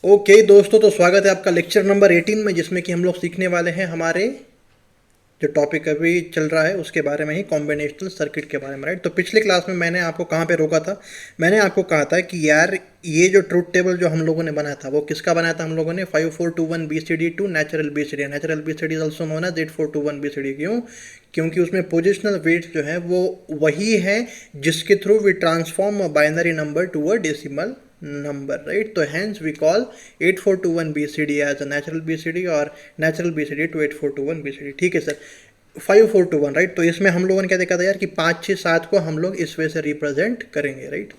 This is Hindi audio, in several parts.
ओके दोस्तों, तो स्वागत है आपका लेक्चर नंबर 18 में, जिसमें कि हम लोग सीखने वाले हैं हमारे जो टॉपिक अभी चल रहा है उसके बारे में ही, कॉम्बिनेशनल सर्किट के बारे में। राइट, तो पिछले क्लास में मैंने आपको कहाँ पे रोका था? मैंने आपको कहा था कि यार ये जो ट्रूथ टेबल जो हम लोगों ने बनाया था वो किसका बनाया था? हम लोगों ने 5421 BCD to natural BCD। Natural BCD is also known as 8421 BCD। क्यों? क्योंकि उसमें पोजिशनल वेट्स जो है वो वही है जिसके through we transform a binary number to a decimal number, right? So hence we call 8421 BCD as a natural BCD और natural BCD to 8421 BCD। ठीक है सर, 5421 राइट। तो इसमें हम लोगों ने क्या देखा था यार कि 5 6 7 को हम लोग इस वे से रिप्रेजेंट करेंगे, राइट?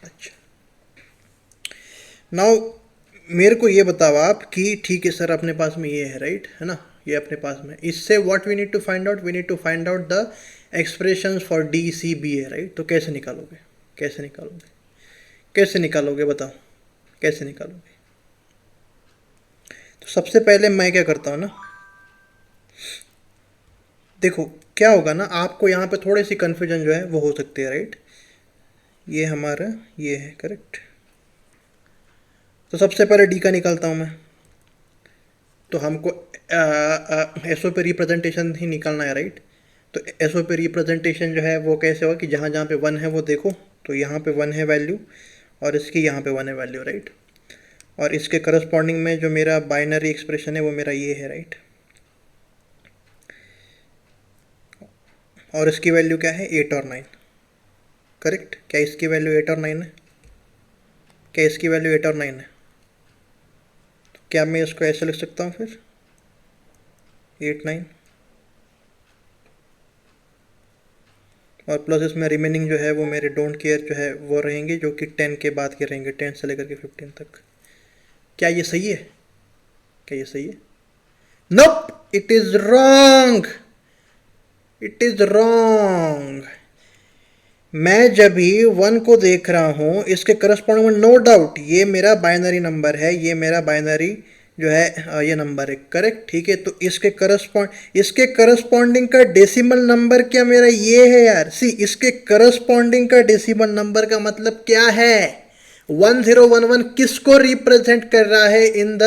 अच्छा, नाउ मेरे को ये बताओ आप कि ठीक है सर, अपने पास में ये है, राइट है ना, ये अपने पास में, इससे what we need to find out, we need to find out the expressions for D C B है, राइट? तो कैसे निकालोगे, कैसे निकालोगे, कैसे निकालोगे बताओ, कैसे निकालोगे? तो सबसे पहले मैं क्या करता हूँ ना, देखो क्या होगा ना, आपको यहाँ पे थोड़ी सी कन्फ्यूजन जो है वो हो सकती है, राइट? ये हमारा ये है, करेक्ट। तो सबसे पहले डी का निकालता हूँ मैं। तो हमको एसओ पे रिप्रेजेंटेशन ही निकालना है, राइट? तो एसओ पे रिप्रेजेंटेशन जो है वो कैसे होगा कि जहाँ जहाँ पे वन है वो देखो, तो यहाँ पे वन है वैल्यू और इसकी यहाँ पे वन है वैल्यू, राइट? और इसके करस्पॉन्डिंग में जो मेरा बाइनरी एक्सप्रेशन है वो मेरा ये है, राइट? और इसकी वैल्यू क्या है? 8 और 9, करेक्ट? क्या इसकी वैल्यू 8 और 9 है? क्या इसकी वैल्यू 8 और 9 है? तो क्या मैं इसको ऐसे लिख सकता हूँ फिर 8 9 और प्लस इसमें रिमेनिंग जो है वो मेरे डोंट केयर जो है वो रहेंगे, जो कि 10 के बाद के रहेंगे, 10 से लेकर के 15 तक। क्या ये सही है? क्या ये सही है? Nope, it is wrong, it is wrong. मैं जब भी वन को देख रहा हूँ इसके करस्पॉन्डिंग में, नो डाउट ये मेरा बाइनरी नंबर है, ये मेरा बाइनरी जो है ये नंबर है, करेक्ट? ठीक है, तो इसके करस्पॉन्डिंग का डेसिमल नंबर क्या मेरा ये है यार? सी, इसके करस्पॉन्डिंग का डेसिमल नंबर का मतलब क्या है? 1011 किसको रिप्रेजेंट कर रहा है इन द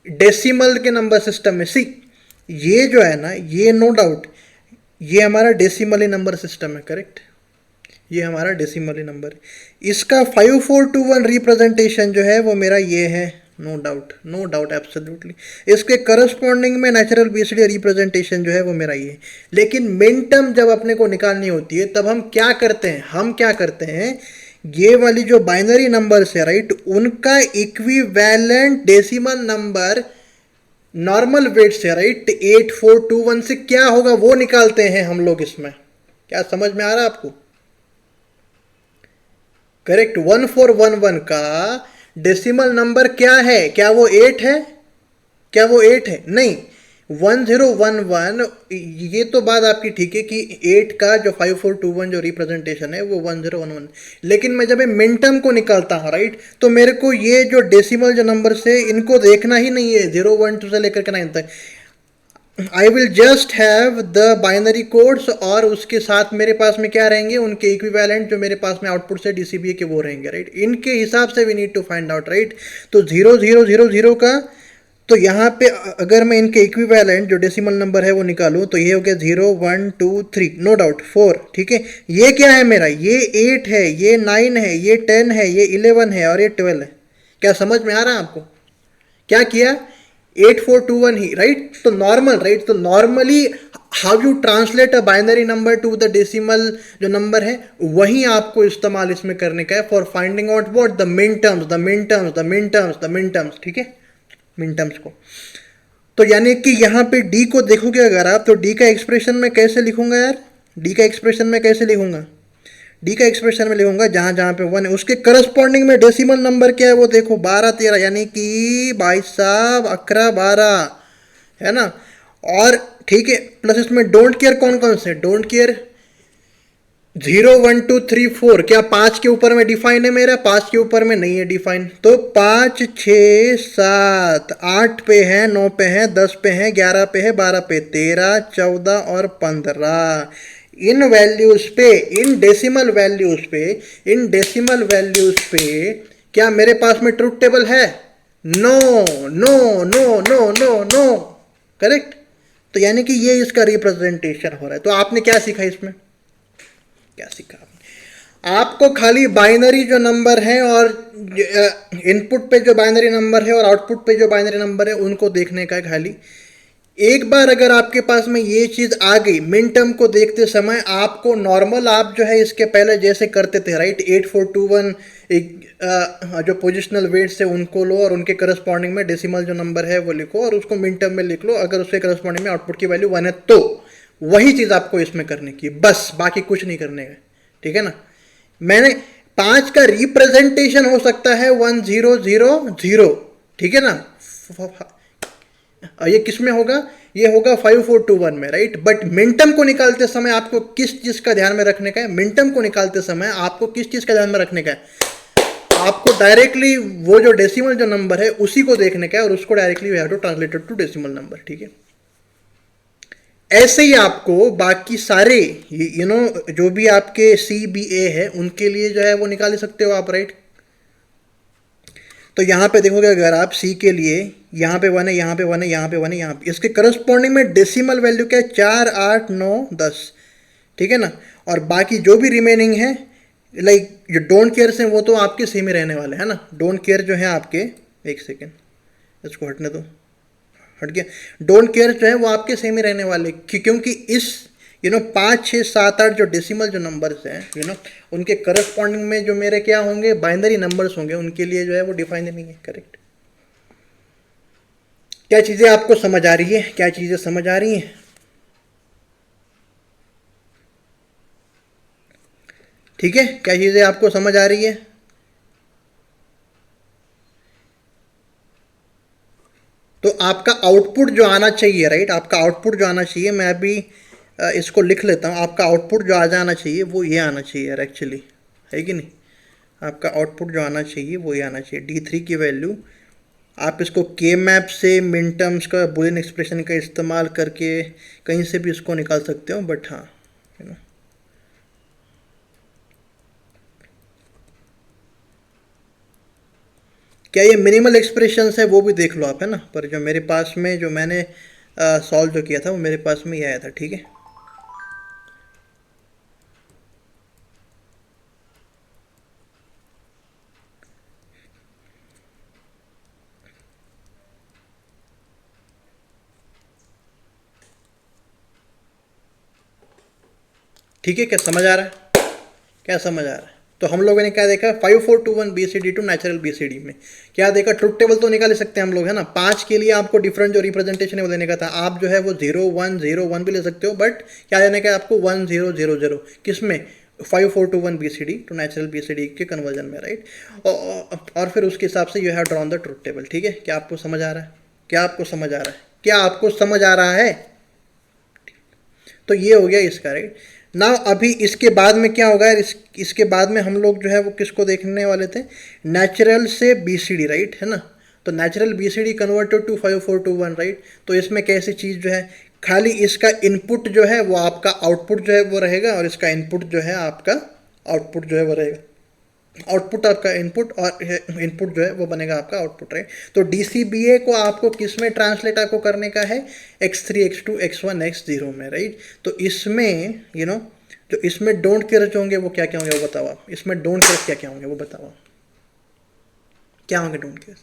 डेसिमल के नंबर सिस्टम में? सी, ये जो है ना, ये नो डाउट ये हमारा डेसिमली नंबर सिस्टम है, करेक्ट? ये हमारा डेसिमली नंबर है। इसका 5421 रिप्रेजेंटेशन जो है वो मेरा ये है, no doubt, no doubt, absolutely. इसके करस्पॉन्डिंग में नेचुरल बीसीडी रिप्रेजेंटेशन जो है वो मेरा ये है। लेकिन मिन टर्म जब अपने को निकालनी होती है तब हम क्या करते हैं? हम क्या करते हैं, ये वाली जो बाइनरी नंबर्स है, राइट, उनका equivalent decimal number normal weight से, राइट, 8421 से क्या होगा वो निकालते हैं हम लोग इसमें। क्या समझ में आ रहा है आपको? करेक्ट। 1411 का डेसिमल नंबर क्या है? क्या वो 8 है? क्या वो 8 है? नहीं, 1011, ये तो बात आपकी ठीक है कि 8 का जो 5421 जो रिप्रेजेंटेशन है वो 1011, लेकिन मैं जब मिनटम को निकालता हूँ, राइट, तो मेरे को ये जो डेसिमल जो नंबर से इनको देखना ही नहीं है, 0 1 2 से लेकर के 9 तक। I will just have the binary codes और उसके साथ मेरे पास में क्या रहेंगे? उनके इक्विवेलेंट जो मेरे पास में आउटपुट से डीसीबीए के वो रहेंगे, राइट? इनके हिसाब से we need to find out, right? तो 0000 का, तो यहाँ पे अगर मैं इनके इक्विवेलेंट जो डेसिमल नंबर है वो निकालूं तो ये हो गया 0 1 2 3, नो डाउट 4, ठीक है? ये क्या है मेरा? ये 8 है, ये 9 है, ये 10 है, ये 11 है और ये 12 है। क्या समझ में आ रहा है आपको? क्या किया? 8421 ही, राइट? तो नॉर्मल, राइट, तो normally how you translate a binary number to the decimal जो नंबर है वही आपको इस्तेमाल इसमें करने का है for finding out what the मिन टर्म्स, द मिन टर्म्स, द मिन टर्म्स, द मिन टर्म्स, ठीक है? मिन टर्म्स को, तो यानी कि यहाँ पे डी को देखोगे अगर आप, तो डी का एक्सप्रेशन में कैसे लिखूंगा यार? डी का एक्सप्रेशन में कैसे लिखूंगा? डी का एक्सप्रेशन में लिखूंगा जहाँ जहाँ पे वन है उसके करस्पॉन्डिंग में डेसिमल नंबर क्या है वो देखो, 12 13, यानी कि भाई साहब 11 12, है ना? और ठीक है, प्लस इसमें डोंट केयर कौन कौन से? डोंट केयर 0 1 2 3 4, क्या 5 के ऊपर में डिफाइन है मेरा? 5 के ऊपर में नहीं है डिफाइन, तो 5 6 7 8 पे है, 9 पे है, 10 पे है, 11 पे है, 12 पे, 13 14 और 15, इन वैल्यूज पे, इन डेसिमल वैल्यूज पे, इन डेसिमल वैल्यूज पे क्या मेरे पास में ट्रुथ टेबल है? No no no no no no, correct. तो यानी कि ये इसका रिप्रेजेंटेशन हो रहा है। तो आपने क्या सीखा इसमें? क्या सीखा आपने? आपको खाली बाइनरी जो नंबर है और इनपुट पे जो बाइनरी नंबर है और आउटपुट पे जो बाइनरी नंबर है उनको देखने का है खाली। एक बार अगर आपके पास में ये चीज आ गई, मिन टर्म को देखते समय आपको नॉर्मल आप जो है इसके पहले जैसे करते थे, राइट, 8421 जो पोजिशनल वेट्स है उनको लो और उनके करस्पॉन्डिंग में डेसिमल जो नंबर है वो लिखो और उसको मिन टर्म में लिख लो। अगर उसके करस्पॉन्डिंग में आउटपुट की वैल्यू 1 है तो वही चीज आपको इसमें करने की, बस बाकी कुछ नहीं करने का, ठीक है ना। मैंने 5 का रिप्रेजेंटेशन हो सकता है 1000, ठीक है ना। ये किस में होगा? ये होगा 5421 में, राइट। बट मिनटम को निकालते समय आपको किस चीज का ध्यान में रखने का है? मिनटम को निकालते समय आपको किस चीज का ध्यान में रखने का है? आपको डायरेक्टली वो जो डेसिमल जो नंबर है उसी को देखने का है और उसको directly you have to translated to decimal number, ठीक है। ऐसे ही आपको बाकी सारे जो भी आपके CBA है उनके लिए जो है वो निकाल सकते हो आप, राइट। तो यहां पे देखोगे अगर आप C के लिए यहाँ पे 1 है, यहाँ पे 1 है, यहाँ पे 1 है, यहाँ पे इसके करस्पॉन्डिंग में डेसिमल वैल्यू क्या है? 4 8 9 10, ठीक है ना। और बाकी जो भी रिमेनिंग है, लाइक जो डोंट केयर हैं वो तो आपके सेम ही रहने वाले हैं ना। डोंट केयर जो है आपके, एक सेकेंड इसको हटने दो, हट गया। डोंट केयर जो है वो आपके सेम ही रहने वाले, क्योंकि इस 5 6 7 8 जो डेसिमल जो नंबर्स हैं उनके करस्पॉन्डिंग में जो मेरे क्या होंगे? बाइनरी नंबर्स होंगे, उनके लिए जो है वो डिफाइन नहीं है, करेक्ट। क्या चीज़ें आपको समझ आ रही है? क्या चीज़ें समझ आ रही हैं? ठीक है, क्या चीज़ें आपको समझ आ रही है? तो आपका आउटपुट जो आना चाहिए, राइट, आपका आउटपुट जो आना चाहिए, मैं अभी इसको लिख लेता हूँ। आपका आउटपुट जो आ जाना चाहिए वो ये आना चाहिए यार, एक्चुअली, है कि नहीं। आपका आउटपुट जो आना चाहिए वो ये आना चाहिए, D3 की वैल्यू। आप इसको के मैप से मिन टर्म्स का बुलियन एक्सप्रेशन का इस्तेमाल करके कहीं से भी इसको निकाल सकते हो, बट हाँ क्या ये मिनिमल एक्सप्रेशंस है वो भी देख लो आप, है ना। पर जो मेरे पास में जो मैंने सॉल्व जो किया था वो मेरे पास में ये आया था, ठीक है। ठीक है, क्या समझ आ रहा है? क्या समझ आ रहा है? तो हम लोगों ने क्या देखा? 5421 BCD टू नेचुरल BCD में क्या देखा? ट्रुथ टेबल तो निकाल सकते हैं हम लोग, है ना। 5 के लिए आपको डिफरेंट जो रिप्रेजेंटेशन है वो देने का था। आप जो है वो 0101 भी ले सकते हो, बट क्या देने का है आपको? 1000 किस में? 5421 BCD टू नेचुरल BCD के कन्वर्जन में, राइट। और फिर उसके हिसाब से you have drawn the truth table, ठीक है। क्या आपको समझ आ रहा है? क्या आपको समझ आ रहा है? क्या आपको समझ आ रहा है? तो ये हो गया इसका, राइट ना। अभी इसके बाद में क्या होगा? इसके बाद में हम लोग जो है वो किसको देखने वाले थे? नेचुरल से BCD, राइट, है ना। तो natural BCD converted to 5421, right. तो इसमें कैसी चीज़ जो है, खाली इसका इनपुट जो है वो आपका आउटपुट जो है वो रहेगा और इसका इनपुट जो है आपका आउटपुट जो है वो रहेगा। आउटपुट आपका इनपुट और इनपुट जो है वो बनेगा आपका आउटपुट, राइट। तो DCBA को आपको किस में ट्रांसलेट आपको करने का है? X3 X2 X1 X0 में, राइट। तो इसमें जो इसमें डोंट केयर होंगे वो क्या क्या होंगे वो बताओ आप। इसमें डोंट केयर क्या क्या होंगे वो बताओ आप। क्या होंगे डोंट केयर?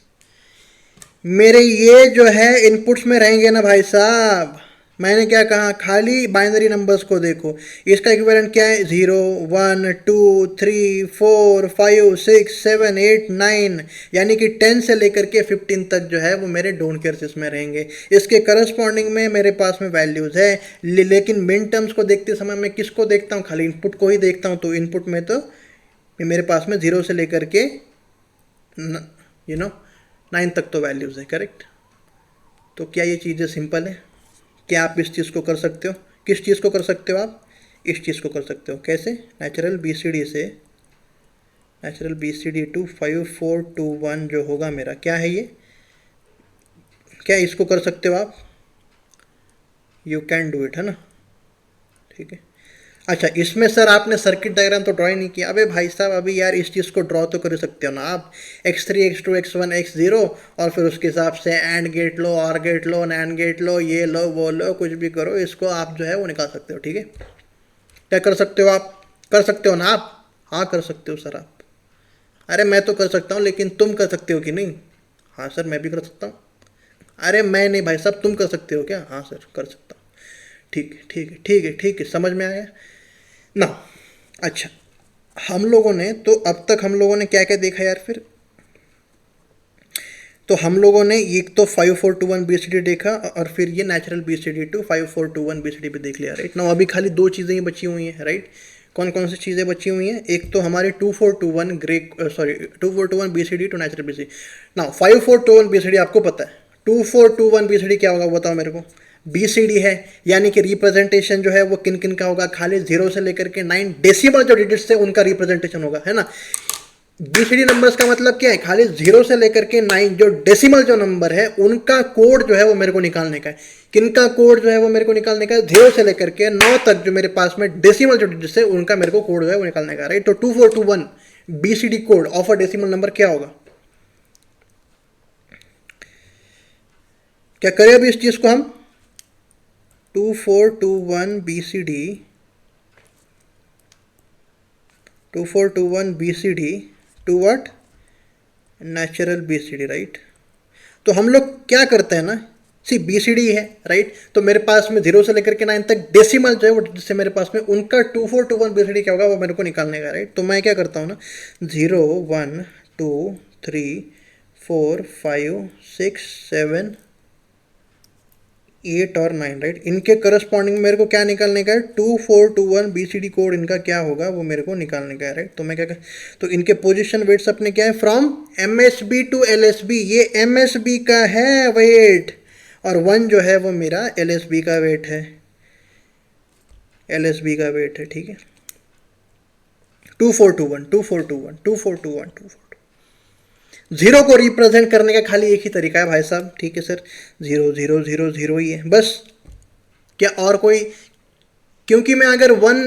मेरे ये जो है इनपुट्स में रहेंगे ना भाई साहब। मैंने क्या कहा? खाली बाइनरी नंबर्स को देखो। इसका इक्विवेलेंट क्या है? 0 1 2 3 4 5 6 7 8 9, यानी कि 10 से लेकर के 15 तक जो है वो मेरे डोंट केयर्स इसमें रहेंगे। इसके करस्पॉन्डिंग में मेरे पास में वैल्यूज़ है, लेकिन मिन टर्म्स को देखते समय मैं किसको देखता हूँ? खाली इनपुट को ही देखता हूँ। तो इनपुट में तो मेरे पास में 0 से लेकर के 9 तक तो वैल्यूज़ है, करेक्ट। तो क्या ये चीज़ें सिंपल है? क्या आप इस चीज़ को कर सकते हो? किस चीज़ को कर सकते हो आप? इस चीज़ को कर सकते हो। कैसे? नेचुरल BCD टू 5421 जो होगा मेरा, क्या है ये? क्या इसको कर सकते हो आप? यू कैन डू इट, है ना। ठीक है। अच्छा, इसमें सर आपने सर्किट डायग्राम तो ड्रॉ ही नहीं किया। अबे भाई साहब, अभी यार इस चीज़ को ड्रॉ तो कर सकते हो ना आप, x3 x2 x1 x0, और फिर उसके हिसाब से एंड गेट लो, और get low, NAND get low, ये लो वो लो, कुछ भी करो, इसको आप जो है वो निकाल सकते हो। ठीक है, क्या कर सकते हो आप? कर सकते हो ना आप? हाँ कर सकते हो सर आप। अरे मैं तो कर सकता हूँ, लेकिन तुम कर सकते हो कि नहीं? हाँ सर मैं भी कर सकता हूँ। अरे मैं नहीं भाई साहब, तुम कर सकते हो क्या? हाँ सर कर सकता हूँ। ठीक है ठीक है ठीक है ठीक है, समझ में आया ना? अच्छा, हम लोगों ने तो अब तक हम लोगों ने क्या क्या देखा यार फिर? तो हम लोगों ने एक तो 5421 BCD देखा, और फिर ये नेचुरल BCD टू 5421 BCD भी देख लिया, राइट ना? अभी खाली दो चीज़ें ही बची हुई हैं, राइट? कौन कौन सी चीज़ें बची हुई हैं? एक तो हमारी 2421 grey, sorry 2421 BCD to natural BCD ना। 5421 BCD आपको पता है, 2421 BCD क्या होगा बताओ मेरे को? BCD है, यानी कि रिप्रेजेंटेशन जो है वो किन किन का होगा? खाली 0 से लेकर के 9 डेसिमल जो डिजिट्स है उनका रिप्रेजेंटेशन होगा, है ना? बीसीडी नंबर्स का मतलब क्या है? खाली 0 से लेकर के 9 जो डेसिमल जो नंबर है उनका कोड जो है वो मेरे को निकालने का है। किनका कोड जो है वो मेरे को निकालने का है? 0 से लेकर के 9 तक जो मेरे पास में डेसिमल जो डिजिट्स है उनका मेरे को कोड जो है वो निकालने का, राइट? तो 2421 BCD code of a decimal number क्या होगा? क्या करें अभी इस चीज को हम? 2421 BCD, 2421 BCD to what? Natural BCD, right? तो हम लोग क्या करते हैं ना, सी BCD है, राइट? तो मेरे पास में 0 से लेकर के 9 तक डेसिमल जो है वो जिससे मेरे पास में उनका 2421 BCD क्या होगा वो मेरे को निकालने का, राइट? तो मैं क्या करता हूँ ना, 0 1 2 3 4 5 6 7 8 और 9, राइट? इनके करस्पॉन्डिंग मेरे को क्या निकालने का है? 2421 BCD कोड इनका क्या होगा वो मेरे को निकालने का है, राइट? तो मैं क्या कर, तो इनके पोजीशन वेट्स अपने क्या है? फ्रॉम MSB टू LSB, ये MSB का है वेट, और 1 जो है वो मेरा LSB का वेट है, LSB का वेट है, ठीक है? 2421 2421 2421 2421 जीरो को रिप्रेजेंट करने का खाली एक ही तरीका है भाई साहब, ठीक है सर? 0 0 0 0 ही है बस। क्या और कोई? क्योंकि मैं अगर 1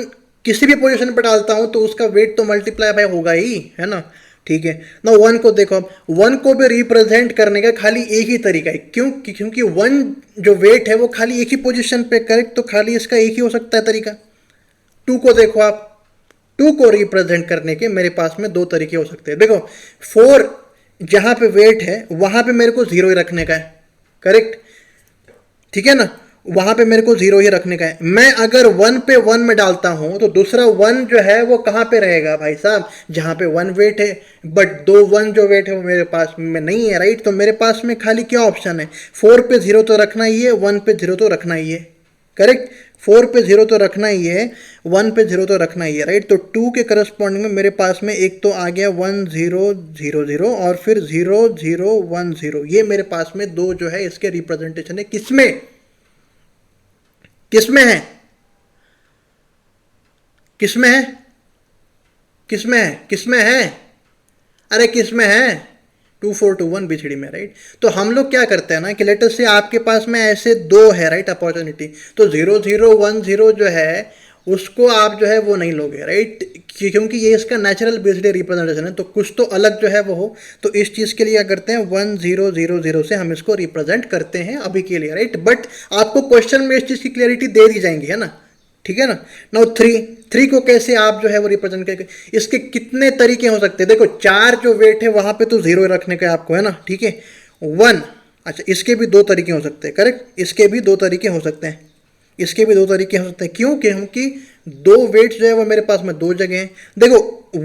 किसी भी पोजीशन पर डालता हूं तो उसका वेट तो मल्टीप्लाई बाय होगा ही, है ना? ठीक है ना? 1 को देखो, अब 1 को भी रिप्रेजेंट करने का खाली एक ही तरीका है। क्यों? क्योंकि 1 जो वेट है वो खाली एक ही पोजीशन पे, करेक्ट? तो खाली इसका एक ही हो सकता है तरीका। 2 को देखो आप, 2 को रिप्रेजेंट करने के मेरे पास में दो तरीके हो सकते हैं। देखो 4 जहां पे वेट है वहां पे मेरे को 0 ही रखने का है, करेक्ट? ठीक है ना? वहां पे मेरे को 0 ही रखने का है। मैं अगर 1 पे 1 में डालता हूं तो दूसरा 1 जो है वो कहां पे रहेगा भाई साहब? जहां पे 1 वेट है, बट 2 1 जो वेट है वो मेरे पास में नहीं है, राइट? तो मेरे पास में खाली क्या ऑप्शन है? 4 पे 0 तो रखना ही है, 1 पे 0 तो रखना ही है, करेक्ट? 4 पे 0 तो रखना ही है, 1 पे 0 तो रखना ही है, राइट? तो 2 के करस्पॉन्डिंग में मेरे पास में एक तो आ गया 1 0 0 0, और फिर 0 0 1 0। ये मेरे पास में दो जो है इसके रिप्रेजेंटेशन है। किसमें? किसमें है? किसमें है? किसमें है? किसमें है? अरे किसमें है? 2421 BCD में, राइट? तो हम लोग क्या करते हैं ना कि लेटर से आपके पास में ऐसे दो है, राइट, अपॉर्चुनिटी। तो 0 0 1 0 जो है उसको आप जो है वो नहीं लोगे, राइट? क्योंकि ये इसका नेचुरल BCD रिप्रेजेंटेशन है, तो कुछ तो अलग जो है वो हो। तो इस चीज़ के लिए क्या करते हैं? 1 0 0 0 से हम इसको रिप्रेजेंट करते हैं अभी के लिए, राइट? बट आपको क्वेश्चन में इस चीज़ की क्लियरिटी दे दी जाएंगी, है ना? ठीक है ना? नाउ 3 को कैसे आप जो है वो रिप्रेजेंट करके, इसके कितने तरीके हो सकते हैं? देखो 4 जो वेट है वहां पे तो 0 रखने का आपको, है ना? ठीक है। 1, अच्छा इसके भी दो तरीके हो सकते हैं, करेक्ट? इसके भी दो तरीके हो सकते हैं, इसके भी दो तरीके हो सकते हैं। क्यों? क्योंकि दो वेट जो है वो मेरे पास में दो जगह हैं। देखो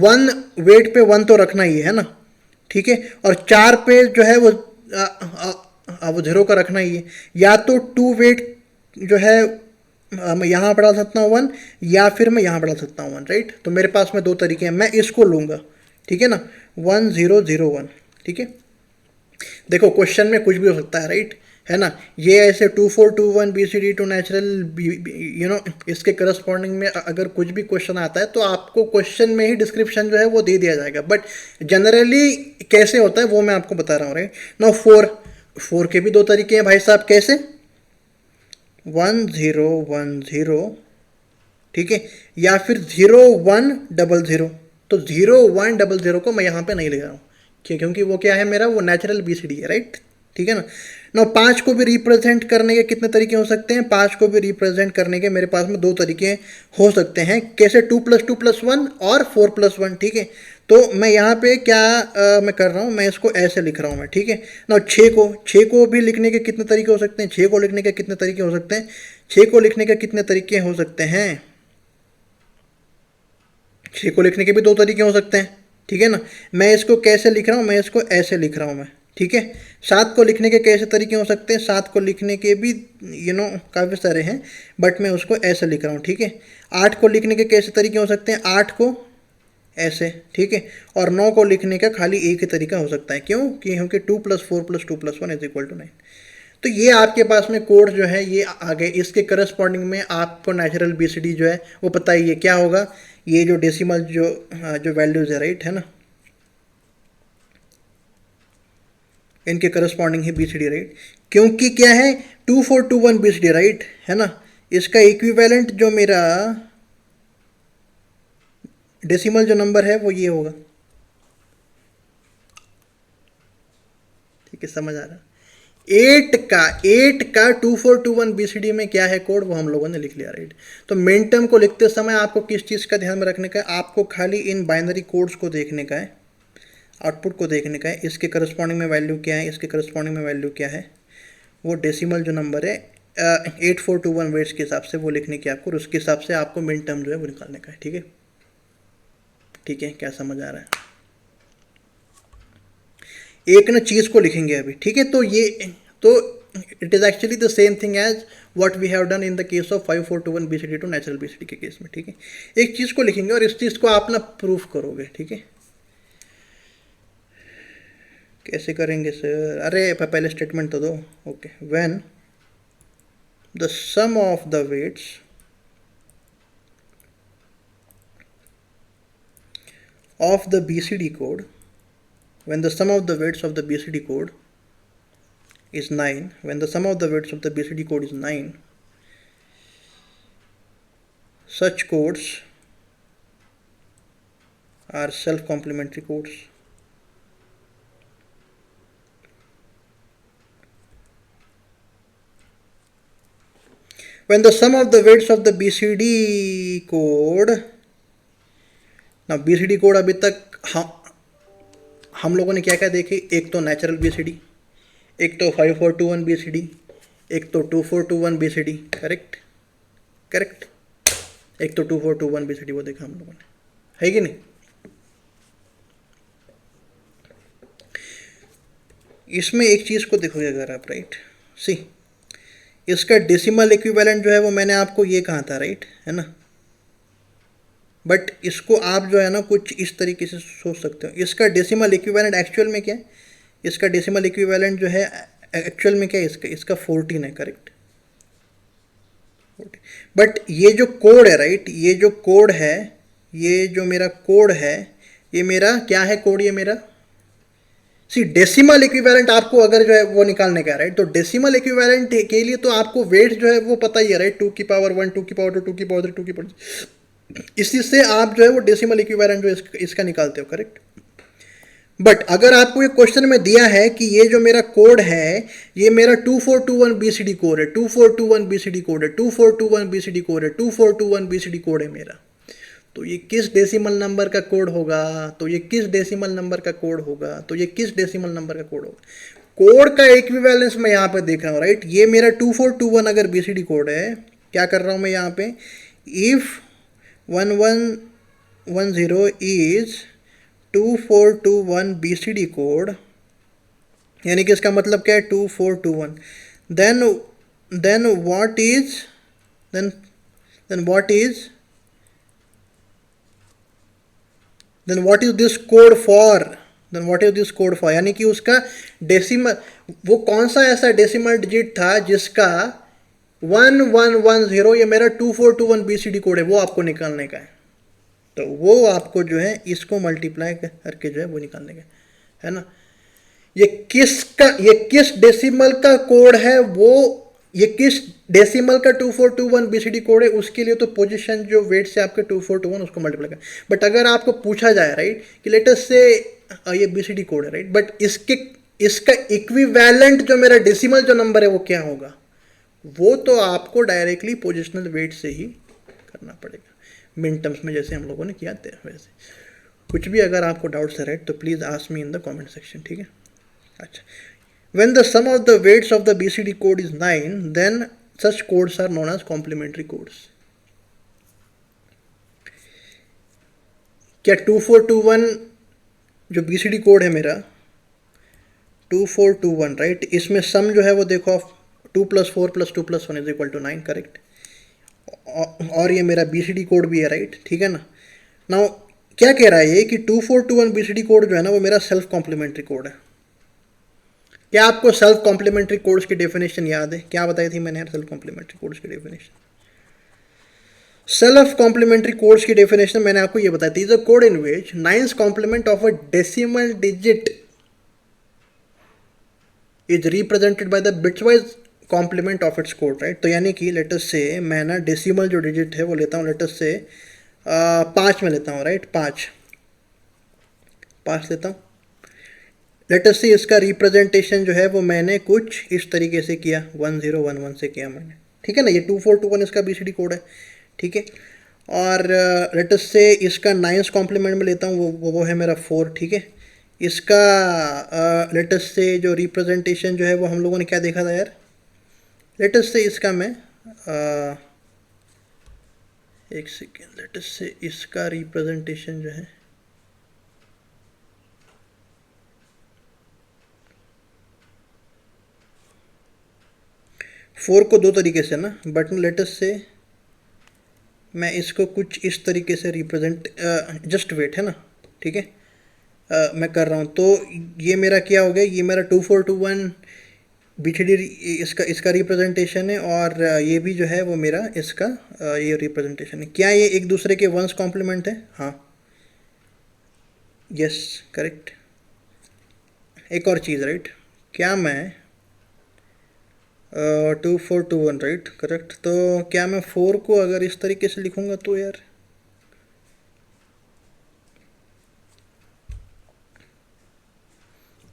1 वेट पे 1 तो रखना ही है ना, ठीक है? और 4 पे जो है वो वो 0 का रखना ही है। या तो 2 वेट जो है मैं यहाँ पर डाल सकता हूँ 1, या फिर मैं यहाँ पर डाल सकता हूँ 1, राइट? तो मेरे पास में दो तरीके हैं, मैं इसको लूँगा, ठीक है ना? 1 0 0 1, ठीक है? देखो क्वेश्चन में कुछ भी हो सकता है, राइट, है ना? ये ऐसे 2421 BCD टू नेचुरल, इसके करस्पॉन्डिंग में अगर कुछ भी क्वेश्चन आता है तो आपको क्वेश्चन में ही डिस्क्रिप्शन जो है वो दे दिया जाएगा। बट जनरली कैसे होता है वो मैं आपको बता रहा हूँ, राइट? नाउ 4 के भी दो तरीके हैं भाई साहब। कैसे? 1 0 1 0, ठीक है, या फिर 0100। तो 0100 को मैं यहाँ पे नहीं ले रहा हूँ क्योंकि वो क्या है मेरा, वो नेचुरल बीसीडी है, राइट। ठीक है ना। ना 5 को भी रिप्रेजेंट करने के कितने तरीके हो सकते हैं, 5 को भी रिप्रेजेंट करने के मेरे पास में 2 तरीके हो सकते हैं। कैसे, 2+2+1 और 4+1। ठीक है, तो मैं यहाँ पे क्या मैं कर रहा हूँ, मैं इसको ऐसे लिख रहा हूँ मैं। ठीक है ना। 6 को भी लिखने के कितने तरीके हो सकते हैं, 6 को लिखने के कितने तरीके हो सकते हैं, 6 को लिखने के कितने तरीके हो सकते हैं, 6 को लिखने के भी 2 तरीके हो सकते हैं। ठीक है ना। मैं इसको कैसे लिख रहा हूँ, मैं इसको ऐसे लिख रहा हूँ मैं। ठीक है। 7 को लिखने के कैसे तरीके हो सकते हैं, 7 को लिखने के भी काफ़ी सारे हैं, बट मैं उसको ऐसे लिख रहा हूँ। ठीक है। 8 को लिखने के कैसे तरीके हो सकते हैं, 8 को ऐसे। ठीक है। और 9 को लिखने का खाली एक ही तरीका हो सकता है, क्यों, क्योंकि 2+4+2+1 = 9। तो ये आपके पास में कोड जो है ये आ गए। इसके करस्पॉन्डिंग में आपको नेचुरल बीसीडी जो है वो पता ही है क्या होगा, ये जो डेसिमल जो वैल्यूज है, राइट, है ना, इनके करस्पॉन्डिंग है बीसीडी, राइट। क्योंकि क्या है, 2421 बीसीडी, राइट, है ना। इसका इक्विवेलेंट जो मेरा डेसिमल जो नंबर है वो ये होगा। ठीक है, समझ आ रहा। 8 का 2421 बीसीडी में क्या है कोड, वो हम लोगों ने लिख लिया, राइट। तो मेन टर्म को लिखते समय आपको किस चीज़ का ध्यान में रखने का है, आपको खाली इन बाइनरी कोड्स को देखने का है, आउटपुट को देखने का है, इसके करस्पॉन्डिंग में वैल्यू क्या है, इसके करस्पॉन्डिंग में वैल्यू क्या है, वो डेसिमल जो नंबर है 8421 वेट्स के हिसाब से वो लिखने की आपको, और उसके हिसाब से आपको मिन टर्म जो है वो निकालने का है। ठीक है, ठीक है, क्या समझ आ रहा है। एक ना चीज़ को लिखेंगे अभी। ठीक है, तो ये तो it is actually the same thing as what we have done in the case of 5421 BCD to natural BCD के केस में। ठीक है, एक चीज़ को लिखेंगे और इस चीज़ को आप ना प्रूफ करोगे। ठीक है, कैसे करेंगे सर, अरे पहले स्टेटमेंट तो दो। Okay, when the sum of the weights of the BCD code, when the sum of the weights of the BCD code is 9, when the sum of the weights of the BCD code is 9, such codes are self-complementary codes. When the sum of the weights of the BCD code, now BCD code अभी तक हम लोगों ने क्या क्या देखे, एक तो नेचुरल बीसीडी, एक तो 5421 बीसीडी, एक तो 2421 बीसीडी, करेक्ट, करेक्ट, एक तो 2421 बीसीडी, वो देखा हम लोगों ने, है कि नहीं। इसमें एक चीज़ को देखोगे अगर आप, राइट, सी इसका डेसिमल इक्विवेलेंट जो है वो मैंने आपको ये कहा था, राइट, है ना, बट इसको आप जो है ना कुछ इस तरीके से सोच सकते हो। इसका डेसिमल इक्विवेलेंट एक्चुअल में क्या है, इसका डेसिमल इक्विवेलेंट जो है एक्चुअल में क्या है, इसका 14 है, करेक्ट। बट ये जो कोड है, राइट, ये जो कोड है, ये जो मेरा कोड है, ये मेरा क्या है कोड, ये मेरा सी डेसिमल इक्विवेलेंट आपको अगर जो है वो निकालने का है, राइट। तो डेसिमल इक्विवेलेंट के लिए तो आपको वेट जो है वो पता ही है, राइट, 2 की पावर 1, 2 की पावर 2, 2 की पावर 3, 2 की पावर, इसी से आप जो है वो डेसिमल इक्विवेलेंट जो इसका निकालते हो, करेक्ट। बट अगर आपको ये क्वेश्चन में दिया है कि ये जो मेरा कोड है ये मेरा 2421 बीसीडी कोड है, 2421 बीसीडी कोड है, 2421 बीसीडी कोड है, 2421 बीसीडी कोड है मेरा, तो ये किस डेसिमल नंबर का कोड होगा, तो ये किस डेसिमल नंबर का कोड होगा, तो ये किस डेसिमल नंबर का कोड होगा। कोड का इक्विवेलेंस मैं यहाँ पे देख रहा हूँ, राइट। ये मेरा 2421 अगर बीसीडी कोड है, क्या कर रहा हूँ मैं यहाँ पे, इफ 1110 is 2421 BCD कोड, यानी कि इसका मतलब क्या है 2421, then what is this code for, यानी कि उसका डेसिमल, वो कौन सा ऐसा डेसिमल डिजिट था जिसका 1110, ये मेरा 2421 बीसीडी कोड है, वो आपको निकालने का है। तो वो आपको जो है इसको मल्टीप्लाई करके जो है वो निकालने का है ना। ये किस डेसिमल का कोड है वो ये किस डेसिमल का 2421 बीसीडी कोड है, उसके लिए तो पोजीशन जो वेट से आपके 2421 उसको मल्टीप्लाई कर। बट अगर आपको पूछा जाए राइट कि लेटेस्ट से ये बीसीडी कोड है राइट, बट इसका इक्विवेलेंट जो मेरा डेसिमल जो नंबर है वो क्या होगा, वो तो आपको डायरेक्टली पोजिशनल वेट से ही करना पड़ेगा, मिन टर्म्स में जैसे हम लोगों ने किया था वैसे। कुछ भी अगर आपको डाउट्स है राइट तो please ask me in the comment section, ठीक है। अच्छा, when the sum of the weights of the BCD code is 9, then such codes are known as complementary codes. क्या 2421 जो BCD कोड है मेरा 2421 राइट, इसमें सम जो है वो देखो 2 + 4 + 2 + 1 = 9 करेक्ट, और ये मेरा BCD कोड भी है राइट, ठीक है ना। नाउ क्या कह रहा है ये कि 2421 BCD कोड जो है ना वो मेरा सेल्फ कॉम्प्लीमेंट्री कोड है। क्या आपको सेल्फ कॉम्प्लीमेंट्री कोड्स की डेफिनेशन याद है? क्या बताई थी मैंने यार सेल्फ कॉम्प्लीमेंट्री कोड्स की डेफिनेशन? सेल्फ कॉम्प्लीमेंट्री कोड्स की डेफिनेशन मैंने आपको ये बताई थी, the code in which 9th complement of a decimal digit is represented by the bitwise complement of its code right. तो यानी कि लेटस से मैं ना डेसिमल जो डिजिट है वो लेता हूँ, लेटस से 5 में लेता हूँ राइट, 5 लेता हूँ। लेटस से इसका रिप्रेजेंटेशन जो है वो मैंने कुछ इस तरीके से किया, 1011 से किया मैंने, ठीक है ना। ये 2421 इसका बीसीडी कोड है, ठीक है। और लेटस से इसका 9th कॉम्प्लीमेंट में लेता हूँ, वो है मेरा 4, ठीक है। इसका लेटस से जो रिप्रेजेंटेशन जो है वो हम लोगों ने क्या देखा था यार, लेटस से इसका मैं एक सेकेंड, लेटस से इसका रिप्रेजेंटेशन जो है फोर को दो तरीके से ना, बट लेटेस्ट से मैं इसको कुछ इस तरीके से रिप्रेजेंट, जस्ट वेट है ना, ठीक है, मैं कर रहा हूँ। तो ये मेरा क्या हो गया, ये मेरा 2421 बीसीडी इसका रिप्रेजेंटेशन है, और ये भी जो है वो मेरा इसका ये रिप्रेजेंटेशन है। क्या ये एक दूसरे के वंस कॉम्प्लीमेंट है? हाँ, यस करेक्ट। एक और चीज़ राइट, क्या मैं 2421 राइट करेक्ट, तो क्या मैं 4 को अगर इस तरीके से लिखूंगा तो यार,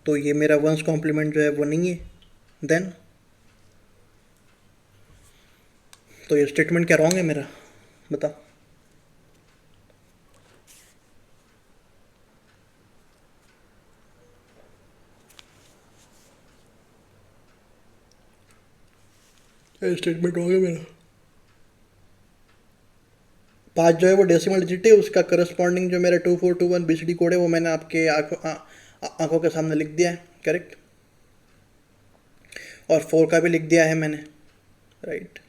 तो ये मेरा वंस कॉम्प्लीमेंट जो है वो नहीं है, देन तो ये स्टेटमेंट क्या रॉन्ग है मेरा, बताओ। स्टेटमेंट रॉन्ग है मेरा। 5 जो है वो डेसिमल डिजिट है, उसका करस्पॉन्डिंग जो मेरा 2421 बीसीडी कोड है वो मैंने आपके आंखों के सामने लिख दिया है करेक्ट, और 4 का भी लिख दिया है मैंने राइट।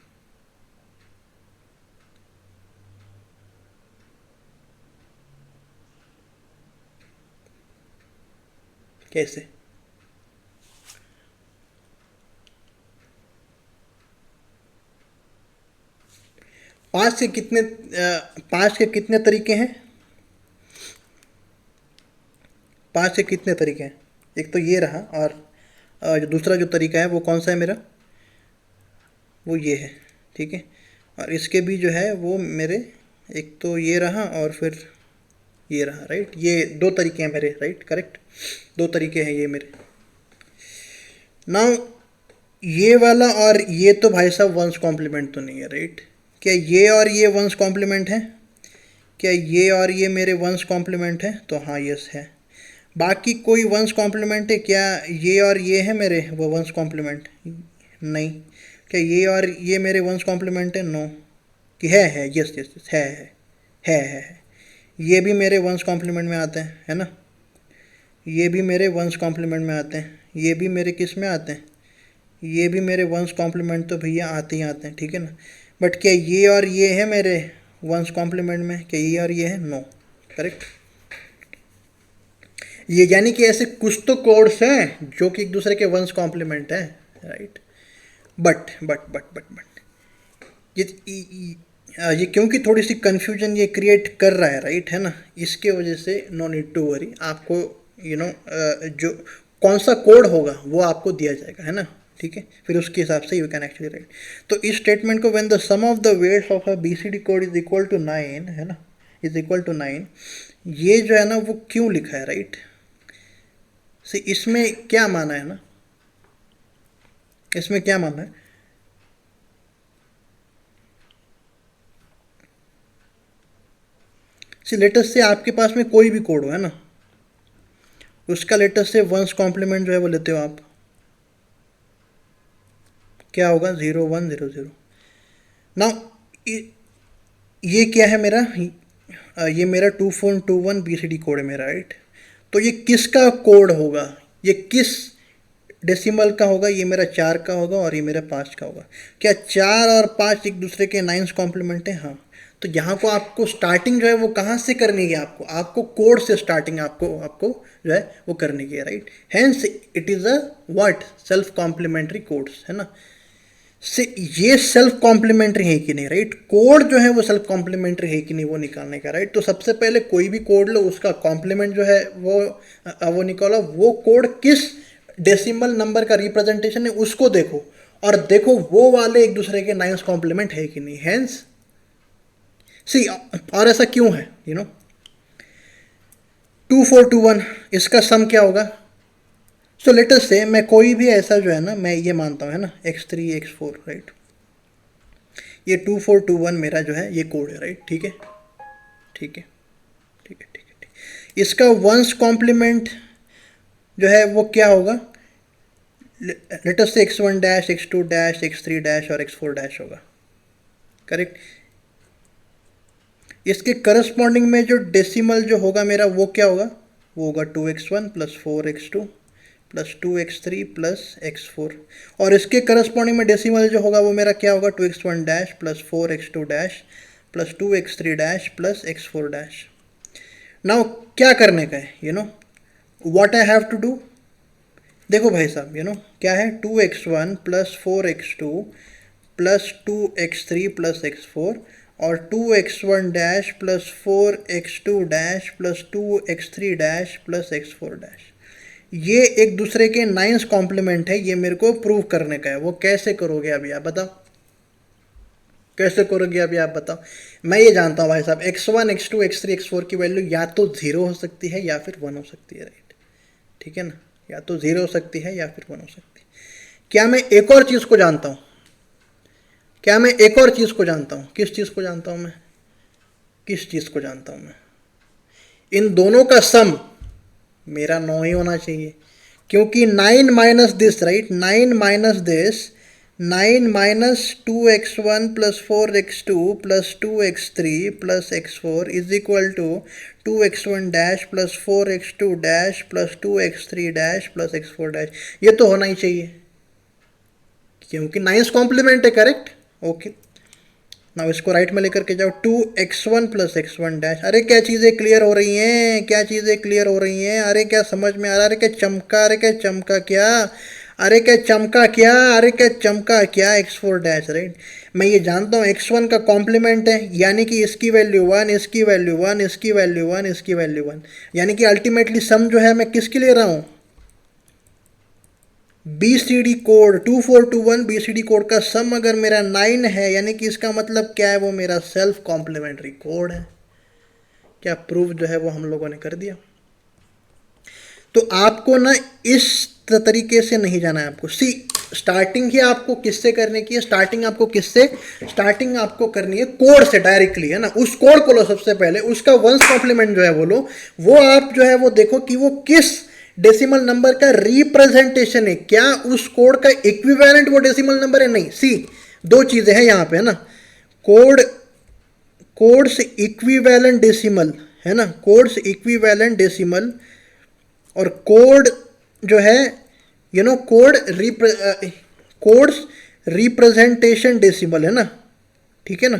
कैसे? पाँच के कितने तरीके हैं? 5 के कितने तरीके हैं? एक तो ये रहा, और जो दूसरा जो तरीका है वो कौन सा है मेरा, वो ये है, ठीक है। और इसके भी जो है वो मेरे, एक तो ये रहा और फिर ये रहा राइट। ये 2 तरीके हैं मेरे राइट करेक्ट, 2 तरीके हैं ये मेरे। नाउ ये वाला और ये तो भाई साहब वंस कॉम्प्लीमेंट तो नहीं है राइट। क्या ये और ये वंस कॉम्प्लीमेंट है? क्या ये और ये मेरे वंस कॉम्प्लीमेंट है? तो हाँ यस है। बाकी कोई वंस कॉम्प्लीमेंट है? क्या ये और ये है मेरे वो वंस कॉम्प्लीमेंट? नहीं। क्या ये और ये मेरे वंस कॉम्प्लीमेंट है? नो। कि है यस यस यस है। ये भी मेरे वंस कॉम्प्लीमेंट में आते हैं, है ना। ये भी मेरे वंस कॉम्प्लीमेंट में आते हैं, ये भी मेरे किस में आते हैं, ये भी मेरे वंस कॉम्प्लीमेंट तो भैया आते ही आते हैं, ठीक है ना। बट क्या ये और ये है मेरे वंस कॉम्प्लीमेंट में? क्या ये और ये है? No correct. ये यानी कि ऐसे कुछ तो कोड्स हैं जो कि एक दूसरे के वंस कॉम्प्लीमेंट है राइट। बट ये क्योंकि थोड़ी सी कन्फ्यूजन ये क्रिएट कर रहा है राइट, है ना, इसके वजह से नो नीड टू वरी। आपको जो कौन सा कोड होगा वो आपको दिया जाएगा, है ना, ठीक है, फिर उसके हिसाब से यू कैन एक्चुअली राइट। तो इस स्टेटमेंट को when the sum of the weights of a BCD code is equal to 9 है ना, इज इक्वल टू 9, ये जो है ना वो क्यों लिखा है राइट। से इसमें क्या माना है ना, इसमें क्या माना है, लेटेस्ट से आपके पास में कोई भी कोड हो है ना, उसका लेटेस्ट से वंस कॉम्प्लीमेंट जो है वो लेते हो आप, क्या होगा 0100। नाउ ये क्या है मेरा, ये मेरा 2421 BCD कोड है मेरा राइट। तो ये किसका कोड होगा, ये किस डेसिमल का होगा, ये मेरा 4 का होगा और ये मेरा 5 का होगा। क्या 4 और 5 एक दूसरे के 9 कॉम्प्लीमेंट है, हाँ। तो यहाँ को आपको स्टार्टिंग जो है वो कहाँ से करनी है, आपको कोड से स्टार्टिंग आपको जो है वो करनी है right. Hence it is a what, self complementary codes है ना। से ये सेल्फ कॉम्प्लीमेंट्री है कि नहीं राइट, कोड जो है वो सेल्फ कॉम्प्लीमेंट्री है कि नहीं वो निकालने का राइट। तो सबसे पहले कोई भी कोड लो, उसका कॉम्प्लीमेंट जो है वो निकालो, वो कोड किस डेसिमल नंबर का रिप्रेजेंटेशन है उसको देखो, और देखो वो वाले एक दूसरे के 9 कॉम्प्लीमेंट है कि नहीं। हेंस सी, और ऐसा क्यों है 2421 इसका सम क्या होगा। सो लेट अस से मैं कोई भी ऐसा जो है ना, मैं ये मानता हूँ है ना x3 x4 राइट, ये 2421 मेरा जो है ये कोड है राइट। ठीक है ठीक है ठीक है ठीक है ठीक। इसका वंस कॉम्प्लीमेंट जो है वो क्या होगा, लेट अस से x1 dash x2 dash x3 dash और x4 डैश होगा करेक्ट। इसके करस्पॉन्डिंग में जो डेसिमल जो होगा मेरा वो क्या होगा, वो होगा 2x1 plus 4x2 plus 2x3 plus x4, और इसके करस्पॉन्डिंग में डेसिमल जो होगा वो मेरा क्या होगा 2x1 dash plus 4x2 dash plus 2x3 dash plus x4 dash. Now क्या करने का है what I have to do, देखो भाई साहब क्या है 2x1 plus 4x2 plus 2x3 plus x4 और 2x1 dash plus 4x2 dash plus 2x3 dash plus x4 dash, ये एक दूसरे के 9 कॉम्प्लीमेंट है, ये मेरे को प्रूव करने का है। वो कैसे करोगे अभी आप बताओ, कैसे करोगे अभी आप बताओ। मैं ये जानता हूँ भाई साहब x1 x2 x3 x4 की वैल्यू या तो 0 हो सकती है या फिर 1 हो सकती है राइट, ठीक है ना, या तो 0 हो सकती है या फिर 1 हो सकती है। क्या मैं एक और चीज़ को जानता हूँ, क्या मैं एक और चीज़ को जानता हूँ, किस चीज़ को जानता हूँ मैं, किस चीज़ को जानता हूँ मैं, इन दोनों का सम मेरा 9 ही होना चाहिए, क्योंकि 9 minus this right, 9 minus this, 9 minus 2x1 plus 4x2 plus 2x3 plus x4 is equal to 2x1 dash plus 4x2 dash plus 2x3 dash plus x4 dash, ये तो होना ही चाहिए क्योंकि 9 कॉम्प्लीमेंट है करेक्ट। ओके ना, इसको राइट में लेकर के जाओ 2x1 प्लस x1 डैश। अरे क्या चीज़ें क्लियर हो रही हैं, क्या चीज़ें क्लियर हो रही हैं, अरे क्या समझ में आ रहा है, अरे क्या चमका, अरे क्या चमका क्या, अरे क्या चमका क्या, अरे क्या चमका क्या, x4 डैश राइट। मैं ये जानता हूँ x1 का कॉम्प्लीमेंट है, यानी कि इसकी वैल्यू 1, इसकी वैल्यू 1, इसकी वैल्यू 1, इसकी वैल्यू 1, यानी कि अल्टीमेटली सम जो है मैं किसकी ले रहा हूँ, BCD कोड 2421 BCD कोड का सम अगर मेरा 9 है, यानी कि इसका मतलब क्या है, वो मेरा सेल्फ कॉम्प्लीमेंट्री कोड है। क्या प्रूफ जो है वो हम लोगों ने कर दिया। तो आपको ना इस तरीके से नहीं जाना है, आपको स्टार्टिंग ही आपको किससे करने की है, स्टार्टिंग आपको किससे, स्टार्टिंग आपको करनी है कोड से डायरेक्टली है ना। उस कोड को लो सबसे पहले, उसका वंस कॉम्प्लीमेंट जो है वो लो, वो आप जो है वो देखो कि वो किस डेसिमल नंबर का रिप्रेजेंटेशन है, क्या उस कोड का इक्विवेलेंट वो डेसिमल नंबर है, नहीं। सी दो चीजें हैं यहाँ पे है ना, कोड से इक्विवेलेंट डेसिमल है ना, कोड से इक्विवेलेंट डेसिमल और कोड जो है कोड रिप्रेजेंटेशन डेसिमल है ना, ठीक है ना,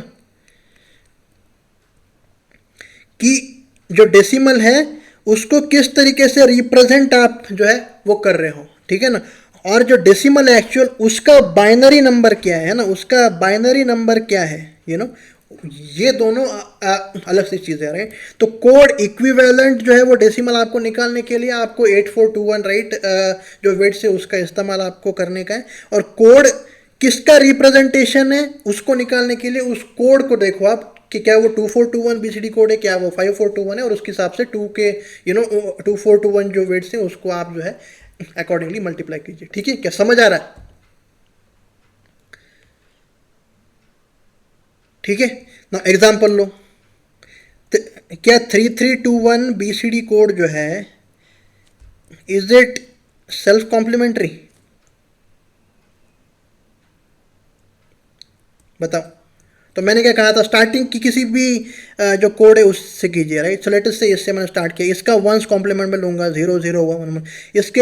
कि जो डेसिमल है उसको किस तरीके से रिप्रेजेंट आप जो है वो कर रहे हो, ठीक है ना। और जो डेसिमल है एक्चुअल उसका बाइनरी नंबर क्या है ना, उसका बाइनरी नंबर क्या है ये दोनों अलग सी चीज़ें हैं, राइट। तो कोड इक्विवेलेंट जो है वो डेसिमल आपको निकालने के लिए आपको 8421, राइट, जो वेट्स है उसका इस्तेमाल आपको करने का है। और कोड किसका रिप्रेजेंटेशन है उसको निकालने के लिए उस कोड को देखो आप कि क्या वो 2421 बीसीडी कोड है, क्या वो 5421 है, और उसके हिसाब से 2421 जो वेट्स हैं उसको आप जो है अकॉर्डिंगली मल्टीप्लाई कीजिए। ठीक है, क्या समझ आ रहा है? ठीक है ना, एग्जाम्पल लो। क्या 3321 बीसीडी कोड जो है, इज इट सेल्फ कॉम्प्लीमेंट्री? बताओ। तो मैंने क्या कहा था, स्टार्टिंग की किसी भी जो कोड है उससे कीजिए, राइट। सो लेट अस से इससे मैंने स्टार्ट किया, इसका वंस कॉम्प्लीमेंट में लूंगा 00111, इसके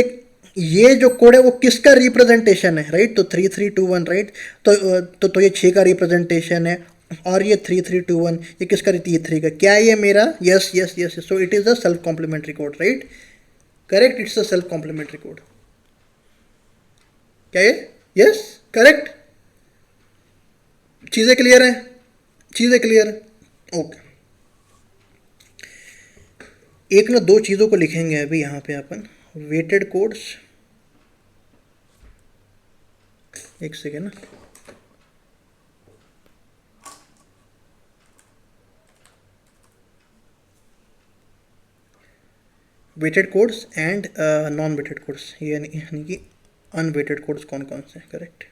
ये जो कोड है वो किसका रिप्रेजेंटेशन है, राइट। तो 3321, राइट। तो ये 6 का रिप्रेजेंटेशन है, और ये 3321 ये किसका, ये 3 का। क्या ये मेरा, yes yes yes, so it is a self complementary code, right. Correct, it's a self complementary code. क्या ये, यस, करेक्ट। चीज़ें क्लियर हैं, चीज़ें क्लियर है, ओके। एक ना दो चीज़ों को लिखेंगे अभी यहाँ पे अपन, वेटेड कोड्स। एक सेकेंड ना, weighted codes and non weighted codes, यानी कि अनवेटेड कोड्स कौन कौन से, करेक्ट।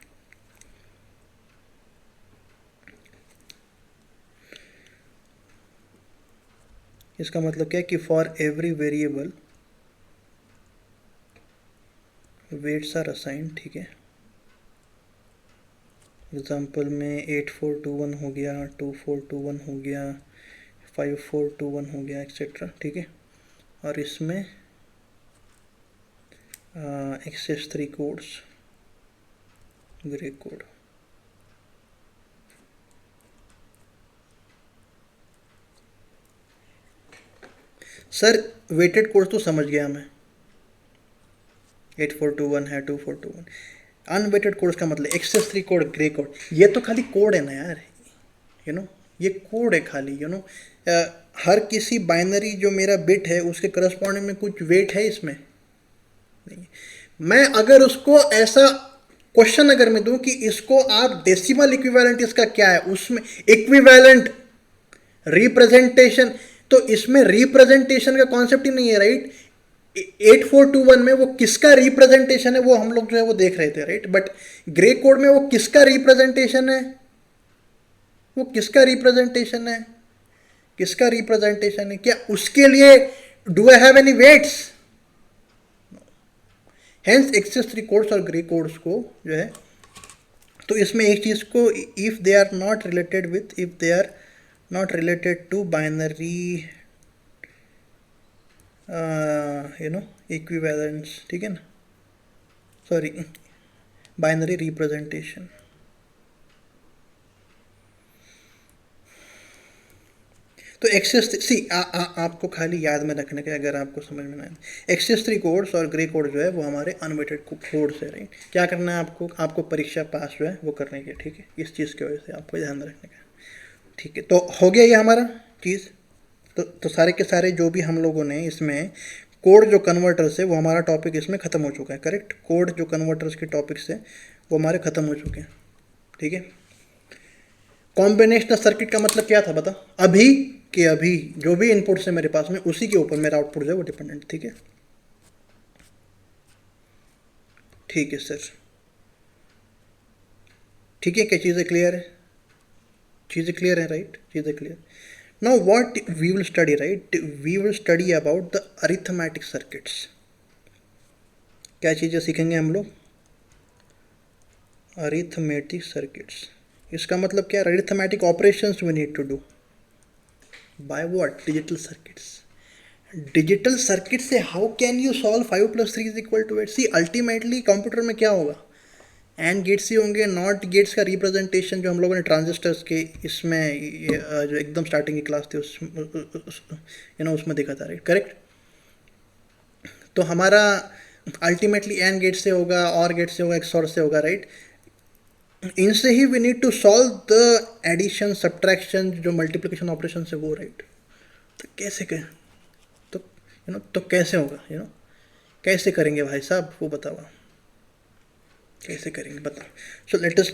इसका मतलब क्या है कि for every variable weights are assign, ठीक है। एग्जाम्पल में 8421 हो गया, 2421 हो गया, 5421 हो गया, एक्सेट्रा, ठीक है। और इसमें excess 3 codes, gray code. Sir weighted code तो समझ गया मैं, 8421 है, 2421। अनवेटेड कोड्स का मतलब एक्सेस 3 कोड, ग्रे कोड, ये तो खाली कोड है ना यार, ये कोड है खाली, हर किसी बाइनरी जो मेरा बिट है उसके करस्पॉन्डिंग में कुछ वेट है इसमें नहीं। मैं अगर उसको ऐसा क्वेश्चन अगर मैं दूं कि इसको आप डेसिमल इक्विवेलेंट इसका क्या है, उसमें इक्विवेलेंट रिप्रेजेंटेशन, तो इसमें रिप्रेजेंटेशन का कॉन्सेप्ट ही नहीं है, राइट। 8421 में वो किसका रिप्रेजेंटेशन है वो हम लोग जो है वो देख रहे थे, राइट। बट ग्रे कोड में वो किसका रिप्रेजेंटेशन है, वो किसका रिप्रेजेंटेशन है, किसका रिप्रेजेंटेशन है, क्या उसके लिए do I have any weights? Hence excess 3 codes और ग्रे कोड्स को जो है, तो इसमें एक चीज़ को, if they are not related with, if they are not related to binary equivalence, ठीक है ना, सॉरी, बाइनरी रिप्रेजेंटेशन। तो एक्सेस सी आपको खाली याद में रखने के, अगर आपको समझ में ना आए, एक्सेस 3 कोड्स और ग्रे कोड जो है वो हमारे अनवेटेड कोड्स है, राइट। क्या करना है आपको परीक्षा पास जो है वो करने की, ठीक है। इस चीज़ की वजह से आपको ध्यान रखने का, ठीक है। तो हो गया ये हमारा चीज़। तो सारे के सारे जो भी हम लोगों ने इसमें कोड जो कन्वर्टर्स है वो हमारा टॉपिक इसमें ख़त्म हो चुका है, करेक्ट। कोड जो कन्वर्टर्स के टॉपिक्स है वो हमारे ख़त्म हो चुके हैं, ठीक है। कॉम्बिनेशनल सर्किट का मतलब क्या था बता, अभी कि अभी जो भी इनपुट्स है मेरे पास में उसी के ऊपर मेरा आउटपुट जो है वो डिपेंडेंट, ठीक है। ठीक है सर, ठीक है, क्या चीज़ें क्लियर है, चीज़ें क्लियर है, राइट, चीज़ें clear. Now what we will study, right, we will study about the arithmetic circuits. क्या चीज़ें सीखेंगे हम लोग, अरिथमेटिक सर्किट्स। इसका मतलब क्या, arithmetic operations we need to do by what, digital circuits. Digital circuit से how can you solve 5 + 3 = 8? See ultimately computer में क्या होगा, एंड गेट्स ही होंगे, नॉट गेट्स का रिप्रेजेंटेशन जो हम लोगों ने ट्रांजिस्टर्स के इसमें जो एकदम स्टार्टिंग की क्लास थी उसमें देखा था, राइट, करेक्ट। तो हमारा अल्टीमेटली एंड गेट से होगा, और गेट से होगा, एक्सॉर से होगा, राइट। इनसे ही we need to solve the addition subtraction जो मल्टीप्लिकेशन ऑपरेशन से वो, राइट। तो कैसे करें, तो तो कैसे होगा, कैसे करेंगे भाई साहब, वो बताओ कैसे करेंगे, बताओ। सो लेट अस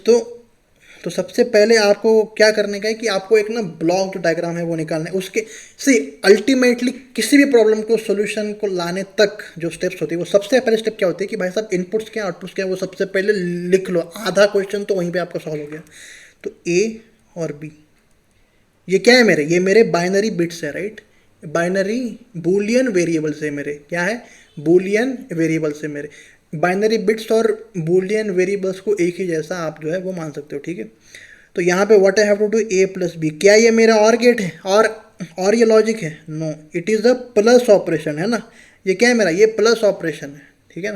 तो सबसे पहले आपको क्या करने का है कि आपको एक ना ब्लॉक जो डायग्राम है वो निकालना है। उसके से अल्टीमेटली किसी भी प्रॉब्लम को सोल्यूशन को लाने तक जो स्टेप्स होती है, वो सबसे पहले स्टेप क्या होती है कि भाई साहब इनपुट्स क्या आउटपुट्स क्या, वो सबसे पहले लिख लो। आधा क्वेश्चन तो वहीं पे आपका सॉल्व हो गया। तो ए और बी, ये क्या है मेरे, ये मेरे बाइनरी बिट्स है, राइट। बाइनरी बूलियन वेरिएबल्स है मेरे, क्या है, बूलियन वेरिएबल्स है मेरे। बाइनरी बिट्स और बूलियन वेरिएबल्स को एक ही जैसा आप जो है वो मान सकते हो, ठीक है। तो यहाँ पे what I have to do, A plus B, क्या ये मेरा और गेट है, और ये लॉजिक है, no, it is a plus operation, है ना। ये क्या है मेरा, ये प्लस ऑपरेशन है, ठीक है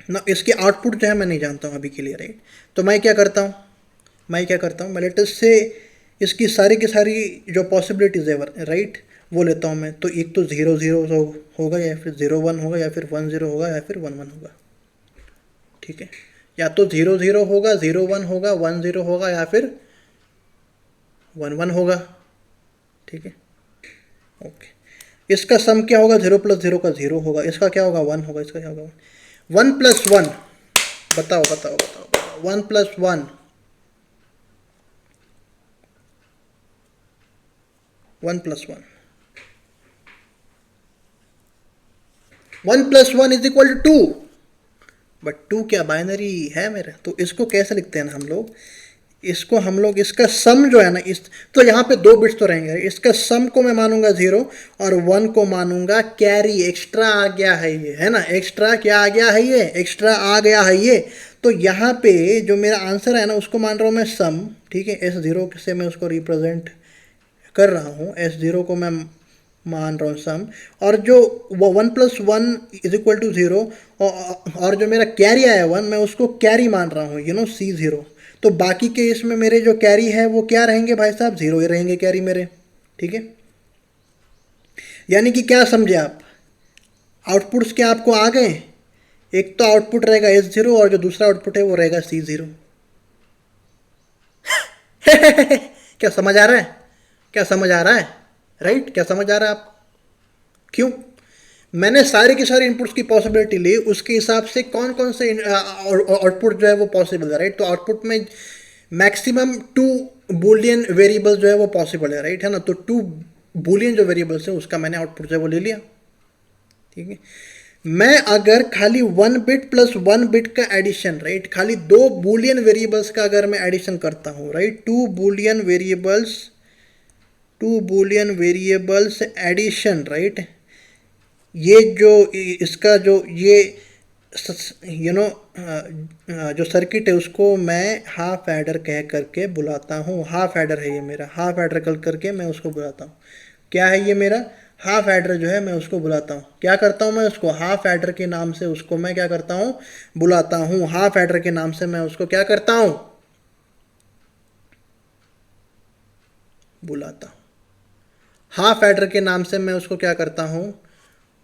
ना। इसके आउटपुट जो है मैं नहीं जानता हूँ अभी के लिए, राइट। तो मैं क्या करता हूँ, मैं लेटेस्ट से इसकी सारी की सारी जो पॉसिबिलिटीज़ है, राइट, वो लेता हूँ मैं। तो एक तो 0 0 होगा, या फिर 0 1 होगा, या फिर 1 0 होगा, या फिर 1 1 होगा, ठीक है। या तो 0 0 होगा, 0 1 होगा, 1 0 होगा, या फिर 1 1 होगा, ठीक है, ओके। इसका सम क्या होगा, 0 + 0 का 0 होगा, इसका क्या होगा 1 होगा, इसका क्या होगा 1 + 1, बताओ बताओ बताओ बताओ, 1 + 1, 1 + 1, 1 + 1 इज इक्वल टू 2, बट 2 क्या बाइनरी है मेरा। तो इसको कैसे लिखते हैं ना हम लोग, इसको हम लोग इसका सम जो है ना, इस तो यहाँ पे 2 बिट्स तो रहेंगे, इसका सम को मैं मानूंगा 0 और 1 को मानूंगा कैरी, एक्स्ट्रा आ गया है ये, है ना, एक्स्ट्रा क्या आ गया है, ये एक्स्ट्रा आ गया है ये। तो यहाँ पे जो मेरा आंसर है ना उसको मान रहा हूँ मैं सम, ठीक है। S0 से मैं उसको रिप्रेजेंट कर रहा हूँ, S0 को मैं मान रहा हूँ सम, और जो वो 1 + 1 इज इक्वल टू 0, और जो मेरा कैरी आया 1, मैं उसको कैरी मान रहा हूँ, C0। तो बाकी के इसमें मेरे जो कैरी है वो क्या रहेंगे भाई साहब, 0 ही रहेंगे कैरी मेरे, ठीक है। यानी कि क्या समझे आप, आउटपुट्स क्या आपको आ गए, एक तो आउटपुट रहेगा S0 और जो दूसरा आउटपुट है वो रहेगा C0। क्या समझ आ रहा है, क्या समझ आ रहा है, राइट, क्या समझ आ रहा है आपको, क्यों मैंने सारे के सारे इनपुट्स की पॉसिबिलिटी ली, उसके हिसाब से कौन कौन से आउटपुट जो है वो पॉसिबल है, राइट। तो आउटपुट में मैक्सिमम 2 बूलियन वेरिएबल जो है वो पॉसिबल है, राइट, है ना। तो 2 बूलियन जो वेरिएबल्स है उसका मैंने आउटपुट जो है वो ले लिया, ठीक है। मैं अगर खाली 1 बिट + 1 बिट का एडिशन, राइट, खाली 2 बूलियन वेरिएबल्स का अगर मैं एडिशन करता हूँ, right, 2 Boolean variables addition, right, ये जो इसका जो ये जो सर्किट है उसको मैं हाफ एडर कह करके बुलाता हूँ। हाफ एडर है ये मेरा, हाफ एडर कर करके मैं उसको बुलाता हूँ। क्या है ये मेरा, हाफ एडर जो है मैं उसको बुलाता हूँ। क्या करता हूँ मैं उसको, हाफ एडर के नाम से उसको मैं क्या करता हूँ, बुलाता हूँ। हाफ एडर के नाम से मैं उसको क्या करता हूँ, बुलाता हूँ। हाफ एडर के नाम से मैं उसको क्या करता हूँ,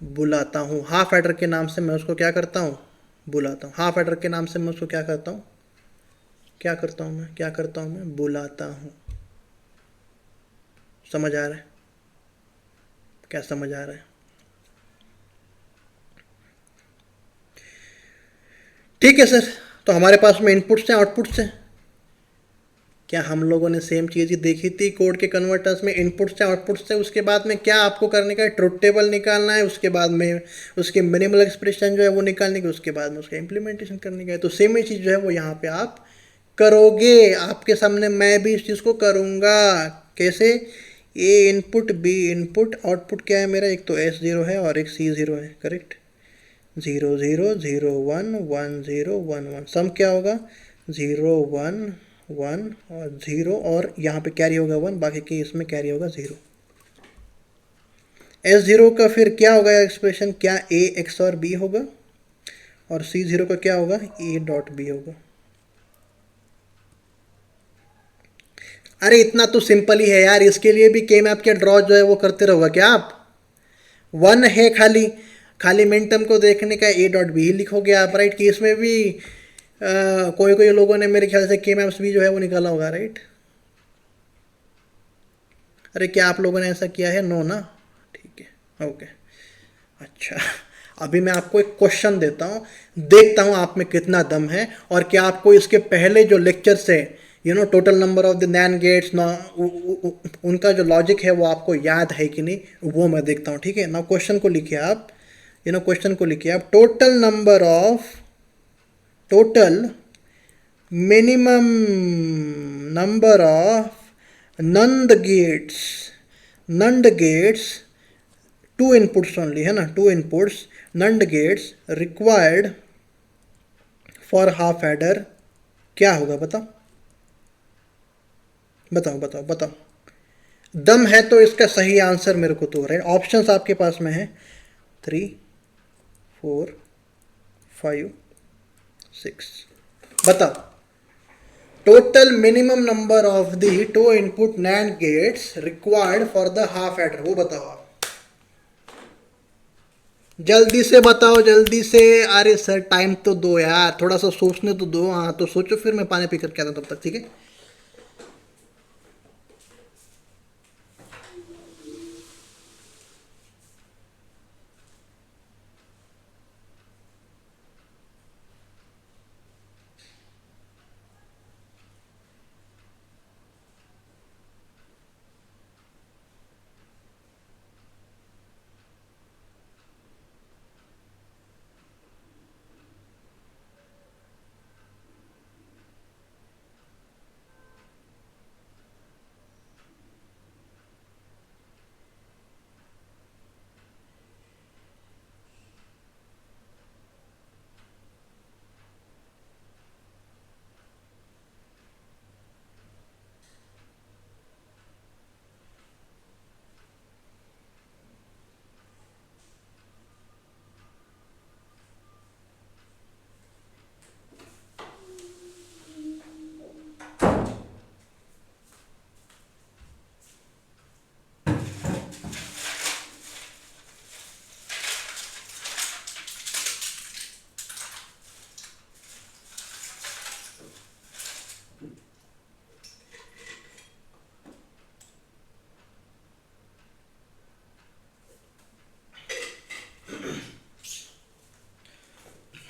बुलाता हूँ। हाफ एडर के नाम से मैं उसको क्या करता हूँ, बुलाता हूँ। हाफ एडर के नाम से मैं उसको क्या करता हूँ, क्या करता हूँ मैं, क्या करता हूँ मैं, बुलाता हूँ। समझ आ रहा है, क्या समझ आ रहा है, ठीक है सर। तो हमारे पास में इनपुट्स हैं आउटपुट्स हैं, क्या हम लोगों ने सेम चीज़ ही देखी थी कोड के कन्वर्टर्स में, इनपुट्स से आउटपुट्स से। उसके बाद में क्या आपको करने का है, ट्रुथ टेबल निकालना है, उसके बाद में उसके मिनिमल एक्सप्रेशन जो है वो निकालने की, उसके बाद में उसका इम्प्लीमेंटेशन करने का है। तो सेम ही चीज़ जो है वो यहाँ पे आप करोगे, आपके सामने मैं भी इस चीज़ को करूँगा। कैसे, ए इनपुट बी इनपुट, आउटपुट क्या है मेरा, एक तो S0 है और एक C0 है, करेक्ट। 0 0 0 1 1 0 1 1, सम क्या होगा 0 1 1 और 0, और यहाँ पे कैरी होगा 1, बाकी के इसमें कैरी होगा 0। S0 का फिर क्या होगा एक्सप्रेशन, क्या A XOR B होगा, और C0 का क्या होगा, A.B होगा। अरे इतना तो सिंपल ही है यार, इसके लिए भी के मैप के ड्रॉ जो है वो करते रहोगा क्या आप। 1 है खाली, खाली मिनटर्म को देखने का A.B ही लिखोगे आप, राइट, कि इसमें भी कोई कोई लोगों ने मेरे ख्याल से के मैप्स भी जो है वो निकाला होगा, राइट? अरे क्या आप लोगों ने ऐसा किया है? नो ना, ठीक है, ओके। अच्छा, अभी मैं आपको एक क्वेश्चन देता हूँ, देखता हूँ आप में कितना दम है, और क्या आपको इसके पहले जो लेक्चर से total number of the NAND gates ना उनका जो लॉजिक है वो आपको याद है कि नहीं, वो मैं देखता हूँ, ठीक है ना? क्वेश्चन को लिखिए आप, क्वेश्चन को लिखिए आप, total minimum number of NAND gates, two inputs only है ना, two inputs NAND gates required for half adder क्या होगा? बताओ बताओ बताओ बताओ। दम है तो इसका सही आंसर मेरे को तो, राइट? ऑप्शंस आपके पास में है 3, 4, 5, 6। बताओ, total minimum number of the two input NAND gates required for the half adder, वो बताओ आप। जल्दी से बताओ, जल्दी से। अरे सर टाइम तो दो यार, थोड़ा सा सोचने तो दो। हाँ तो सोचो, फिर मैं पानी पी करके आता हूँ तब तक, ठीक है?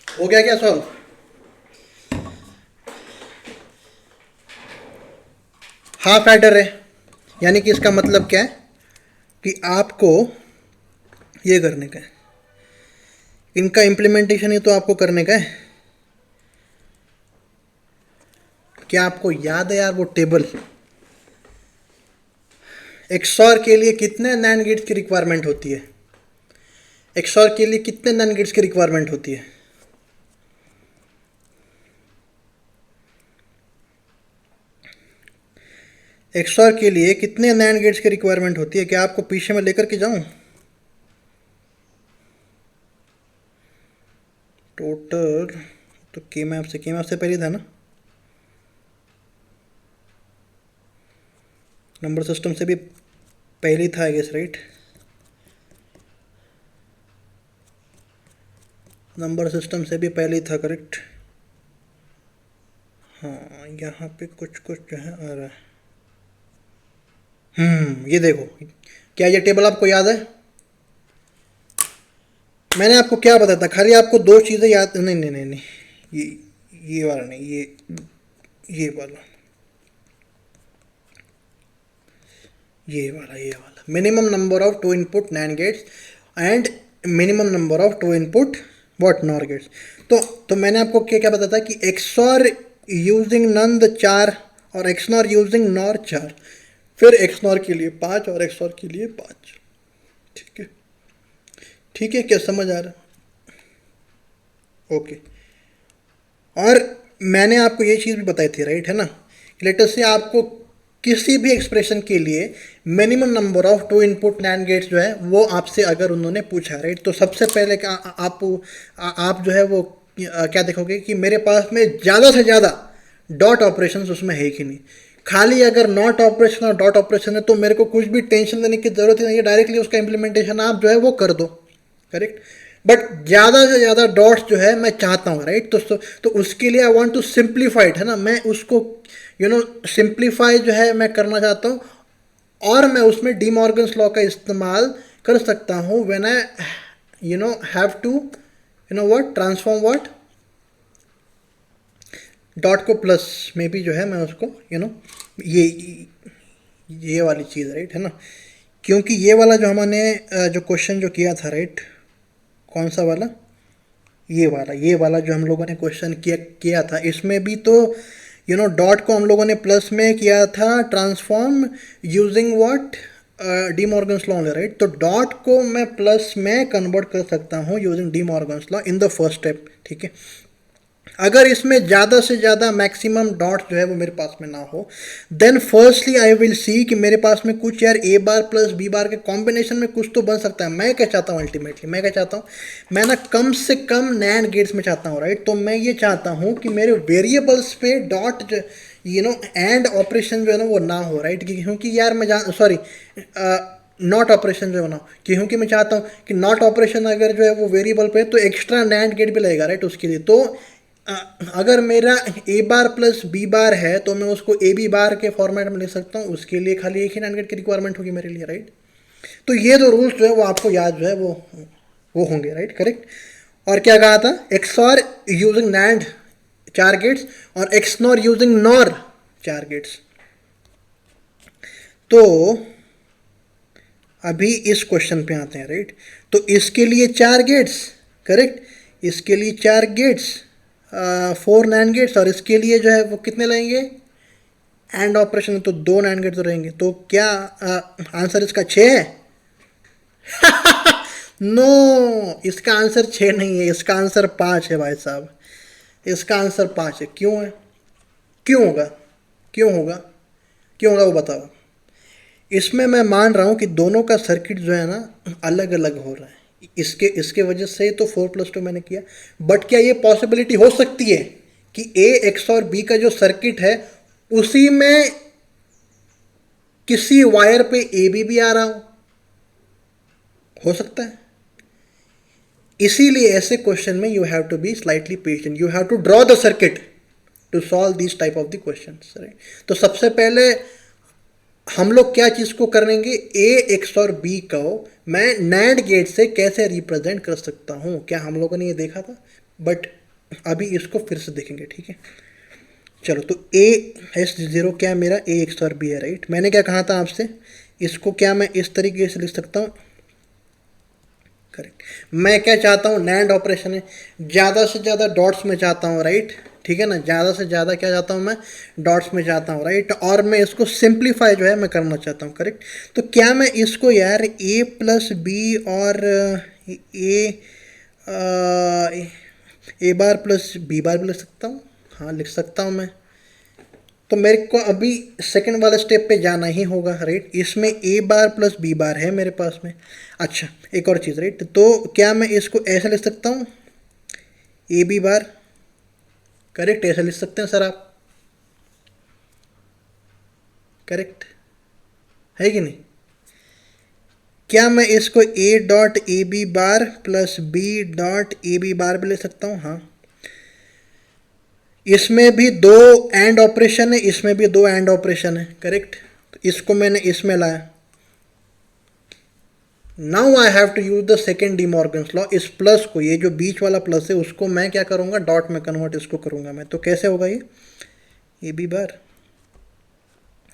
हो गया क्या सॉल्व? हाफ एडर है, यानी कि इसका मतलब क्या है कि आपको ये करने का है, इनका इम्प्लीमेंटेशन ही तो आपको करने का है। क्या आपको याद है यार वो टेबल? एक्सॉर के लिए कितने नैंड गेट्स की रिक्वायरमेंट होती है? एक्सॉर के लिए कितने नैंड गेट्स की रिक्वायरमेंट होती है? एक्सॉर के लिए कितने नैंड गेट्स की रिक्वायरमेंट होती है? क्या आपको पीछे में लेकर के जाऊं? टोटल तो के मैप से पहले था ना, नंबर सिस्टम से भी पहले था I guess, right? Number system से भी पहले था, करेक्ट? हाँ, यहाँ पे कुछ कुछ जो है आ रहा है। ये देखो, क्या ये टेबल आपको याद है? मैंने आपको क्या बताया था? खाली आपको दो चीज़ें याद, नहीं नहीं नहीं नहीं, ये वाला नहीं, ये वाला, ये वाला minimum number of two input NAND gates and minimum number of two input what NOR gates. तो मैंने आपको क्या क्या बताया था कि एक्सॉर यूजिंग नंद 4 और एक्सनॉर यूजिंग नॉर 4, फिर एक्सनॉर के लिए 5 और एक्सॉर के लिए 5, ठीक है? ठीक है, क्या समझ आ रहा? ओके। और मैंने आपको ये चीज़ भी बताई थी, राइट, है ना? लेटर से आपको किसी भी एक्सप्रेशन के लिए minimum number of two input NAND gates जो है वो आपसे अगर उन्होंने पूछा, राइट, तो सबसे पहले क्या आप जो है वो क्या देखोगे कि मेरे पास में ज़्यादा से ज़्यादा डॉट ऑपरेशंस उसमें है कि नहीं। खाली अगर नॉट ऑपरेशन और डॉट ऑपरेशन है तो मेरे को कुछ भी टेंशन लेने की ज़रूरत ही नहीं है, डायरेक्टली उसका इम्प्लीमेंटेशन आप जो है वो कर दो, करेक्ट? बट ज़्यादा से ज़्यादा डॉट्स जो है मैं चाहता हूँ, राइट। तो उसके लिए I want to simplify it, है ना, मैं उसको सिंप्लीफाई जो है मैं करना चाहता हूँ, और मैं उसमें डी मॉर्गन्स लॉ का इस्तेमाल कर सकता हूँ when I have to what transform what dot को प्लस में भी जो है मैं उसको ये ये वाली चीज़, राइट, है ना। क्योंकि ये वाला जो हमने जो क्वेश्चन जो किया था, राइट, कौन सा वाला, ये वाला जो हम लोगों ने क्वेश्चन किया था, इसमें भी तो डॉट को हम लोगों ने प्लस में किया था transform using what D Morgan's law, right. तो डॉट को मैं प्लस में कन्वर्ट कर सकता हूँ using D Morgan's law in the first step, ठीक है। अगर इसमें ज़्यादा से ज़्यादा मैक्सिमम डॉट जो है वो मेरे पास में ना हो, then firstly I will see कि मेरे पास में कुछ यार ए बार प्लस बी बार के कॉम्बिनेशन में कुछ तो बन सकता है। मैं क्या चाहता हूँ अल्टीमेटली, मैं क्या चाहता हूँ, मैं ना कम से कम नैंड गेट्स में चाहता हूँ, राइट। तो मैं ये चाहता हूँ कि मेरे वेरिएबल्स पे डॉट एंड ऑपरेशन जो है ना वो ना हो, राइट। क्योंकि यार मैं सॉरी नॉट ऑपरेशन जो है ना, क्योंकि मैं चाहता हूँ कि नॉट ऑपरेशन अगर जो है वो वेरिएबल पे तो एक्स्ट्रा नैंड गेट भी लगेगा, राइट, उसके लिए। तो अगर मेरा ए बार प्लस बी बार है तो मैं उसको ए बी बार के फॉर्मेट में लिख सकता हूँ, उसके लिए खाली एक ही नैंड गेट की रिक्वायरमेंट होगी मेरे लिए, राइट। तो ये दो रूल्स जो है वो आपको याद जो है वो होंगे, राइट, करेक्ट। और क्या कहा था, एक्सऑर यूजिंग नैंड 4 गेट्स और एक्सनॉर यूजिंग नॉर 4 गेट्स। तो अभी इस क्वेश्चन पे आते हैं, राइट। तो इसके लिए 4 गेट्स, करेक्ट, इसके लिए 4 गेट्स 4 नैंड गेट्स, और इसके लिए जो है वो कितने लगेंगे एंड ऑपरेशन, तो 2 नैंड गेट तो रहेंगे। तो क्या आंसर इसका 6 है? नो, इसका आंसर 6 नहीं है, इसका आंसर 5 है भाई साहब, इसका आंसर 5 है। क्यों है, क्यों होगा, क्यों होगा, क्यों होगा वो बताओ। इसमें मैं मान रहा हूँ कि दोनों का सर्किट जो है ना अलग अलग हो रहा है, इसके वजह से तो 4+2 मैंने किया। बट क्या ये पॉसिबिलिटी हो सकती है कि ए एक्स और बी का जो सर्किट है उसी में किसी वायर पे ए बी भी आ रहा हो सकता है। इसीलिए ऐसे क्वेश्चन में you have to be slightly patient, you have to draw the circuit to solve this type of the questions, right. तो सबसे पहले हम लोग क्या चीज़ को करेंगे, ए एक्स और बी को मैं नैंड गेट से कैसे रिप्रेजेंट कर सकता हूँ। क्या हम लोगों ने ये देखा था, बट अभी इसको फिर से देखेंगे, ठीक है। चलो, तो ए एस 0 क्या मेरा ए एक्स और बी है, राइट। मैंने क्या कहा था आपसे, इसको क्या मैं इस तरीके से लिख सकता हूँ, करेक्ट। मैं क्या चाहता हूँ, नैंड ऑपरेशन है, ज़्यादा से ज़्यादा डॉट्स में चाहता हूँ, राइट, ठीक है ना। ज़्यादा से ज़्यादा क्या चाहता हूँ मैं, डॉट्स में चाहता हूँ, राइट। और मैं इसको सिंप्लीफाई जो है मैं करना चाहता हूँ, करेक्ट। तो क्या मैं इसको यार ए प्लस बी और ए बार प्लस बी बार भी लिख सकता हूँ, हाँ लिख सकता हूँ मैं। तो मेरे को अभी सेकंड वाले स्टेप पे जाना ही होगा, राइट। इसमें ए बार प्लस बी बार है मेरे पास में। अच्छा, एक और चीज़, राइट, तो क्या मैं इसको ऐसा लिख सकता हूँ, ए बी बार, करेक्ट, ऐसा लिख सकते हैं सर आप, करेक्ट है कि नहीं। क्या मैं इसको A dot A B bar plus B dot A B bar भी ले सकता हूँ, हाँ। इसमें भी 2 एंड ऑपरेशन है, इसमें भी 2 एंड ऑपरेशन है, करेक्ट। तो इसको मैंने इसमें लाया। Now I have to use the second De Morgan's law. इस प्लस को, ये जो बीच वाला प्लस है उसको मैं क्या करूँगा, डॉट में कन्वर्ट इसको करूँगा मैं। तो कैसे होगा ये, ए बी बार,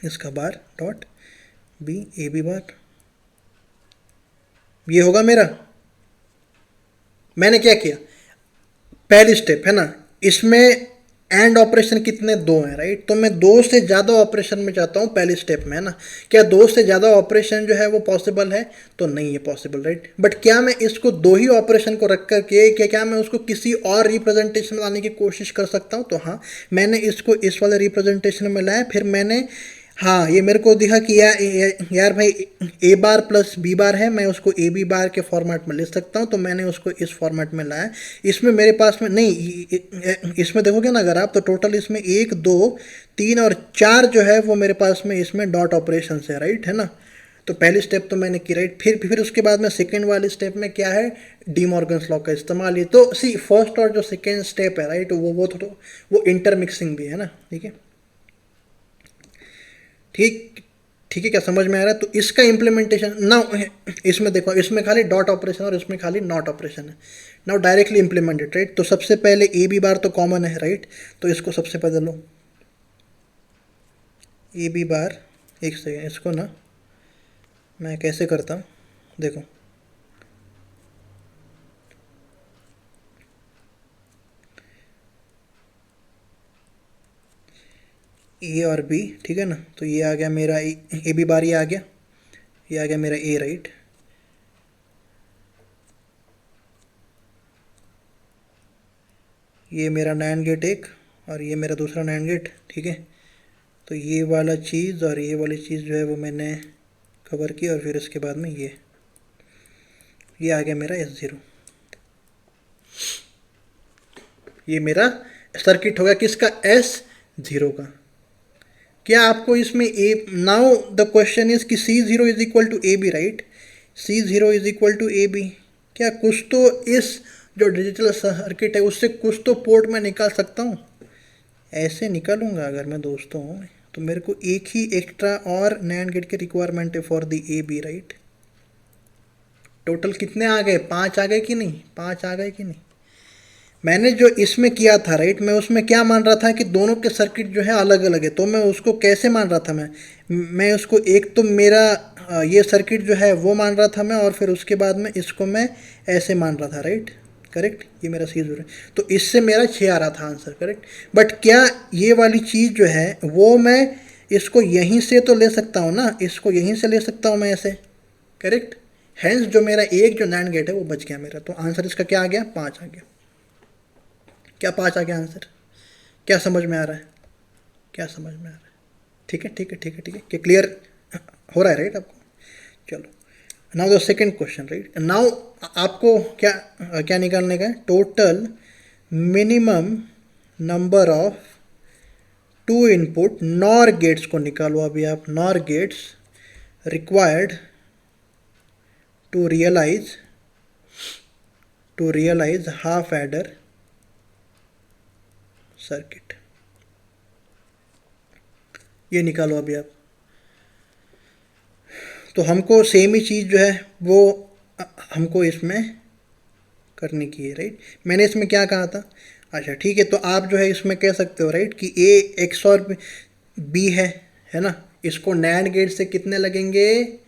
इसका bar dot B A B bar, ये होगा मेरा। मैंने क्या किया, पहली स्टेप है ना, इसमें एंड ऑपरेशन कितने, 2 हैं, राइट। तो मैं 2 से ज़्यादा ऑपरेशन में चाहता हूँ पहले स्टेप में, है ना। क्या 2 से ज़्यादा ऑपरेशन जो है वो पॉसिबल है, तो नहीं है पॉसिबल, राइट। बट क्या मैं इसको 2 ही ऑपरेशन को रख करके क्या मैं उसको किसी और रिप्रेजेंटेशन में लाने की कोशिश कर सकता हूँ, तो हाँ, मैंने इसको इस वाले रिप्रेजेंटेशन में लाया। फिर मैंने, हाँ, ये मेरे को दिखा कि यार भाई ए बार प्लस बी बार है, मैं उसको ए बी बार के फॉर्मेट में लिख सकता हूँ, तो मैंने उसको इस फॉर्मेट में लाया। इसमें मेरे पास में नहीं, इसमें देखोगे ना अगर आप, तो टोटल इसमें 1 2 3 और 4 जो है वो मेरे पास में इसमें डॉट ऑपरेशन है, राइट, है ना। तो पहली स्टेप तो मैंने की, राइट। फिर उसके बाद में सेकेंड वाली स्टेप में क्या है, डी मॉर्गन्स लॉ का इस्तेमाल। ये तो सी फर्स्ट और जो सेकेंड स्टेप है, राइट, वो इंटरमिक्सिंग भी है ना, ठीक है। ठीक ठीक है, क्या समझ में आ रहा है? तो इसका इम्प्लीमेंटेशन नाउ, इसमें देखो, इसमें खाली डॉट ऑपरेशन और इसमें खाली नॉट ऑपरेशन है। Now directly implemented, right. तो सबसे पहले ए बी बार तो कॉमन है, राइट। तो इसको सबसे पहले लो ए बी बार, एक सेकेंड, इसको ना मैं कैसे करता हूँ, देखो, ए और बी, ठीक है ना। तो ये आ गया मेरा ए बी बार, ये आ गया, ये आ गया मेरा ए, राइट। ये मेरा नैंड गेट एक और ये मेरा दूसरा नैंड गेट, ठीक है। तो ये वाला चीज़ और ये वाली चीज़ जो है वो मैंने कवर की, और फिर इसके बाद में ये आ गया मेरा S0। ये मेरा सर्किट हो गया किसका, S0 का। क्या आपको इसमें A, now the question is कि C0 is equal to A B, right. C0 is equal to A B, क्या कुछ तो इस जो डिजिटल सर्किट है उससे कुछ तो पोर्ट में निकाल सकता हूँ। ऐसे निकालूंगा अगर मैं दोस्तों, तो मेरे को एक ही एक्स्ट्रा और नैंड गेट की रिक्वायरमेंट है for the A B, right. Total कितने आ गए, 5 आ गए कि नहीं, 5 आ गए कि नहीं। मैंने जो इसमें किया था, राइट, मैं उसमें क्या मान रहा था कि दोनों के सर्किट जो है अलग अलग है। तो मैं उसको कैसे मान रहा था, मैं उसको एक तो मेरा ये सर्किट जो है वो मान रहा था मैं, और फिर उसके बाद में इसको मैं ऐसे मान रहा था, राइट, करेक्ट। ये मेरा C0 है, तो इससे मेरा 6 आ रहा था आंसर, करेक्ट। बट क्या ये वाली चीज़ जो है वो मैं इसको यहीं से तो ले सकता हूँ ना, इसको यहीं से ले सकता हूँ मैं ऐसे, करेक्ट। हैंस जो मेरा एक जो नैंड गेट है वो बच गया मेरा। तो आंसर इसका क्या आ गया, 5 आ गया। क्या 5 आ गया आंसर? क्या समझ में आ रहा है, क्या समझ में आ रहा है? ठीक है, ठीक है, ठीक है, ठीक है, क्या क्लियर हो रहा है, राइट आपको? चलो, now the second question, right. Now आपको क्या क्या निकालने का है, total minimum number of 2 input NOR gates को निकालो अभी आप। NOR gates required to realize half adder circuit, ये निकालो अभी आप। तो हमको सेम ही चीज़ जो है वो हमको इसमें करने की है, राइट। मैंने इसमें क्या कहा था, अच्छा ठीक है, तो आप जो है इसमें कह सकते हो, राइट, कि ए एक्स और बी है ना। इसको नैंड गेट से कितने लगेंगे,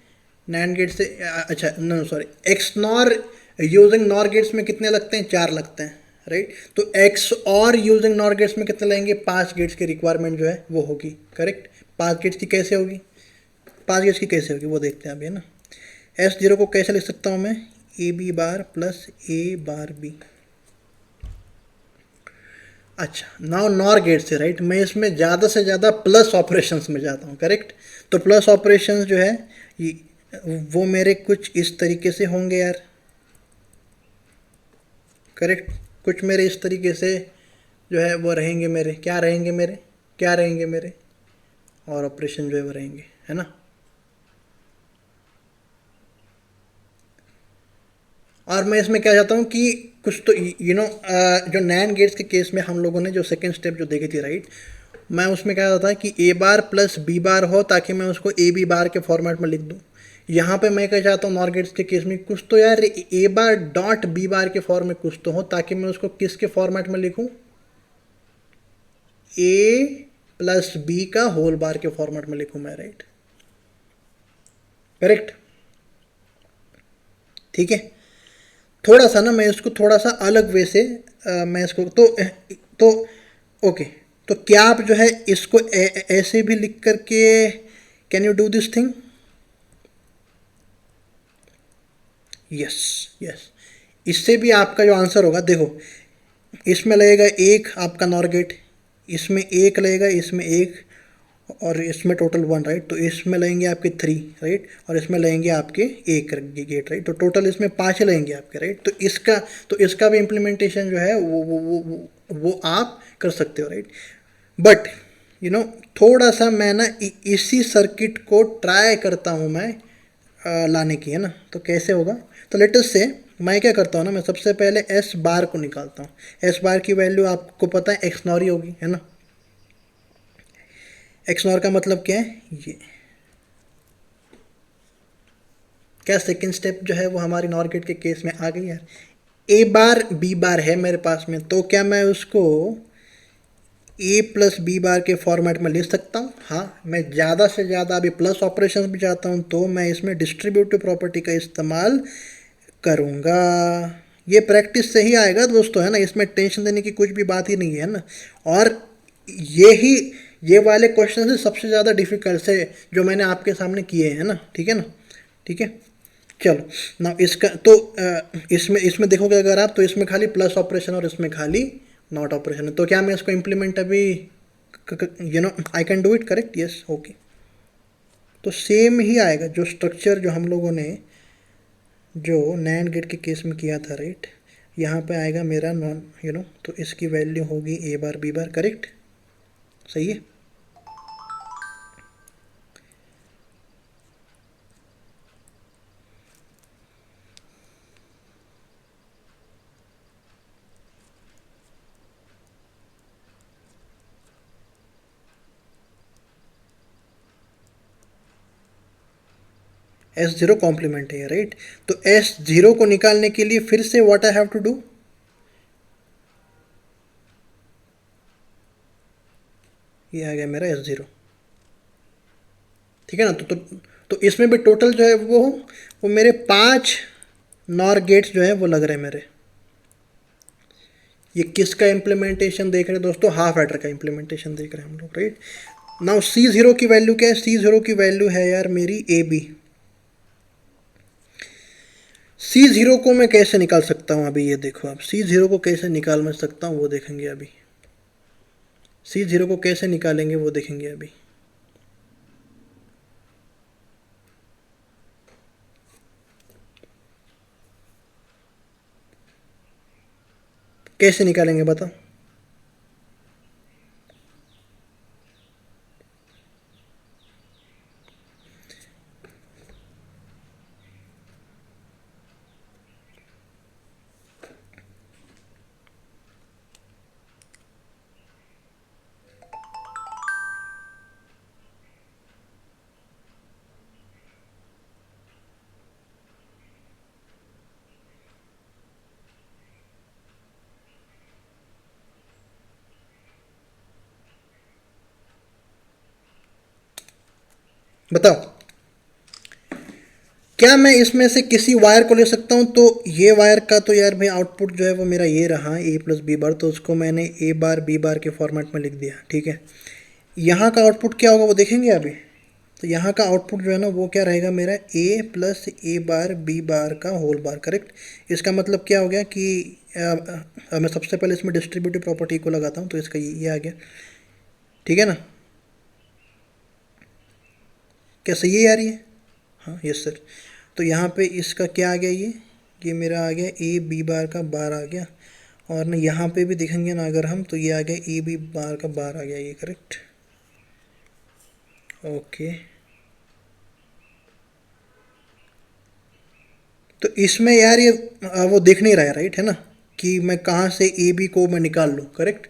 नैंड गेट से, अच्छा no sorry, XNOR using NOR gates में कितने लगते हैं, 4 लगते हैं, राइट। तो एक्स और यूजिंग नॉर गेट्स में कितने लगेंगे, 5 गेट्स की रिक्वायरमेंट जो है वो होगी, करेक्ट। 5 गेट्स की कैसे होगी, 5 गेट्स की कैसे होगी वो देखते हैं अभी, है ना। S0 को कैसे लिख सकता हूँ मैं, A B bar plus A bar B. अच्छा, नाउ नॉर गेट से, राइट, मैं इसमें ज़्यादा से ज़्यादा प्लस ऑपरेशंस में जाता हूँ, करेक्ट। तो प्लस ऑपरेशंस जो है वो मेरे कुछ इस तरीके से होंगे यार, करेक्ट। कुछ मेरे इस तरीके से जो है वो रहेंगे मेरे, क्या रहेंगे मेरे, क्या रहेंगे मेरे, और ऑपरेशन जो है वो रहेंगे, है ना। और मैं इसमें क्या चाहता हूँ कि कुछ तो जो नैन गेट्स के केस में हम लोगों ने जो सेकेंड स्टेप जो देखी थी, राइट, मैं उसमें क्या चाहता था कि ए बार प्लस बी बार हो, ताकि मैं उसको ए बी बार के फॉर्मेट में लिख दूँ। यहाँ पे मैं क्या चाहता हूँ, नॉर गेट्स के केस में कुछ तो यार ए बार डॉट बी बार के फॉर्म में कुछ तो हो, ताकि मैं उसको किसके फॉर्मेट में लिखूँ, ए प्लस बी का होल बार के फॉर्मेट में लिखूँ मैं, राइट, करेक्ट। ठीक है, थोड़ा सा ना मैं इसको थोड़ा सा अलग वे से मैं इसको तो ओके। तो क्या आप जो है इसको ऐसे भी लिख करके, can you do this thing, yes yes. इससे भी आपका जो आंसर होगा, देखो, इसमें लगेगा एक आपका नॉर गेट, इसमें एक लगेगा, इसमें एक, और इसमें टोटल 1, राइट। तो इसमें लगेंगे आपके 3, राइट, और इसमें लगेंगे आपके एक गेट, राइट। तो टोटल इसमें 5 लगेंगे आपके, राइट। तो इसका भी इम्प्लीमेंटेशन जो है वो आप कर सकते हो, राइट। बट थोड़ा सा मैं ना इसी सर्किट को ट्राई करता हूँ मैं लाने की है ना। तो कैसे होगा, तो लेट अस से मैं क्या करता हूँ ना, मैं सबसे पहले एस बार को निकालता हूँ। एस बार की वैल्यू आपको पता है एक्स नॉर ही होगी, है ना। एक्स नॉर का मतलब क्या है, ये क्या सेकंड स्टेप जो है वो हमारी नॉर गेट के केस में आ गई यार। ए बार बी बार है मेरे पास में, तो क्या मैं उसको ए प्लस बी बार के फॉर्मेट में लिख सकता हूँ। हाँ, मैं ज़्यादा से ज़्यादा अभी प्लस ऑपरेशन भी चाहता हूँ तो मैं इसमें डिस्ट्रीब्यूटिव प्रॉपर्टी का इस्तेमाल करूँगा। ये प्रैक्टिस से ही आएगा दोस्तों, है ना, इसमें टेंशन देने की कुछ भी बात ही नहीं है ना। और ये ही ये वाले क्वेश्चन से सबसे ज़्यादा डिफिकल्ट से जो मैंने आपके सामने किए हैं ना, ठीक है ना, ठीक है। चलो ना, इसका तो इसमें इसमें देखोगे अगर आप, तो इसमें खाली प्लस ऑपरेशन और इसमें खाली नॉट ऑपरेशन है। तो क्या मैं इसको इम्प्लीमेंट अभी, I can do it, correct, yes, okay. तो सेम ही आएगा जो स्ट्रक्चर जो हम लोगों ने जो नैंड गेट के केस में किया था, राइट। यहाँ पे आएगा मेरा नॉन, तो इसकी वैल्यू होगी ए बार बी बार, करेक्ट, सही है। एस जीरो कॉम्प्लीमेंट है, राइट। तो एस जीरो को निकालने के लिए फिर से what I have to do, ये आ गया मेरा एस जीरो, ठीक है ना। तो इसमें भी टोटल जो है वो मेरे 5 नॉर गेट्स जो है वो लग रहे हैं मेरे। ये किसका इम्प्लीमेंटेशन देख रहे हैं दोस्तों, हाफ एडर का इम्प्लीमेंटेशन देख रहे हैं हम लोग, राइट। नाउ सी जीरो की वैल्यू क्या है, सी जीरो की वैल्यू है यार मेरी ए बी। सी जीरो को मैं कैसे निकाल सकता हूँ अभी, ये देखो आप, सी जीरो को कैसे निकाल मैं सकता हूँ वो देखेंगे अभी। सी जीरो को कैसे निकालेंगे वो देखेंगे अभी। कैसे निकालेंगे बताओ। बताओ, क्या मैं इसमें से किसी वायर को ले सकता हूँ। तो ये वायर का तो यार भाई आउटपुट जो है वो मेरा ये रहा ए प्लस बी बार, तो उसको मैंने ए बार बी बार के फॉर्मेट में लिख दिया, ठीक है। यहाँ का आउटपुट क्या होगा वो देखेंगे अभी। तो यहाँ का आउटपुट जो है ना वो क्या रहेगा मेरा, A plus A bar B bar का होल बार, करेक्ट। इसका मतलब क्या हो गया कि मैं सबसे पहले इसमें डिस्ट्रीब्यूटिव प्रॉपर्टी को लगाता हूँ, तो इसका ये आ गया, ठीक है ना। क्या सही है यार ये, हाँ यस सर। तो यहाँ पे इसका क्या आ गया, ये मेरा आ गया ए बी बार का बार आ गया। और ना यहाँ पे भी देखेंगे ना अगर हम, तो ये आ गया ए बी बार का बार आ गया, ये करेक्ट, ओके। तो इसमें यार ये वो देख नहीं रहा है, राइट, है ना, कि मैं कहाँ से ए बी को मैं निकाल लूँ, करेक्ट।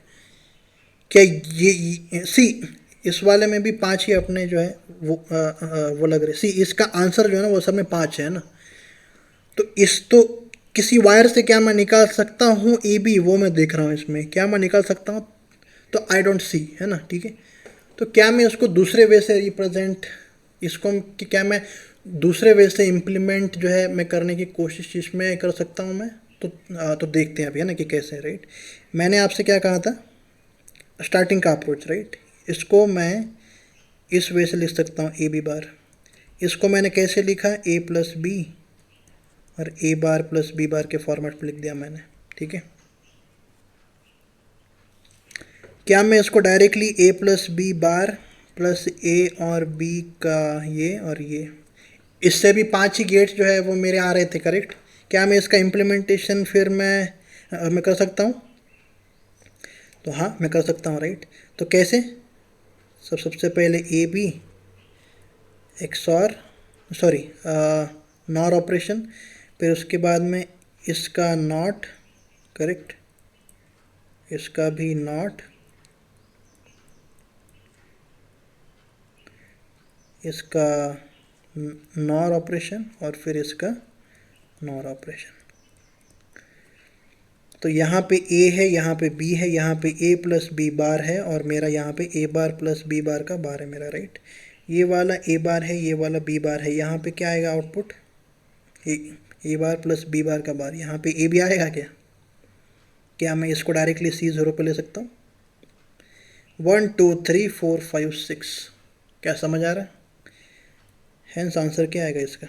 क्या ये सी, इस वाले में भी 5 ही अपने जो है वो लग रहे, सी इसका आंसर जो है ना वो सब में 5 है ना। तो किसी वायर से क्या मैं निकाल सकता हूँ ए बी, वो मैं देख रहा हूँ इसमें क्या मैं निकाल सकता हूँ। तो आई डोंट सी, है ना, ठीक है। तो क्या मैं उसको दूसरे वे से रिप्रेजेंट, इसको कि क्या मैं दूसरे वे से इम्प्लीमेंट जो है मैं करने की कोशिश इसमें कर सकता हूँ मैं। तो देखते हैं अभी, है ना, कि कैसे, राइट। मैंने आपसे क्या कहा था, स्टार्टिंग का अप्रोच, राइट। इसको मैं इस वे से लिख सकता हूँ ए बी बार। इसको मैंने कैसे लिखा, ए प्लस बी और ए बार प्लस बी बार के फॉर्मेट में लिख दिया मैंने, ठीक है। क्या मैं इसको डायरेक्टली ए प्लस बी बार प्लस ए और बी का ये और ये, इससे भी 5 ही गेट्स जो है वो मेरे आ रहे थे, करेक्ट। क्या मैं इसका इम्प्लीमेंटेशन फिर मैं कर सकता हूँ। तो हाँ मैं कर सकता हूँ, राइट। तो कैसे, सबसे पहले ए बी एक्स और सॉरी, नॉर ऑपरेशन, फिर उसके बाद में इसका नॉट, करेक्ट, इसका भी नॉट, इसका नॉर ऑपरेशन और फिर इसका नॉर ऑपरेशन। तो यहाँ पे ए है, यहाँ पे बी है, यहाँ पे ए प्लस बी बार है और मेरा यहाँ पे ए बार प्लस बी बार का बार है मेरा, राइट। ये वाला ए बार है, ये वाला बी बार है, यहाँ पे क्या आएगा आउटपुट, ए बार प्लस बी बार का बार। यहाँ पे ए भी आएगा क्या? क्या मैं इसको डायरेक्टली सी ज़ीरो पे ले सकता हूँ? 1 2 3 4 5 6, क्या समझ आ रहा है? हेंस आंसर क्या आएगा इसका?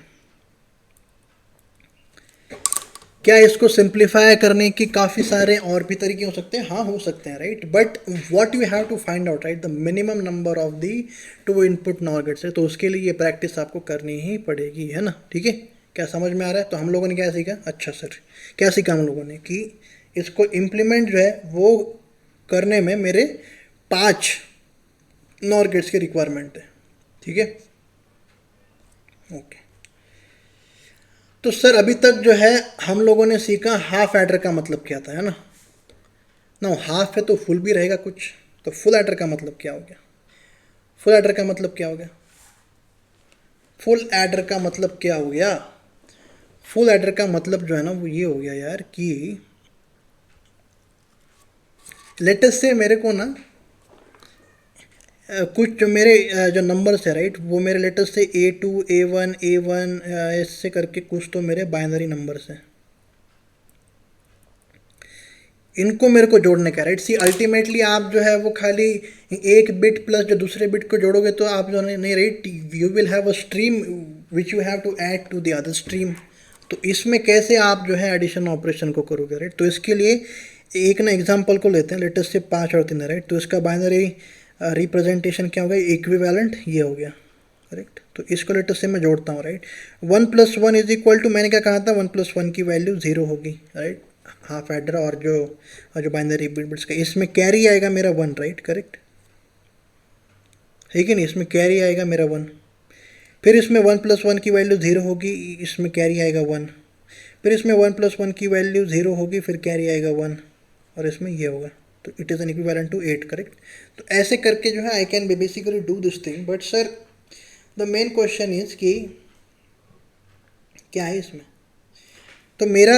क्या इसको सिंप्लीफाई करने के काफ़ी सारे और भी तरीके हो सकते हैं? हाँ, हो सकते हैं, right. But what you have to find out, right, the minimum number of the two input NOR gates है। तो उसके लिए ये प्रैक्टिस आपको करनी ही पड़ेगी, है ना? ठीक है, क्या समझ में आ रहा है? तो हम लोगों ने क्या सीखा? अच्छा सर, क्या सीखा हम लोगों ने कि इसको इम्प्लीमेंट जो है वो करने में मेरे 5 नॉर गेट्स की रिक्वायरमेंट है। ठीक है, ओके। तो सर अभी तक जो है हम लोगों ने सीखा हाफ एडर का मतलब क्या था, है ना? ना हाफ है तो फुल भी रहेगा कुछ, तो फुल एडर का मतलब क्या हो गया? फुल एडर का मतलब क्या हो गया? फुल एडर का मतलब क्या हो गया? फुल एडर का मतलब जो है ना वो ये हो गया यार कि लेटेस्ट से मेरे को ना कुछ जो मेरे जो नंबर्स है, राइट, वो मेरे लेटेस्ट से A2 A1 ऐसे करके कुछ तो मेरे बाइनरी नंबर्स हैं। इनको मेरे को जोड़ने का, राइट। सी अल्टीमेटली आप जो है वो खाली एक बिट प्लस जो दूसरे बिट को जोड़ोगे तो आप जो नहीं, right, you will have a stream which you have to add to the other stream. तो इसमें कैसे आप जो है एडिशन ऑपरेशन को करोगे, राइट? तो इसके लिए एक ना एग्जांपल को लेते हैं, लेटेस्ट से 5 और 3 है, राइट। तो इसका बाइनरी रिप्रेजेंटेशन क्या होगा? इक्विवेलेंट ये हो गया, करेक्ट। तो इसको लेटेस्ट से मैं जोड़ता हूँ, राइट। 1 + 1 इज इक्वल टू, मैंने क्या कहा था, 1 + 1 की वैल्यू 0 होगी, राइट। हाफ एडर और जो बाइनरी बिट्स का, इसमें कैरी आएगा मेरा 1, राइट, करेक्ट है कि नहीं? इसमें कैरी आएगा मेरा 1। फिर इसमें 1 + 1 की वैल्यू 0 होगी, इसमें कैरी आएगा 1। फिर इसमें 1 + 1 की वैल्यू 0 होगी, फिर कैरी आएगा 1 और इसमें ये होगा। तो it is an equivalent to 8, correct. तो ऐसे करके जो है I can basically do this thing. But sir the main question is कि क्या है इसमें? तो मेरा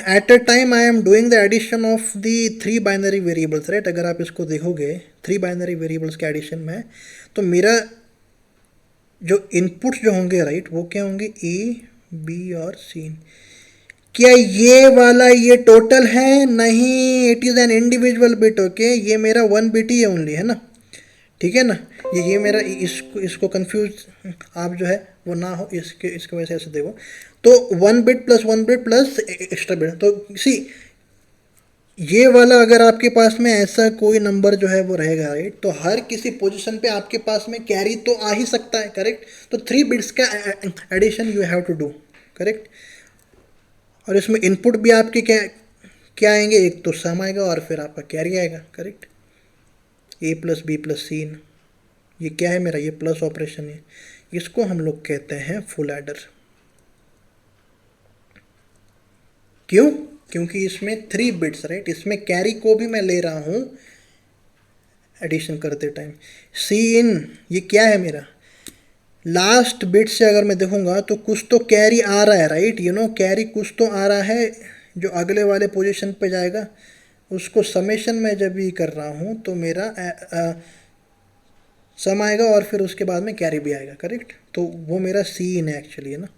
at a time I am doing the addition of the 3 binary variables, right. अगर आप इसको देखोगे 3 बाइनरी वेरिएबल्स के एडिशन में, तो मेरा जो इनपुट्स जो होंगे, राइट, वो क्या होंगे? ए, बी और सी। क्या ये वाला ये टोटल है? नहीं, it is an individual bit, okay. ये मेरा 1 बिट ही है ओनली, है ना? ठीक है ना? ये मेरा इसको कंफ्यूज आप जो है वो ना हो, इसके वजह से ऐसे देखो। तो 1 bit plus 1 bit plus extra bit. तो सी ये वाला अगर आपके पास में ऐसा कोई नंबर जो है वो रहेगा, राइट, तो हर किसी पोजीशन पे आपके पास में कैरी तो आ ही सकता है, करेक्ट। तो 3 बिट्स का addition you have to do, correct. और इसमें इनपुट भी आपके क्या क्या आएंगे? एक तो सम आएगा और फिर आपका कैरी आएगा, करेक्ट। A + B + C। ये क्या है मेरा? ये प्लस ऑपरेशन है। इसको हम लोग कहते हैं फुल एडर। क्यों? क्योंकि इसमें 3 बिट्स, राइट, इसमें कैरी को भी मैं ले रहा हूँ एडिशन करते टाइम। सी इन ये क्या है मेरा? लास्ट बिट से अगर मैं देखूंगा तो कुछ तो कैरी आ रहा है, राइट, कैरी कुछ तो आ रहा है जो अगले वाले पोजीशन पे जाएगा। उसको समेशन में जब भी कर रहा हूँ तो मेरा सम आएगा और फिर उसके बाद में कैरी भी आएगा, करेक्ट। तो वो मेरा सी इन है एक्चुअली, है ना?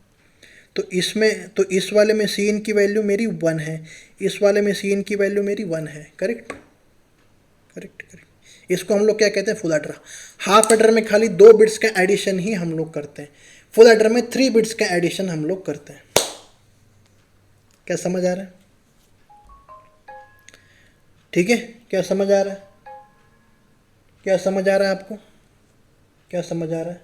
तो इसमें तो इस वाले में सी इन की वैल्यू मेरी 1 है, इस वाले में सी इन की वैल्यू मेरी 1 है, करेक्ट करेक्ट करेक्ट। इसको हम लोग क्या कहते हैं? Full adder. हाफ एडर में खाली 2 बिट्स का एडिशन ही हम लोग करते हैं, फुल एडर में 3 बिट्स का एडिशन हम लोग करते हैं। क्या समझ आ रहा है? ठीक है, क्या समझ आ रहा है? क्या समझ आ रहा है आपको? क्या समझ आ रहा है?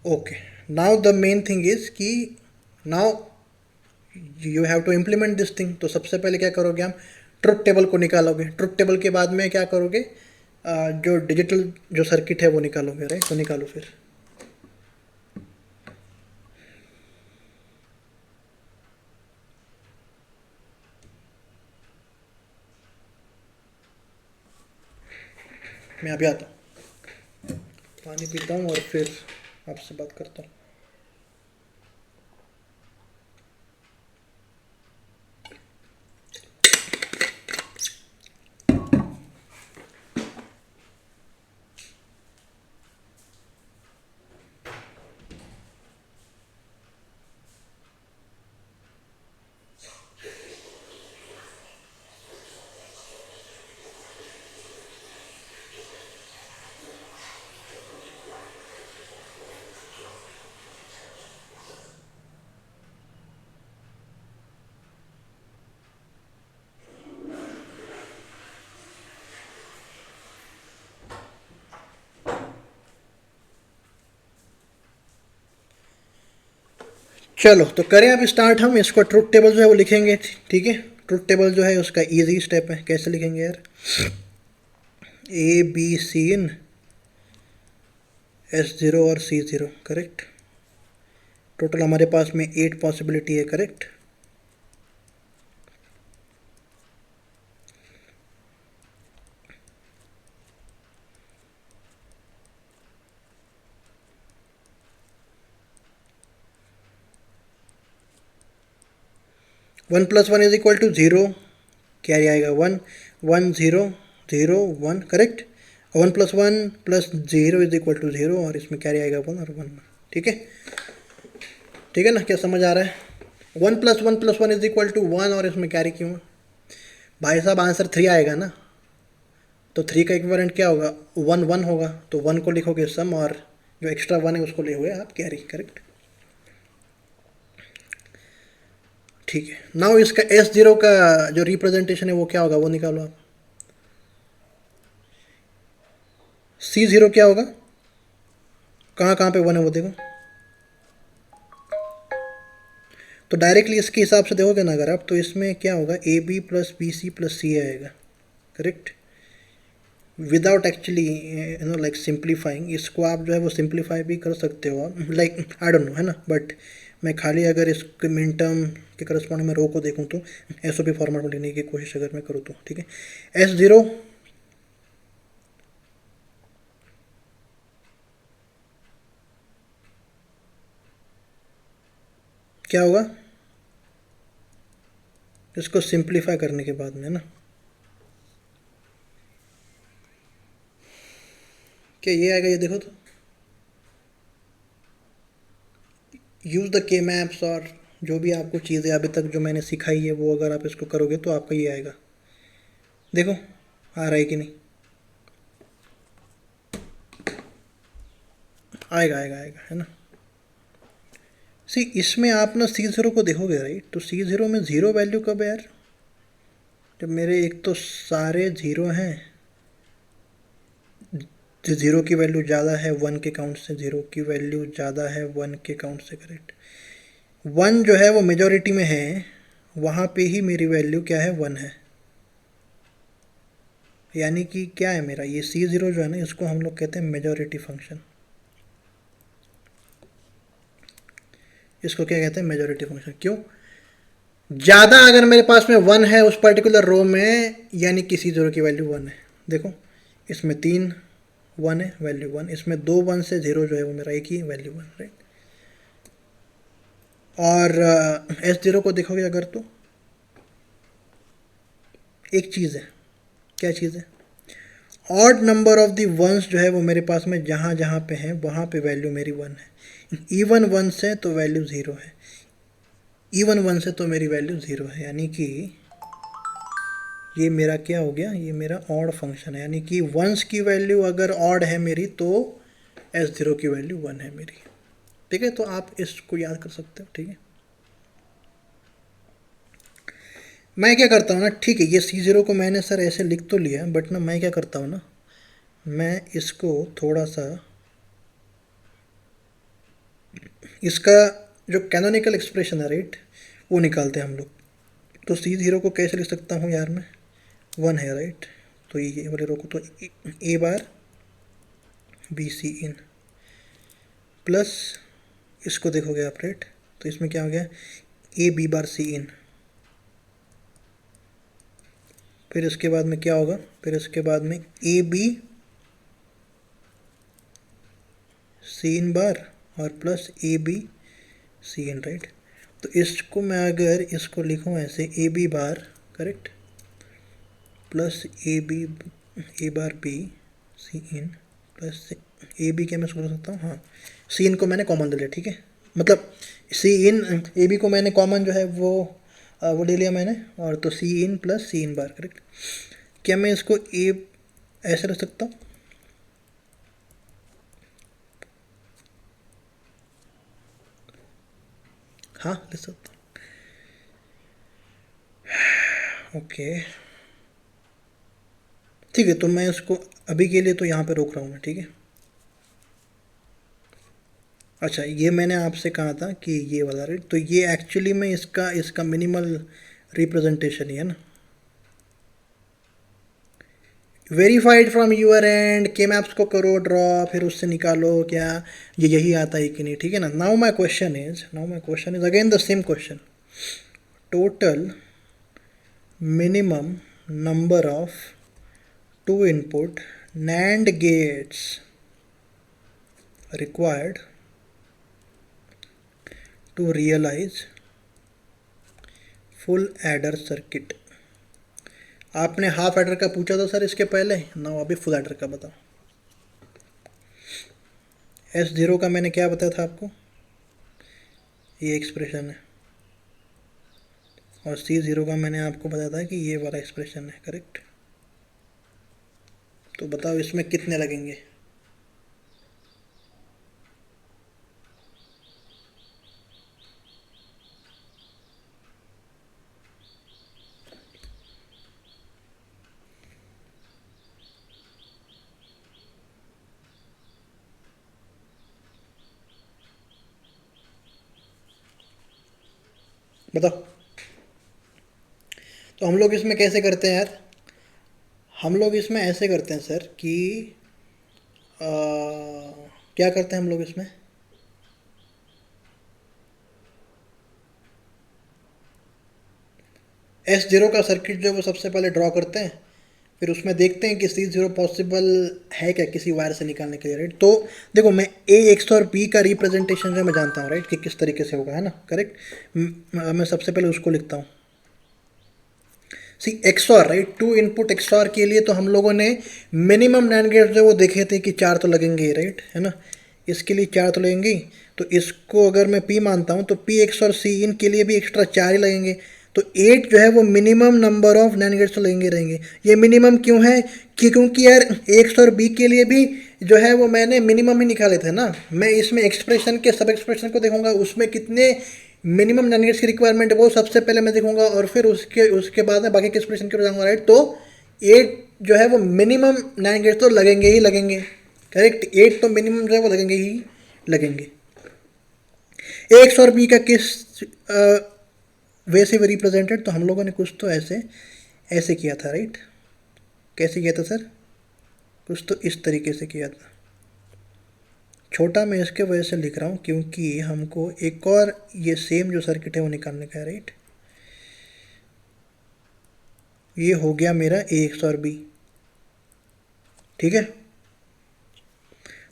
Okay, now the main thing is कि now you have to implement this thing. तो सबसे पहले क्या करोगे हम? ट्रुथ टेबल को निकालोगे, ट्रुथ टेबल के बाद में क्या करोगे, जो डिजिटल जो सर्किट है वो निकालोगे, राइट। तो निकालो फिर। मैं अभी आता हूँ, पानी पीता हूँ और फिर आपसे बात करता हूँ। चलो तो करें अब स्टार्ट। हम इसको ट्रुथ टेबल जो है वो लिखेंगे, ठीक है। ट्रुथ टेबल जो है उसका इजी स्टेप है, कैसे लिखेंगे यार, ए बी सी इन S0 और C0, करेक्ट। टोटल हमारे पास में 8 पॉसिबिलिटी है, correct. One plus one is equal to zero, क्या आएगा, one, one zero zero one, correct. One plus zero is equal to zero, और इसमें क्या आएगा, वन और वन, ठीक है। ठीक है ना, क्या समझ आ रहा है। One plus one is equal to one, और इसमें कैरी क्यों है भाई साहब, आंसर 3 आएगा ना। तो 3 का इक्विवेलेंट क्या होगा, वन वन होगा, तो वन को लिखोगे सम, और जो एक्स्ट्रा वन है उसको ले हुए आप कैरी, करेक्ट। ठीक है, नाउ इसका S0 का जो रिप्रेजेंटेशन है वो क्या होगा, वो निकालो आप। C0 क्या होगा, कहाँ कहाँ पे वन है वो देखो। तो डायरेक्टली इसके हिसाब से देखोगे ना अगर आप, तो इसमें क्या होगा, A B plus B C plus C आएगा, correct. Without actually like simplifying, इसको आप जो है वो सिंप्लीफाई भी कर सकते हो आप, लाइक आई डोंट नो, है ना। बट मैं खाली अगर इसके मिन टर्म के करस्पॉन्डिंग में रो को देखूँ तो एस ओ पी फॉर्मेट में लिखने की कोशिश अगर मैं करूँ तो, ठीक है। S0 क्या होगा, इसको सिंप्लीफाई करने के बाद में ना, क्या ये आएगा, ये देखो तो, यूज़ द के मैप्स, और जो भी आपको चीज़ें अभी तक जो मैंने सिखाई है वो अगर आप इसको करोगे तो आपका ये आएगा, देखो आ रहा है कि नहीं, आएगा आएगा आएगा, है ना। सी इसमें आप ना C0 को देखोगे, राइट। तो C0 में ज़ीरो वैल्यू कब है यार, जब मेरे एक तो सारे ज़ीरो हैं, ज़ीरो की वैल्यू ज़्यादा है वन के काउंट से, ज़ीरो की वैल्यू ज़्यादा है वन के काउंट से, करेक्ट। वन जो है वो मेजॉरिटी में है, वहाँ पे ही मेरी वैल्यू क्या है, वन है। यानी कि क्या है मेरा ये C0 जो है ना, इसको हम लोग कहते हैं मेजॉरिटी फंक्शन। इसको क्या कहते हैं, मेजॉरिटी फंक्शन। क्यों, ज़्यादा अगर मेरे पास में वन है उस पर्टिकुलर रो में, यानी कि C0 की वैल्यू वन है। देखो इसमें 3 वन है, वैल्यू वन, इसमें 2 वन से ज़ीरो जो है वो मेरा एक ही वैल्यू वन, राइट। और S0 को देखोगे अगर तो एक चीज़ है, क्या चीज़ है, odd number of the ones जो है वो मेरे पास में जहाँ जहाँ पे है वहाँ पे वैल्यू मेरी वन है। इवन वन से तो वैल्यू ज़ीरो है, इवन वन से तो मेरी वैल्यू ज़ीरो है, यानी कि ये मेरा क्या हो गया, ये मेरा ऑड फंक्शन है। यानी कि वंस की वैल्यू अगर ऑड है मेरी तो S0 की वैल्यू वन है मेरी, ठीक है। तो आप इसको याद कर सकते हो, ठीक है। मैं क्या करता हूँ ना, ठीक है, ये C0 को मैंने सर ऐसे लिख तो लिया, बट ना मैं क्या करता हूँ ना, मैं इसको थोड़ा सा इसका जो कैनोनिकल एक्सप्रेशन है, राइट, वो निकालते हैं हम लोग। तो C0 को कैसे लिख सकता हूँ यार मैं, 1 है राइट। तो ये वाले रोको तो ए bar B C in plus इसको देखोगे आप राइट, तो इसमें क्या हो गया ए बी बार सी इन। फिर इसके बाद में क्या होगा, फिर इसके बाद में ए बी सी इन बार और plus A B C in right. तो इसको मैं अगर इसको लिखूँ ऐसे A B bar correct plus A bar B C in plus A B क्या मैं सोच सकता हूँ, हाँ सी इन को मैंने कॉमन ले लिया ठीक है, मतलब सी इन ए बी को मैंने कॉमन जो है वो ले लिया मैंने, और तो सी in plus C in bar correct. क्या मैं इसको ए ऐसे रख सकता हूँ, हाँ ले सकता हूँ ओके ठीक है। तो मैं इसको अभी के लिए तो यहाँ पे रोक रहा हूँ मैं ठीक है। अच्छा ये मैंने आपसे कहा था कि ये वाला रेट, तो ये एक्चुअली में इसका मिनिमल रिप्रेजेंटेशन ही है ना। वेरीफाइड फ्रॉम यूर एंड के मैप्स को करो ड्रॉ, फिर उससे निकालो क्या ये यही आता है कि नहीं ठीक है ना। Now my question is again the same question, total minimum number of two input NAND gates required to realize full adder circuit। आपने हाफ एडर का पूछा था सर इसके पहले ना, अभी फुल एडर का बताओ। S0 का मैंने क्या बताया था आपको, ये एक्सप्रेशन है, और C0 का मैंने आपको बताया था कि ये वाला एक्सप्रेशन है करेक्ट। तो बताओ इसमें कितने लगेंगे, बताओ। तो हम लोग इसमें कैसे करते हैं यार, हम लोग इसमें ऐसे करते हैं सर कि क्या करते हैं हम लोग इसमें, S0 का सर्किट जो है वो सबसे पहले ड्रॉ करते हैं, फिर उसमें देखते हैं कि C0 पॉसिबल है क्या किसी वायर से निकालने के लिए राइट। तो देखो मैं A X और B का रिप्रेजेंटेशन जो मैं जानता हूँ राइट कि किस तरीके से होगा है ना करेक्ट। मैं सबसे पहले उसको लिखता हूँ C XOR right, two input XOR के लिए तो हम लोगों ने मिनिमम NAND गेट जो वो देखे थे कि 4 तो लगेंगे राइट है ना, इसके लिए 4 तो लगेंगे। तो इसको अगर मैं P मानता हूँ तो P XOR C इन के लिए भी एक्स्ट्रा 4 ही लगेंगे, तो 8 जो है वो minimum number of NAND gates तो लगेंगे रहेंगे। ये मिनिमम क्यों है कि क्योंकि यार A XOR B के लिए भी जो है वो मैंने मिनिमम ही निकाले थे ना। मैं इसमें एक्सप्रेशन के सब एक्सप्रेशन को देखूंगा उसमें कितने मिनिमम NAND गेट्स की रिक्वायरमेंट है वो सबसे पहले मैं देखूंगा, और फिर उसके बाद में बाकी के एक्सप्रेशन की ओर जाऊंगा राइट। तो 8 जो है वो मिनिमम NAND गेट्स तो लगेंगे ही लगेंगे करेक्ट, 8 तो मिनिमम जो है वो लगेंगे ही लगेंगे। A XOR B का किस वे से भी रिप्रेजेंटेड, तो हम लोगों ने कुछ तो ऐसे ऐसे किया था राइट। कैसे किया था सर, कुछ तो इस तरीके से किया था, छोटा मैं इसके वजह से लिख रहा हूँ क्योंकि हमको एक और ये सेम जो सर्किट है वो निकालने का है राइट। ये हो गया मेरा A XOR B ठीक है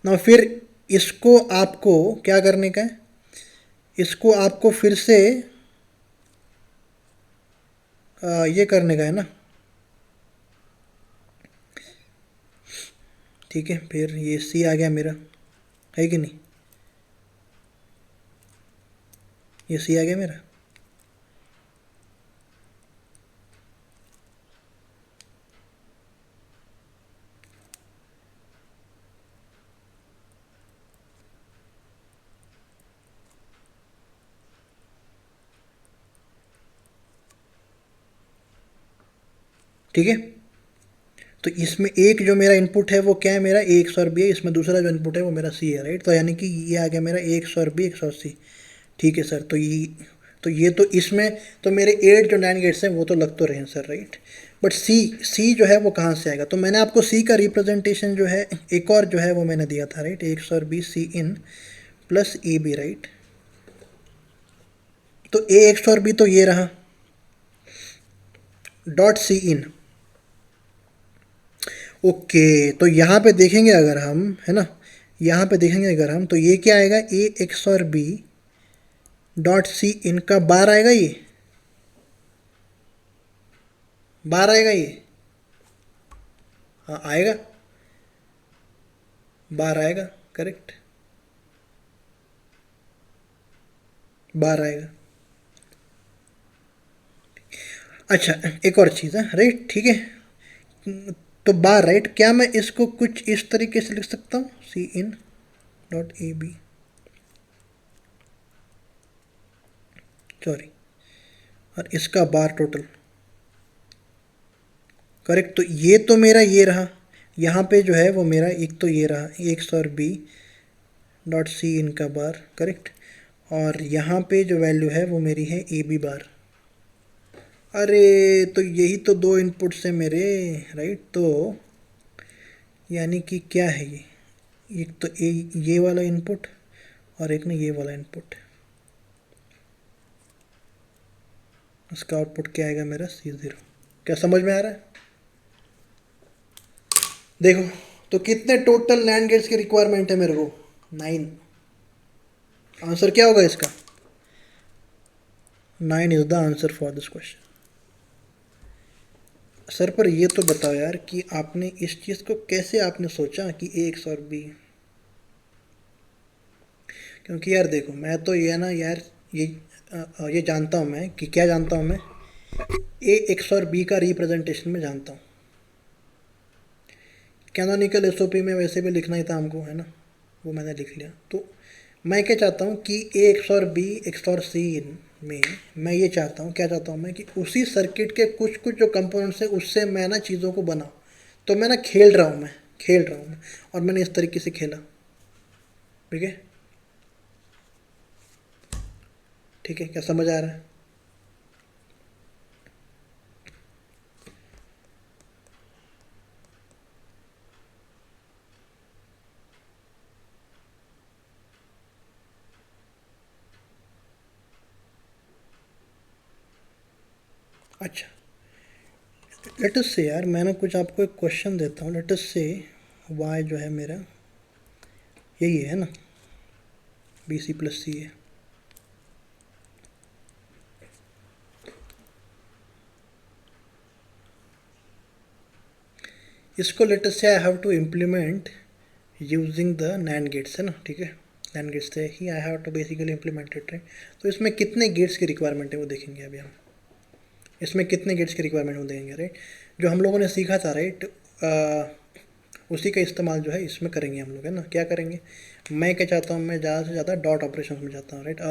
ना। फिर इसको आपको क्या करने का है, इसको आपको फिर से ये करने का है ना ठीक है। फिर ये C आ गया मेरा है कि नहीं, ये C आ गया मेरा। ठीक है, तो इसमें एक जो मेरा इनपुट है वो क्या है मेरा A XOR B है, इसमें दूसरा जो इनपुट है वो मेरा C है राइट। तो यानी कि ये आ गया मेरा A XOR B XOR C ठीक है सर। तो ये तो इसमें तो मेरे 8 जो NAND गेट्स हैं वो तो लग तो रहे हैं सर राइट। बट सी जो है वो कहाँ से आएगा? तो मैंने आपको सी का रिप्रेजेंटेशन जो है एक और जो है वो मैंने दिया था, right, A XOR B C in plus A B, right. तो ए XOR B तो ये रहा डॉट सी इन। ओके, तो यहाँ पे देखेंगे अगर हम, है ना, यहाँ पे देखेंगे अगर हम, तो ये क्या आएगा, ए XOR B डॉट सी इन का बार आएगा, ये बार आएगा, ये हाँ आएगा, बार आएगा, करेक्ट, बार आएगा। अच्छा, एक और चीज़ है, राइट, ठीक है, तो बार, राइट, क्या मैं इसको कुछ इस तरीके से लिख सकता हूँ, C in dot A B, sorry, और इसका बार टोटल, करेक्ट। तो ये तो मेरा ये रहा, यहाँ पे जो है वो मेरा एक तो ये रहा, ए XOR B डॉट सी इन का बार, करेक्ट, और यहाँ पे जो वैल्यू है वो मेरी है ए बी बार। अरे तो यही तो दो इनपुट्स हैं मेरे, राइट, तो यानी कि क्या है ये, एक तो ये वाला इनपुट और एक ना ये वाला इनपुट, इसका आउटपुट क्या आएगा मेरा, C0। क्या समझ में आ रहा है? देखो, तो कितने टोटल NAND गेट्स की रिक्वायरमेंट है मेरे को, 9। आंसर क्या होगा इसका? 9 is the answer for this question. Sir पर ये तो बताओ यार कि आपने इस चीज़ को कैसे आपने सोचा कि ए XOR B, क्योंकि यार देखो, मैं तो ये ना यार, ये जानता हूँ मैं कि क्या जानता हूँ मैं, ए XOR B का रिप्रेजेंटेशन में जानता हूँ। कैनोनिकल SOP में वैसे भी लिखना ही था हमको, है ना, वो मैंने लिख लिया। तो मैं क्या चाहता हूँ कि ए XOR B XOR C में मैं ये चाहता हूँ, क्या चाहता हूँ मैं, कि उसी सर्किट के कुछ कुछ जो कंपोनेंट्स हैं उससे मैं ना चीज़ों को बनाऊँ। तो मैं ना खेल रहा हूँ मैं, और मैंने इस तरीके से खेला, ठीक है, ठीक है, क्या समझ आ रहा है? अच्छा, लेट अस से यार, मैं ना कुछ आपको एक क्वेश्चन देता हूँ। लेट अस से वाई जो है मेरा यही है ना, BC प्लस C है। इसको let us say I have to implement using the NAND gates, है ना, ठीक है, NAND गेट्स से ही I have to basically implement it, right. तो इसमें कितने गेट्स की रिक्वायरमेंट है वो देखेंगे अभी हम, इसमें कितने गेट्स की रिक्वायरमेंट वो देखेंगे, राइट। जो हम लोगों ने सीखा था, राइट, उसी का इस्तेमाल जो है इसमें करेंगे हम लोग, है ना। क्या करेंगे, मैं क्या चाहता हूँ, मैं ज़्यादा से ज़्यादा डॉट ऑपरेशन में जाता हूँ, राइट।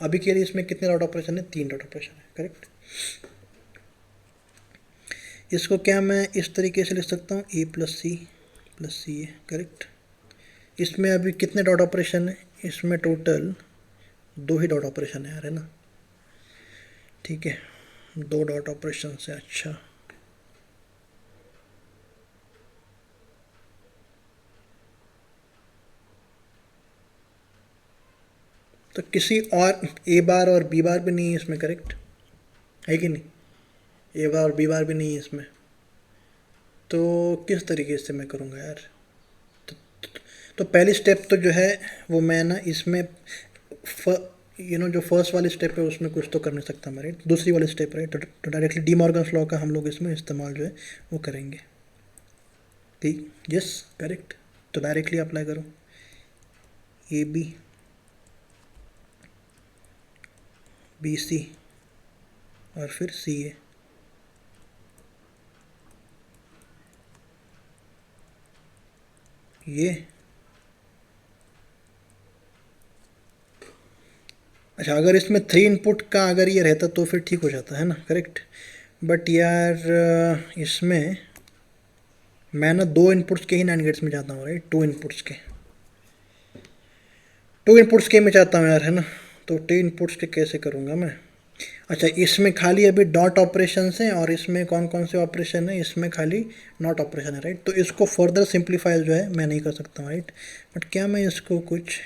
अभी के लिए इसमें कितने डॉट ऑपरेशन है, 3 डॉट ऑपरेशन है, करेक्ट। इसको क्या मैं इस तरीके से लिख सकता हूँ, A प्लस C है, करेक्ट। इसमें अभी कितने डॉट ऑपरेशन है, इसमें टोटल 2 ही डॉट ऑपरेशन है यार, है ना, ठीक है, 2 डॉट ऑपरेशन से। अच्छा, तो किसी और A बार और B बार भी नहीं है इसमें, करेक्ट है कि नहीं, A बार और B बार भी नहीं है इसमें। तो किस तरीके से मैं करूँगा यार? तो पहली स्टेप तो जो है वो मैं ना इसमें जो फर्स्ट वाली स्टेप है उसमें कुछ तो कर नहीं सकता मैं, राइट। दूसरी वाली स्टेप, राइट, तो डायरेक्टली डी मॉर्गन्स लॉ का हम लोग इसमें इस्तेमाल जो है वो करेंगे, ठीक, यस, करेक्ट। तो डायरेक्टली अप्लाई करो, AB BC और फिर CA, ये अच्छा, अगर इसमें 3 इनपुट का अगर ये रहता तो फिर ठीक हो जाता है ना, करेक्ट। बट यार इसमें मैं ना 2 इनपुट्स के ही NAND गेट्स में जाता हूँ, राइट, 2 इनपुट्स के में चाहता हूँ यार, है ना। तो 2 इनपुट्स के कैसे करूँगा मैं, अच्छा, इसमें खाली अभी डॉट ऑपरेशन हैं और इसमें कौन कौन से ऑपरेशन है, इसमें खाली नॉट ऑपरेशन है, राइट। तो इसको फर्दर सिंप्लीफाई जो है मैं नहीं कर सकता हूँ, राइट। बट क्या मैं इसको कुछ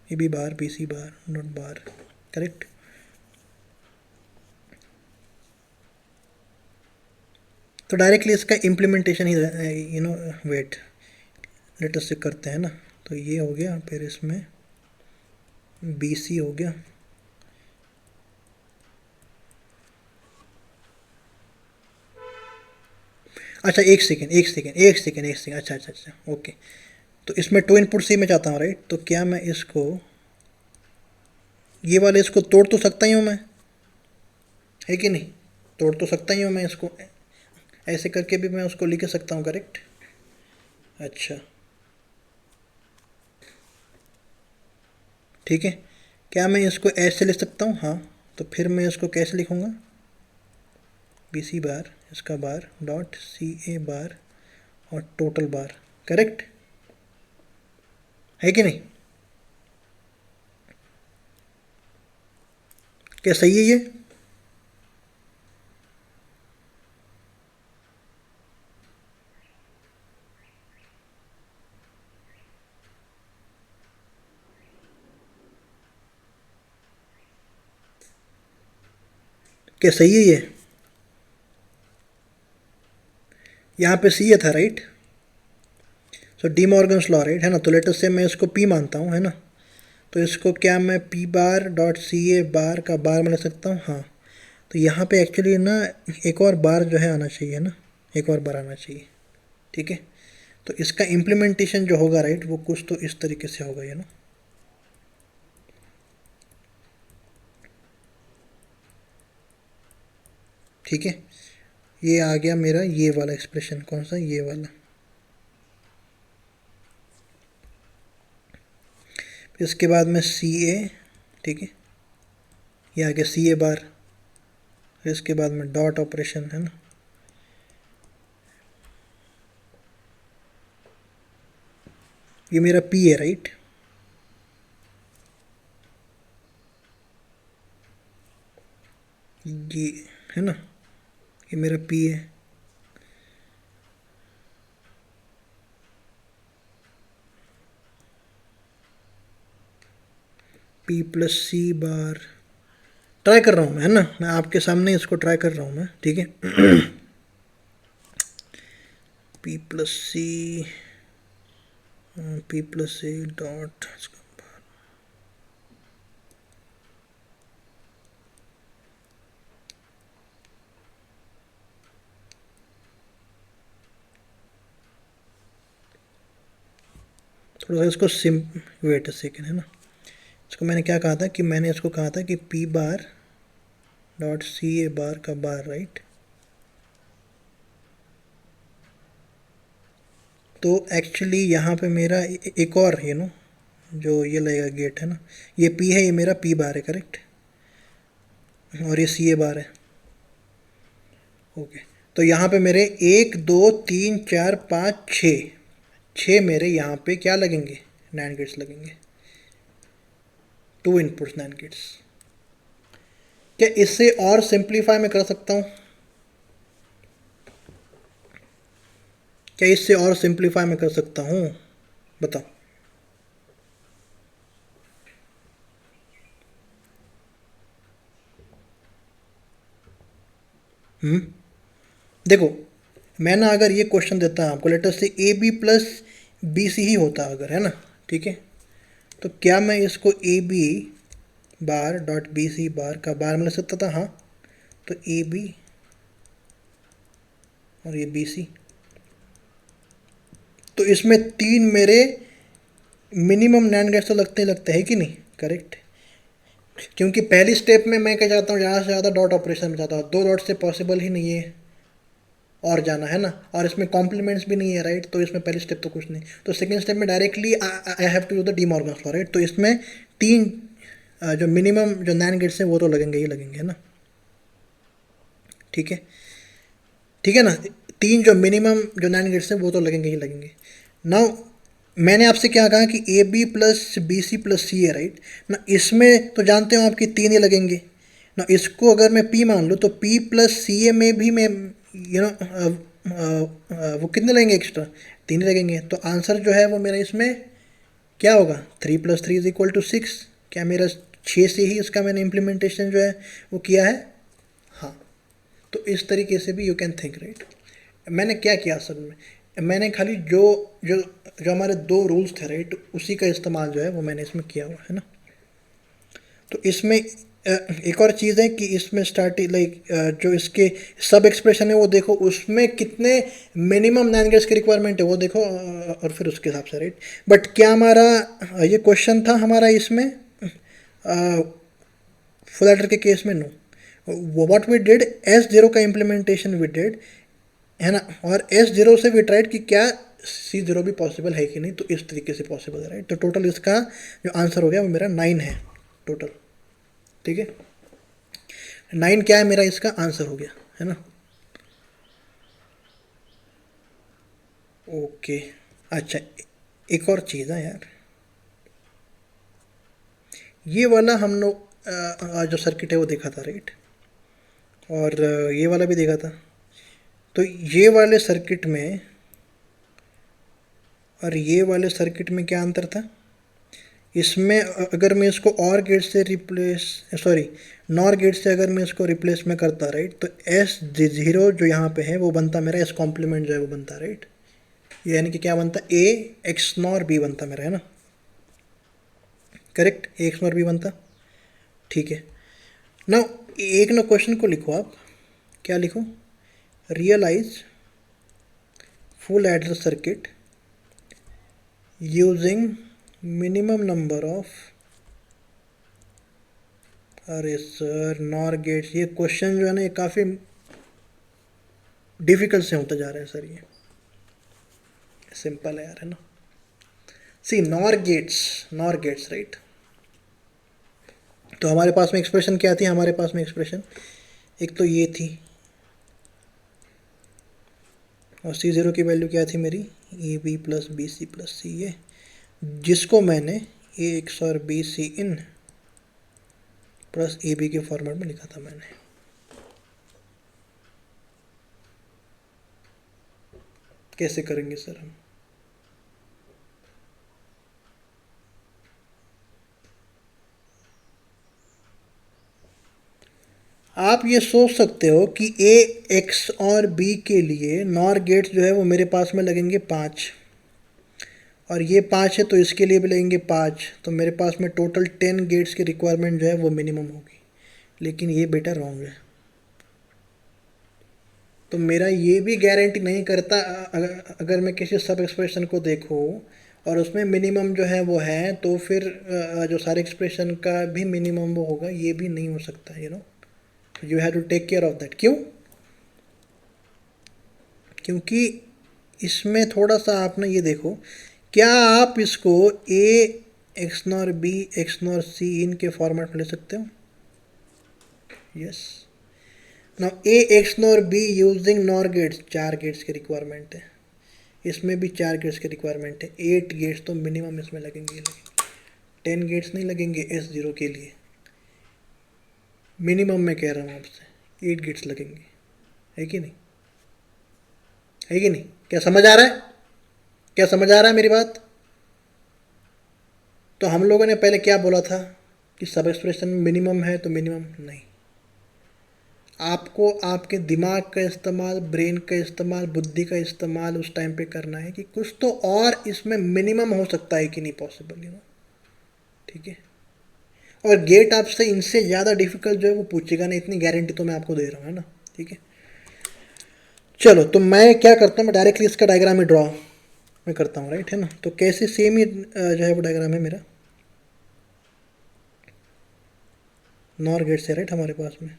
A B bar B C bar not bar, correct. तो डायरेक्टली इसका इम्प्लीमेंटेशन ही वेट लेट अस से करते हैं ना। तो ये हो गया, फिर इसमें बी सी हो गया, अच्छा एक सेकेंड एक सेकेंड एक सेकेंड एक सेकेंड, अच्छा अच्छा अच्छा ओके। तो इसमें टू इनपुट सी में चाहता हूँ, राइट। तो क्या मैं इसको ये वाले इसको तोड़ तो सकता ही हूँ मैं, है कि नहीं? तोड़ तो सकता ही हूँ मैं इसको, ऐसे करके भी मैं उसको लिख सकता हूँ, करेक्ट। अच्छा ठीक है, क्या मैं इसको ऐसे लिख सकता हूँ? हाँ। तो फिर मैं इसको कैसे लिखूँगा? बी सी बार, इसका बार डॉट सी ए बार और टोटल बार, करेक्ट है कि नहीं? क्या सही है ये? क्या सही है ये? यहाँ पे सी ए था, राइट। सो डी मॉर्गन्स लॉ, राइट, है ना। तो लेटर से मैं इसको पी मानता हूँ, है ना। तो इसको क्या मैं पी बार डॉट सी ए बार का बार में लिख सकता हूँ? हाँ। तो यहाँ पे एक्चुअली ना एक और बार जो है आना चाहिए ना, एक और बार आना चाहिए, ठीक है। तो इसका इम्प्लीमेंटेशन जो होगा, राइट, वो कुछ तो इस तरीके से होगा, ये ना। ठीक है, ये आ गया मेरा ये वाला एक्सप्रेशन, कौन सा? ये वाला। फिर इसके बाद में सी ए, ठीक है, ये आ गया सी ए बार। फिर इसके बाद में डॉट ऑपरेशन, है ना। ये मेरा पी है, राइट। ये है ना, ये मेरा पी है। पी प्लस सी बार, ट्राई कर रहा हूँ मैं, है ना। मैं आपके सामने इसको ट्राई कर रहा हूँ मैं, ठीक है। पी प्लस सी, पी प्लस सी डॉट, थोड़ा सा इसको सिम वेट सेकेंड, है ना। इसको मैंने क्या कहा था कि मैंने इसको कहा था कि पी बार डॉट सी ए बार का बार, राइट। तो एक्चुअली यहाँ पे मेरा एक और जो ये लगेगा गेट, है ना। ये पी है, ये मेरा पी बार है, करेक्ट। और ये सी ए बार है, ओके। तो यहाँ पे मेरे 1 2 3 4 5 6 6 मेरे यहाँ पे क्या लगेंगे? नैंड गेट्स लगेंगे, टू इनपुट्स नैंड गेट्स। क्या इससे और सिंप्लीफाई मैं कर सकता हूँ? क्या इससे और सिंप्लीफाई मैं कर सकता हूँ? बताओ। देखो, मैं ना अगर ये क्वेश्चन देता आपको, लेटर से A B plus B C ही होता अगर, है ना, ठीक है। तो क्या मैं इसको A B bar dot B C bar का बार में लिख सकता था? हाँ। तो ए बी और ये बी सी, तो इसमें 3 मेरे मिनिमम नैंड गेट्स तो लगते ही लगते हैं कि नहीं, करेक्ट। क्योंकि पहली स्टेप में मैं क्या चाहता हूँ, ज़्यादा से ज़्यादा डॉट ऑपरेशन में चाहता हूँ, 2 डॉट से पॉसिबल ही नहीं है और जाना, है ना। और इसमें कॉम्प्लीमेंट्स भी नहीं है, राइट। तो इसमें पहली स्टेप तो कुछ नहीं। तो सेकेंड स्टेप में directly I have to do the De Morgan's law, right. तो इसमें 3 जो मिनिमम जो नैंड गेट्स हैं वो तो लगेंगे ही लगेंगे, है ना। ठीक है, ठीक है ना। 3 जो मिनिमम जो नैंड गेट्स हैं वो तो लगेंगे ही लगेंगे। नाउ मैंने आपसे क्या कहा कि A B plus B C plus C है, राइट ना। इसमें तो जानते हो आपकी तीन ही लगेंगे ना। इसको अगर मैं पी मान लूँ तो पी प्लस सी ए में भी मैं वो कितने लगेंगे एक्स्ट्रा, तीन ही लगेंगे। तो आंसर जो है वो मेरा इसमें क्या होगा, 3 + 3 = 6। क्या मेरा 6 से ही इसका मैंने इम्प्लीमेंटेशन जो है वो किया है। हाँ, तो इस तरीके से भी यू कैन थिंक, राइट। मैंने क्या किया असल में, मैंने खाली जो जो जो हमारे दो रूल्स थे, राइट, उसी का इस्तेमाल जो है वो मैंने इसमें किया हुआ है ना। तो इसमें एक और चीज़ है कि इसमें स्टार्टिंग जो इसके सब एक्सप्रेशन है वो देखो, उसमें कितने मिनिमम नैन गेट्स की रिक्वायरमेंट है वो देखो, और फिर उसके हिसाब से, राइट। बट क्या हमारा ये क्वेश्चन था हमारा इसमें फुल एडर के केस में, no. What we did, S0 का इम्प्लीमेंटेशन वी डिड, है ना। और S0 से वी ट्राइड कि क्या C0 भी पॉसिबल है कि नहीं, तो इस तरीके से पॉसिबल है, राइट। तो टोटल इसका जो आंसर हो गया वो मेरा 9 है टोटल, ठीक है। 9 क्या है मेरा इसका आंसर हो गया, है ना। ओके, अच्छा, एक और चीज़ है यार, ये वाला हम लोग जो सर्किट है वो देखा था, राइट। और ये वाला भी देखा था। तो ये वाले सर्किट में और ये वाले सर्किट में क्या अंतर था। इसमें अगर मैं इसको और गेट से रिप्लेस, सॉरी, नॉर गेट से अगर मैं इसको रिप्लेस में करता, राइट, तो S0 जो यहाँ पे है वो बनता मेरा S कॉम्प्लीमेंट जो है वो बनता, राइट। यानी कि क्या बनता, A एक्स नॉर B बनता मेरा, है ना। Correct, A x nor B बनता, ठीक है ना। एक ना क्वेश्चन को लिखो आप, क्या लिखो, realize full adder circuit using minimum number of, अरे सर नॉर गेट्स, ये क्वेश्चन जो है ना ये काफ़ी डिफिकल्ट से होता जा रहा है सर। ये सिंपल है यार, है ना। See NOR gates, NOR gates, right. तो हमारे पास में एक्सप्रेशन क्या थी, हमारे पास में एक्सप्रेशन एक तो ये थी, और C0 की वैल्यू क्या थी मेरी, A B plus B C plus C A, जिसको मैंने ए एक्स और B C in plus A B के फॉर्मेट में लिखा था मैंने। कैसे करेंगे सर हम, आप ये सोच सकते हो कि ए एक्स और बी के लिए नॉर गेट्स जो है वो मेरे पास में लगेंगे 5, और ये 5 है तो इसके लिए भी लगेंगे 5, तो मेरे पास में टोटल 10 गेट्स की रिक्वायरमेंट जो है वो मिनिमम होगी। लेकिन ये बेटा रॉन्ग है। तो मेरा ये भी गारंटी नहीं करता, अगर मैं किसी सब एक्सप्रेशन को देखूँ और उसमें मिनिमम जो है वो है, तो फिर जो सारे एक्सप्रेशन का भी मिनिमम वो होगा, ये भी नहीं हो सकता, you know. You have to take care of that. क्यों, क्योंकि इसमें थोड़ा सा आप ना ये देखो, क्या आप इसको A x nor B X NOR C इनके फॉर्मेट में ले सकते हो। Yes, now A x nor B using NOR gates, 4 gates की रिक्वायरमेंट है, इसमें भी 4 गेट्स की रिक्वायरमेंट है, 8 गेट्स तो मिनिमम इसमें लगेंगे, 10 गेट्स नहीं लगेंगे S0 के लिए, मिनिमम मैं कह रहा हूँ आपसे 8 गेट्स लगेंगे, है कि नहीं, है कि नहीं। क्या समझ आ रहा है, क्या समझ आ रहा है मेरी बात। तो हम लोगों ने पहले क्या बोला था कि सब एक्सप्रेशन मिनिमम है, तो मिनिमम नहीं, आपको आपके दिमाग का इस्तेमाल, ब्रेन का इस्तेमाल, बुद्धि का इस्तेमाल उस टाइम पे करना है कि कुछ तो और इसमें मिनिमम हो सकता है कि नहीं पॉसिबल, यू नो, ठीक है। और गेट आपसे इनसे ज़्यादा डिफिकल्ट जो है वो पूछेगा नहीं, इतनी गारंटी तो मैं आपको दे रहा हूँ, है ना, ठीक है। चलो, तो मैं क्या करता हूँ, मैं डायरेक्टली इसका डायग्राम ही ड्रॉ मैं करता हूँ, राइट, है ना। तो कैसे सेम ही जो है वो डायग्राम है मेरा, नॉर गेट से, राइट, हमारे पास में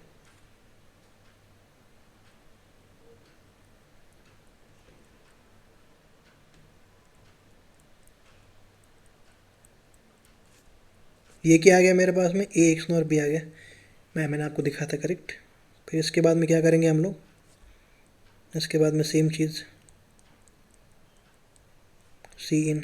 ये क्या आ गया मेरे पास में, ए एक्स नॉर बी आ गया, मैंने आपको दिखा था, करेक्ट। फिर इसके बाद में क्या करेंगे हम लोग, इसके बाद में सेम चीज़ सी इन,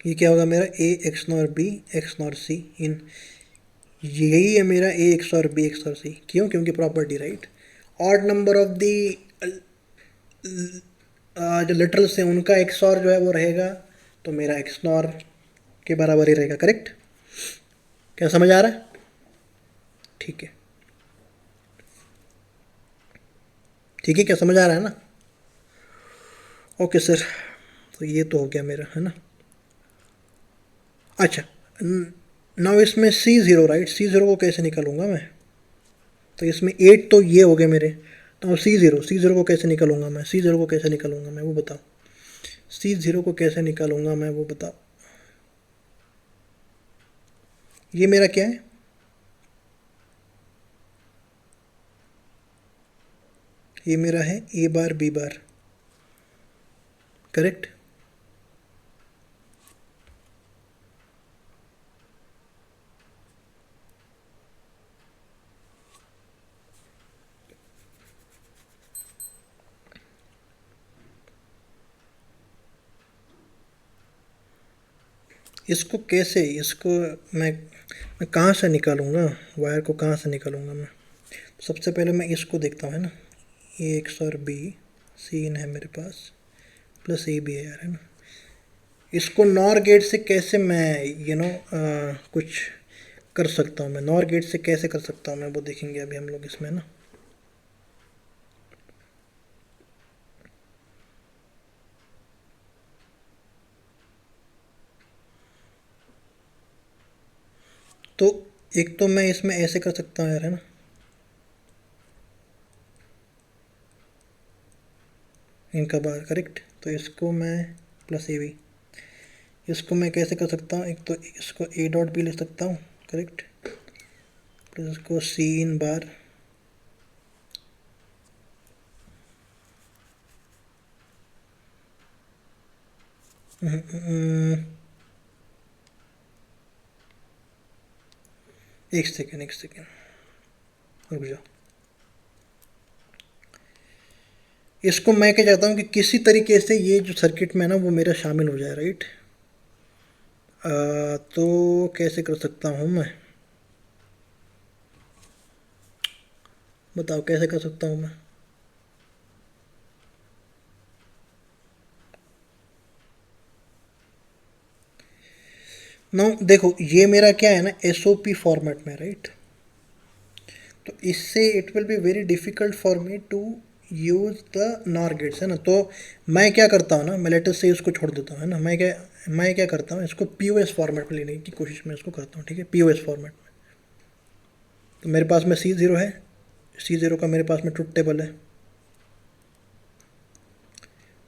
ये क्या होगा मेरा A x nor B X NOR C in, यही है मेरा ए एक्स और बी एक्स और सी। क्यों? क्योंकि property right, odd number of the जो लिटरल्स हैं उनका एक्स और जो है वो रहेगा, तो मेरा एक्स नॉर के बराबर ही रहेगा। करेक्ट? क्या समझ आ रहा है? ठीक है, ठीक है, क्या समझ आ रहा है ना? ओके सर, तो ये तो हो गया मेरा, है ना। अच्छा, नाउ इसमें C0 राइट, C0 को कैसे निकालूंगा मैं? तो इसमें 8 तो ये हो गए मेरे, तो C0 को कैसे निकालूंगा मैं? C0 को कैसे निकालूंगा मैं वो बताओ, C0 को कैसे निकालूंगा मैं वो बताओ। ये मेरा क्या है? ये मेरा है ए बार बी बार। करेक्ट? इसको कैसे, इसको मैं कहाँ से निकालूंगा? वायर को कहाँ से निकालूंगा मैं? सबसे पहले मैं इसको देखता हूँ, है ना। ए एक्स और बी सी इन है मेरे पास, प्लस ए बी है यार, है ना। इसको नॉर गेट से कैसे मैं कुछ कर सकता हूँ? मैं नॉर गेट से कैसे कर सकता हूँ मैं वो देखेंगे अभी हम लोग इसमें ना। तो एक तो मैं इसमें ऐसे कर सकता हूँ यार, है ना। इनका बार करेक्ट, तो इसको मैं प्लस ए बी, इसको मैं कैसे कर सकता हूँ? एक तो इसको ए डॉट बी लिख सकता हूँ, करेक्ट, प्लस इसको सी इन बार एक सेकेंड, एक सेकेंड, रुक जाओ। इसको मैं क्या चाहता हूँ कि किसी तरीके से ये जो सर्किट में है ना वो मेरा शामिल हो जाए, राइट। तो कैसे कर सकता हूँ मैं? बताओ कैसे कर सकता हूँ मैं? नो देखो, ये मेरा क्या है ना, SOP फॉर्मेट में, राइट। तो इससे it will be very difficult for me to use the NOR gates, है ना। तो मैं क्या करता हूँ ना, मैं लेटेस्ट से इसको छोड़ देता हूँ, है ना। मैं क्या करता हूँ, इसको POS फॉर्मेट में लेने की कोशिश मैं इसको करता हूँ, ठीक है, POS फॉर्मेट में। तो मेरे पास में C0 है, C0 का मेरे पास में ट्रुथ टेबल है।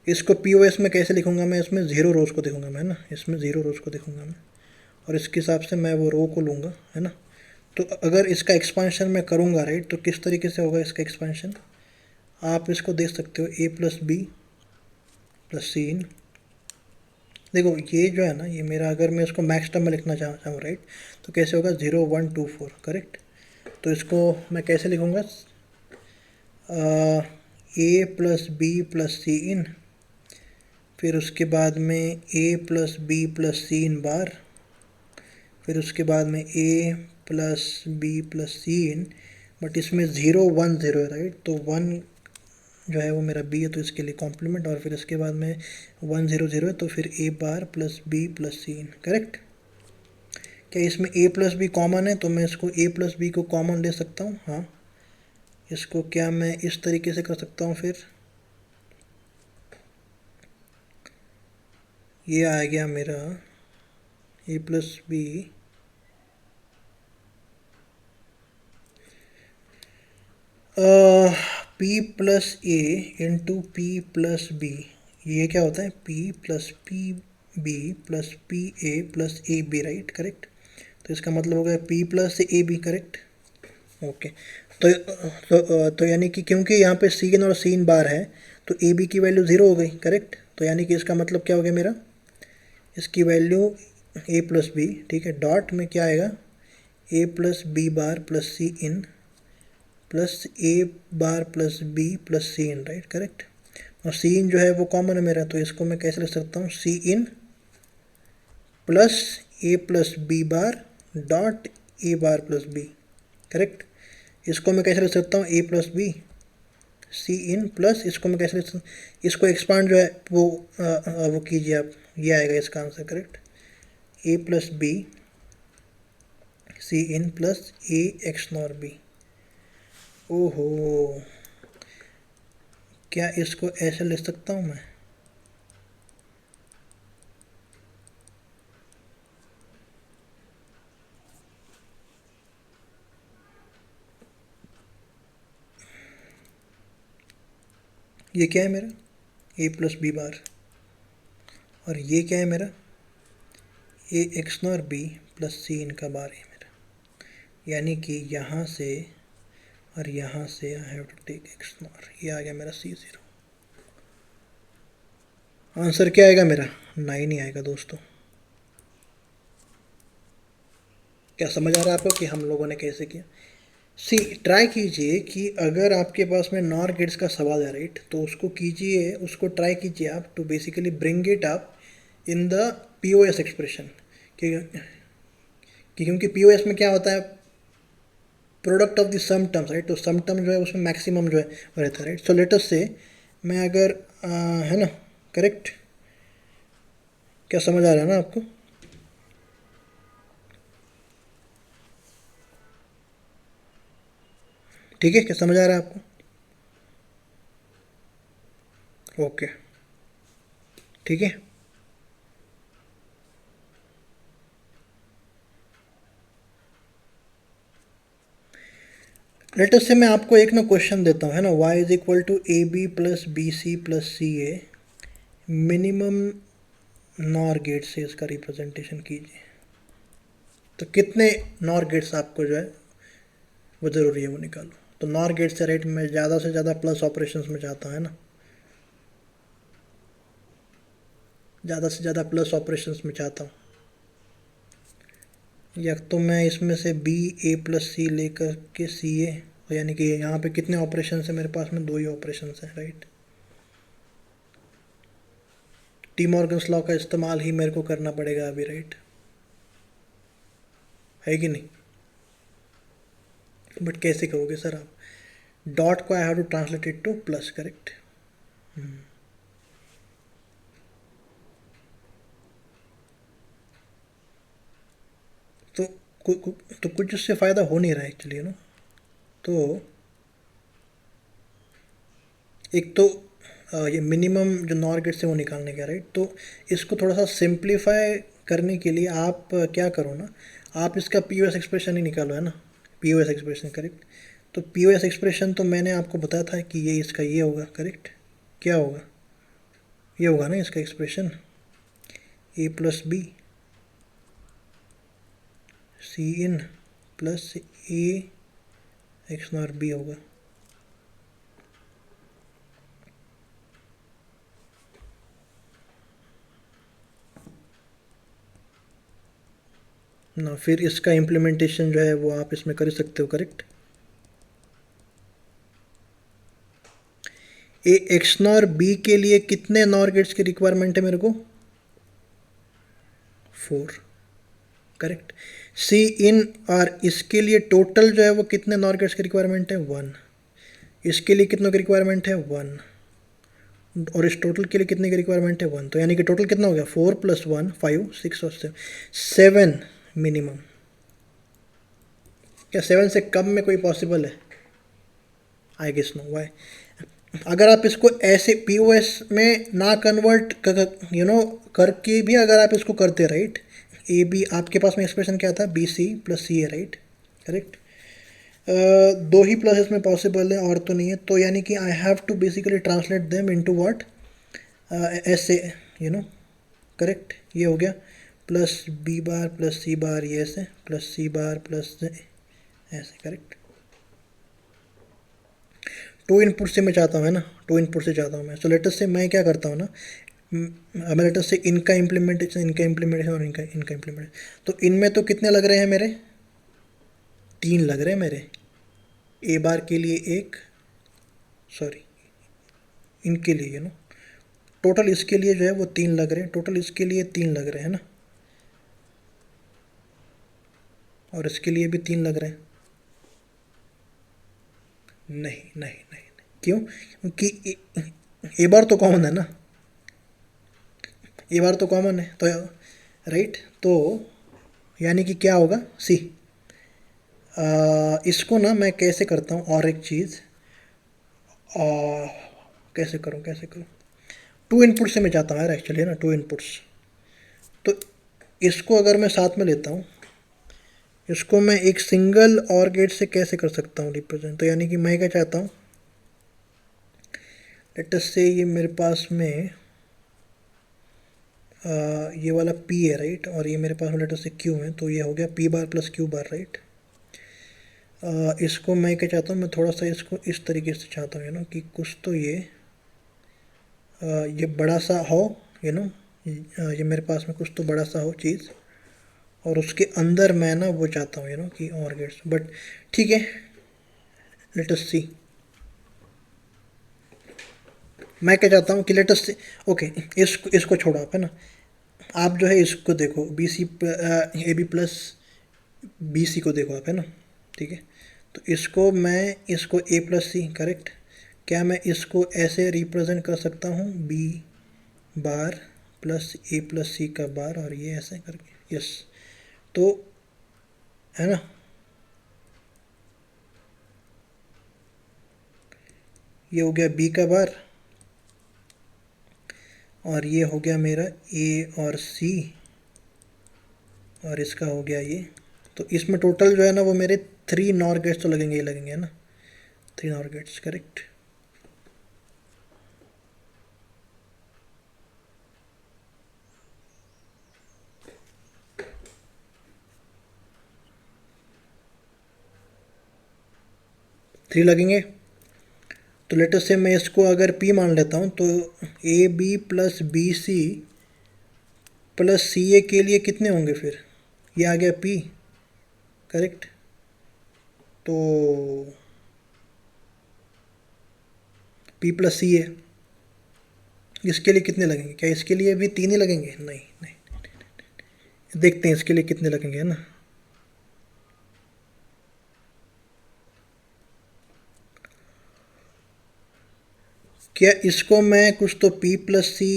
इसको POS में कैसे लिखूंगा मैं? इसमें ज़ीरो रोज़ को देखूंगा मैं, है ना, इसमें ज़ीरो रोज़ को देखूंगा मैं, और इसके हिसाब से मैं वो रो को लूँगा, है ना। तो अगर इसका एक्सपांशन मैं करूँगा, राइट, तो किस तरीके से होगा इसका एक्सपांशन? आप इसको देख सकते हो, ए प्लस बी प्लस सी इन। देखो ये जो है ना, ये मेरा, अगर मैं इसको मैक्स टर्म में लिखना चाहता हूँ, राइट, तो कैसे होगा? 0 1 2 4, करेक्ट। तो इसको मैं कैसे लिखूँगा? A plus B plus C in, फिर उसके बाद में A plus B plus C in bar, फिर उसके बाद में A plus B plus C in, but इसमें 0 1 0 है, राइट। तो 1 जो है वो मेरा बी है, तो इसके लिए कॉम्प्लीमेंट, और फिर इसके बाद में 1 0 0 है, तो फिर ए bar plus B plus C इन, करेक्ट। क्या इसमें ए प्लस बी कॉमन है? तो मैं इसको ए प्लस बी को कॉमन ले सकता हूँ, हाँ। इसको क्या मैं इस तरीके से कर सकता हूँ? फिर ये आ गया मेरा A plus B P plus A into P plus B. ये क्या होता है? P plus P A plus A B, right, correct. तो इसका मतलब हो गया P plus A B, correct. Okay, तो यानी कि क्योंकि यहाँ पे सी इन और सी इन बार है, तो ए बी की वैल्यू ज़ीरो हो गई, करेक्ट। तो यानी कि इसका मतलब क्या हो गया मेरा? इसकी वैल्यू ए प्लस बी, ठीक है, डॉट में क्या आएगा? ए plus B bar plus C in plus A bar plus B plus C in, right, correct. और सी इन जो है वो कॉमन है मेरा, तो इसको मैं कैसे लिख सकता हूँ? C in plus A plus B bar dot A bar plus B, correct. इसको मैं कैसे लिख सकता हूँ, A plus B C in plus, इसको मैं कैसे लिख सकता हूँ, इसको एक्सपांड जो है वो कीजिए आप, ये आएगा इसका answer, correct. A plus B C in plus A x nor B. ओहो, क्या इसको ऐसे लिख सकता हूँ मैं, ये क्या है मेरा, ए प्लस बी बार, और ये क्या है मेरा, A x nor be plus सी इनका बार है मेरा, यानी कि यहाँ से और यहाँ से I have to take XNOR, ये आ गया मेरा C0। आंसर क्या आएगा मेरा, 9 ही आएगा दोस्तों। क्या समझ आ रहा है आपको कि हम लोगों ने कैसे किया। सी ट्राई कीजिए कि अगर आपके पास में नॉर गेट्स का सवाल है राइट, तो उसको कीजिए, उसको ट्राई कीजिए आप to basically bring it up in the POS expression, क्योंकि POS में क्या होता है, product of the sum terms right, तो सम टर्म जो है उसमें मैक्सिमम जो है वो रहता है राइट। सो लेट अस से मैं अगर है ना, करेक्ट, क्या समझ आ रहा है ना आपको। ठीक है, क्या समझ आ रहा है आपको, ओके ठीक है। लेट अस से मैं आपको एक ना क्वेश्चन देता हूँ है ना, y is equal to A B plus B C plus C A, minimum NOR gate से इसका रिप्रेजेंटेशन कीजिए। तो कितने नॉर गेट्स आपको जो है वो ज़रूरी है वो निकालो। तो नॉर गेट से राइट में ज़्यादा से ज़्यादा प्लस ऑपरेशंस में जाता है ना, ज़्यादा से ज़्यादा प्लस ऑपरेशंस में चाहता हूँ, या तो मैं इसमें से बी ए प्लस सी लेकर के सी ए, यानी कि यहाँ पे कितने ऑपरेशन है मेरे पास में, 2 ही ऑपरेशन हैं राइट। डी मॉर्गन्स लॉ का इस्तेमाल ही मेरे को करना पड़ेगा अभी राइट, है कि नहीं। बट कैसे करोगे सर आप, डॉट को I have to translate it to plus, correct. तो तो कुछ उससे फ़ायदा हो नहीं रहा है एक्चुअली ना। तो एक तो ये मिनिमम जो नॉर गेट से वो निकालने का राइट, तो इसको थोड़ा सा सिंप्लीफाई करने के लिए आप क्या करो ना, आप इसका POS एक्सप्रेशन ही निकालो है ना, POS एक्सप्रेशन, करेक्ट। तो POS एक्सप्रेशन तो मैंने आपको बताया था कि ये इसका ये होगा, करेक्ट। क्या होगा, ये होगा ना इसका expression, A plus B C in plus A x nor B होगा। ना फिर इसका इम्प्लीमेंटेशन जो है वो आप इसमें कर सकते हो, correct. A x nor be के लिए कितने नॉर गेट्स की रिक्वायरमेंट है मेरे को, 4, करेक्ट। सी इन और इसके लिए टोटल जो है वो कितने नॉर गेट्स की रिक्वायरमेंट है, 1। इसके लिए कितनों की रिक्वायरमेंट है, 1। और इस टोटल के लिए कितने की रिक्वायरमेंट है, 1। तो यानी कि टोटल कितना हो गया, 4 + 1 5 6 और 7 मिनिमम। क्या 7 से कम में कोई पॉसिबल है, आई गेस नो। वाई, अगर आप इसको ऐसे POS में ना कन्वर्ट करके भी अगर आप इसको करते राइट, ए बी आपके पास में एक्सप्रेशन क्या था, BC + CA राइट, करेक्ट। 2 ही प्लस इसमें पॉसिबल है और तो नहीं है, तो यानी कि I have to basically translate them into what, ऐसे करेक्ट। ये हो गया plus B bar plus C bar, ये ऐसे प्लस सी बार प्लस ऐसे, करेक्ट। 2 इनपुट से मैं चाहता हूँ है ना, 2 इनपुट से चाहता हूँ मैं। सो लेटस से मैं क्या करता हूँ ना, मैं लेटस से इनका इम्प्लीमेंटेशन और इनका इम्प्लीमेंटेशन, तो इनमें तो कितने लग रहे हैं मेरे, 3 लग रहे हैं मेरे। ए बार के लिए 1, सॉरी इनके लिए टोटल इसके लिए जो है वो 3 लग रहे हैं, टोटल इसके लिए 3 लग रहे हैं ना। और इसके लिए भी 3 लग रहे हैं। नहीं नहीं नहीं, नहीं। क्यों? क्योंकि ए बार तो कॉमन है ना, ए बार तो कॉमन है तो, राइट। तो यानी कि क्या होगा, सी। इसको ना मैं कैसे करता हूँ, और एक चीज़ कैसे करूँ, 2 इनपुट से मैं चाहता हूँ यार एक्चुअली, है ना, 2 इनपुट्स। तो इसको अगर मैं साथ में लेता हूँ, इसको मैं एक सिंगल और गेट से कैसे कर सकता हूँ रिप्रेजेंट। तो यानी कि मैं क्या चाहता हूँ, लेट अस से ये मेरे पास में ये वाला P है, राइट, और ये मेरे पास में लेट अस से Q है, तो ये हो गया P बार प्लस Q बार, राइट। इसको मैं क्या चाहता हूँ, मैं थोड़ा सा इसको इस तरीके से चाहता हूँ, ना, कि कुछ तो ये बड़ा सा हो, ये मेरे पास में कुछ तो बड़ा सा हो चीज़, और उसके अंदर मैं ना वो चाहता हूँ कि और गेट्स, बट ठीक है, लेट अस सी। मैं क्या चाहता हूँ कि लेट अस, ओके, इसको छोड़ो आप, है ना, आप जो है इसको देखो, AB प्लस BC को देखो आप, है ना, ठीक है। तो इसको A प्लस सी, करेक्ट। क्या मैं इसको ऐसे रिप्रेजेंट कर सकता हूँ, B बार प्लस A प्लस सी का बार, और ये ऐसे करके, यस। तो है ना, ये हो गया B का बार, और ये हो गया मेरा A और C, और इसका हो गया ये। तो इसमें टोटल जो है ना वो मेरे 3 नॉर गेट्स तो लगेंगे ही लगेंगे, है ना, 3 नॉर गेट्स, करेक्ट। थ्री लगेंगे। तो लेटर से मैं इसको अगर P मान लेता हूँ, तो AB plus BC plus CA के लिए कितने होंगे फिर, ये आ गया P, करेक्ट। तो P प्लस CA, इसके लिए कितने लगेंगे, क्या इसके लिए भी 3 ही लगेंगे, नहीं नहीं, देखते हैं इसके लिए कितने लगेंगे, है ना। क्या इसको मैं कुछ तो P plus C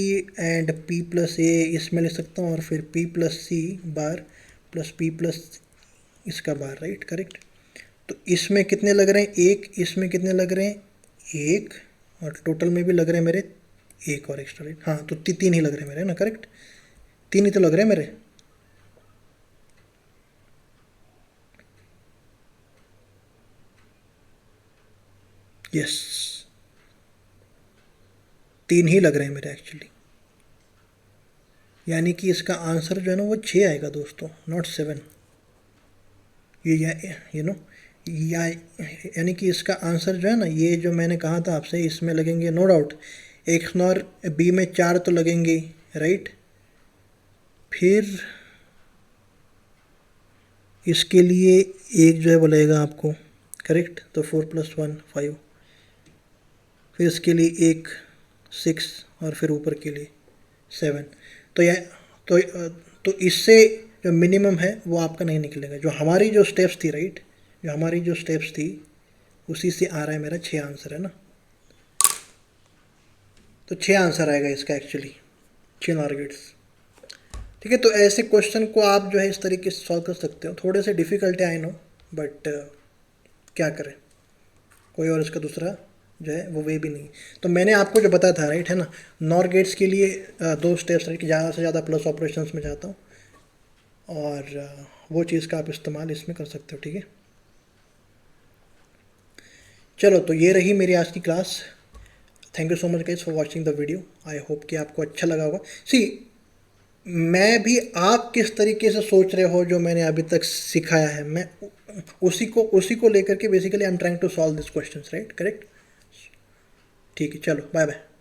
and P plus A इसमें ले सकता हूँ, और फिर P plus C bar plus P plus इसका बार, राइट, करेक्ट। तो इसमें कितने लग रहे हैं, एक, इसमें कितने लग रहे हैं, एक, और टोटल में भी लग रहे हैं मेरे एक और एक्स्ट्रा, राइट। हाँ, तो 3 ही लग रहे हैं मेरे, ना, करेक्ट, 3 ही तो लग रहे हैं मेरे। यस, 3 ही लग रहे हैं मेरे एक्चुअली। यानी कि इसका आंसर जो है ना वो 6 आएगा दोस्तों, नॉट 7। ये यू नो या यानी कि इसका आंसर जो है ना, ये जो मैंने कहा था आपसे, इसमें लगेंगे no doubt X nor B में 4 तो लगेंगे, राइट। फिर इसके लिए एक जो है वो लगेगा आपको, करेक्ट। तो 4 + 1 5, फिर इसके लिए एक 6, और फिर ऊपर के लिए 7। तो यह तो तो इससे जो मिनिमम है वो आपका नहीं निकलेगा, जो हमारी जो स्टेप्स थी, राइट, जो हमारी जो स्टेप्स थी उसी से आ रहा है मेरा 6 आंसर, है ना। तो 6 आंसर आएगा इसका एक्चुअली, 6 टारगेट्स, ठीक है। तो ऐसे क्वेश्चन को आप जो है इस तरीके से सॉल्व कर सकते हो। थोड़े से डिफ़िकल्ट है, आई नो, बट क्या करें, कोई और इसका दूसरा जो है वो वे भी नहीं। तो मैंने आपको जो बताया था, राइट, है ना, नॉर गेट्स के लिए 2 स्टेप्स, राइट, कि ज़्यादा से ज़्यादा प्लस ऑपरेशंस में जाता हूँ, और वो चीज़ का आप इस्तेमाल इसमें कर सकते हो, ठीक है। चलो, तो ये रही मेरी आज की class. Thank you so much guys for watching the video. I hope कि आपको अच्छा लगा होगा। सी, मैं भी आप किस तरीके से सोच रहे हो जो मैंने अभी तक सिखाया है, मैं उसी को लेकर के basically I am trying to solve this questions, right, correct. ठीक है, चलो, बाय बाय।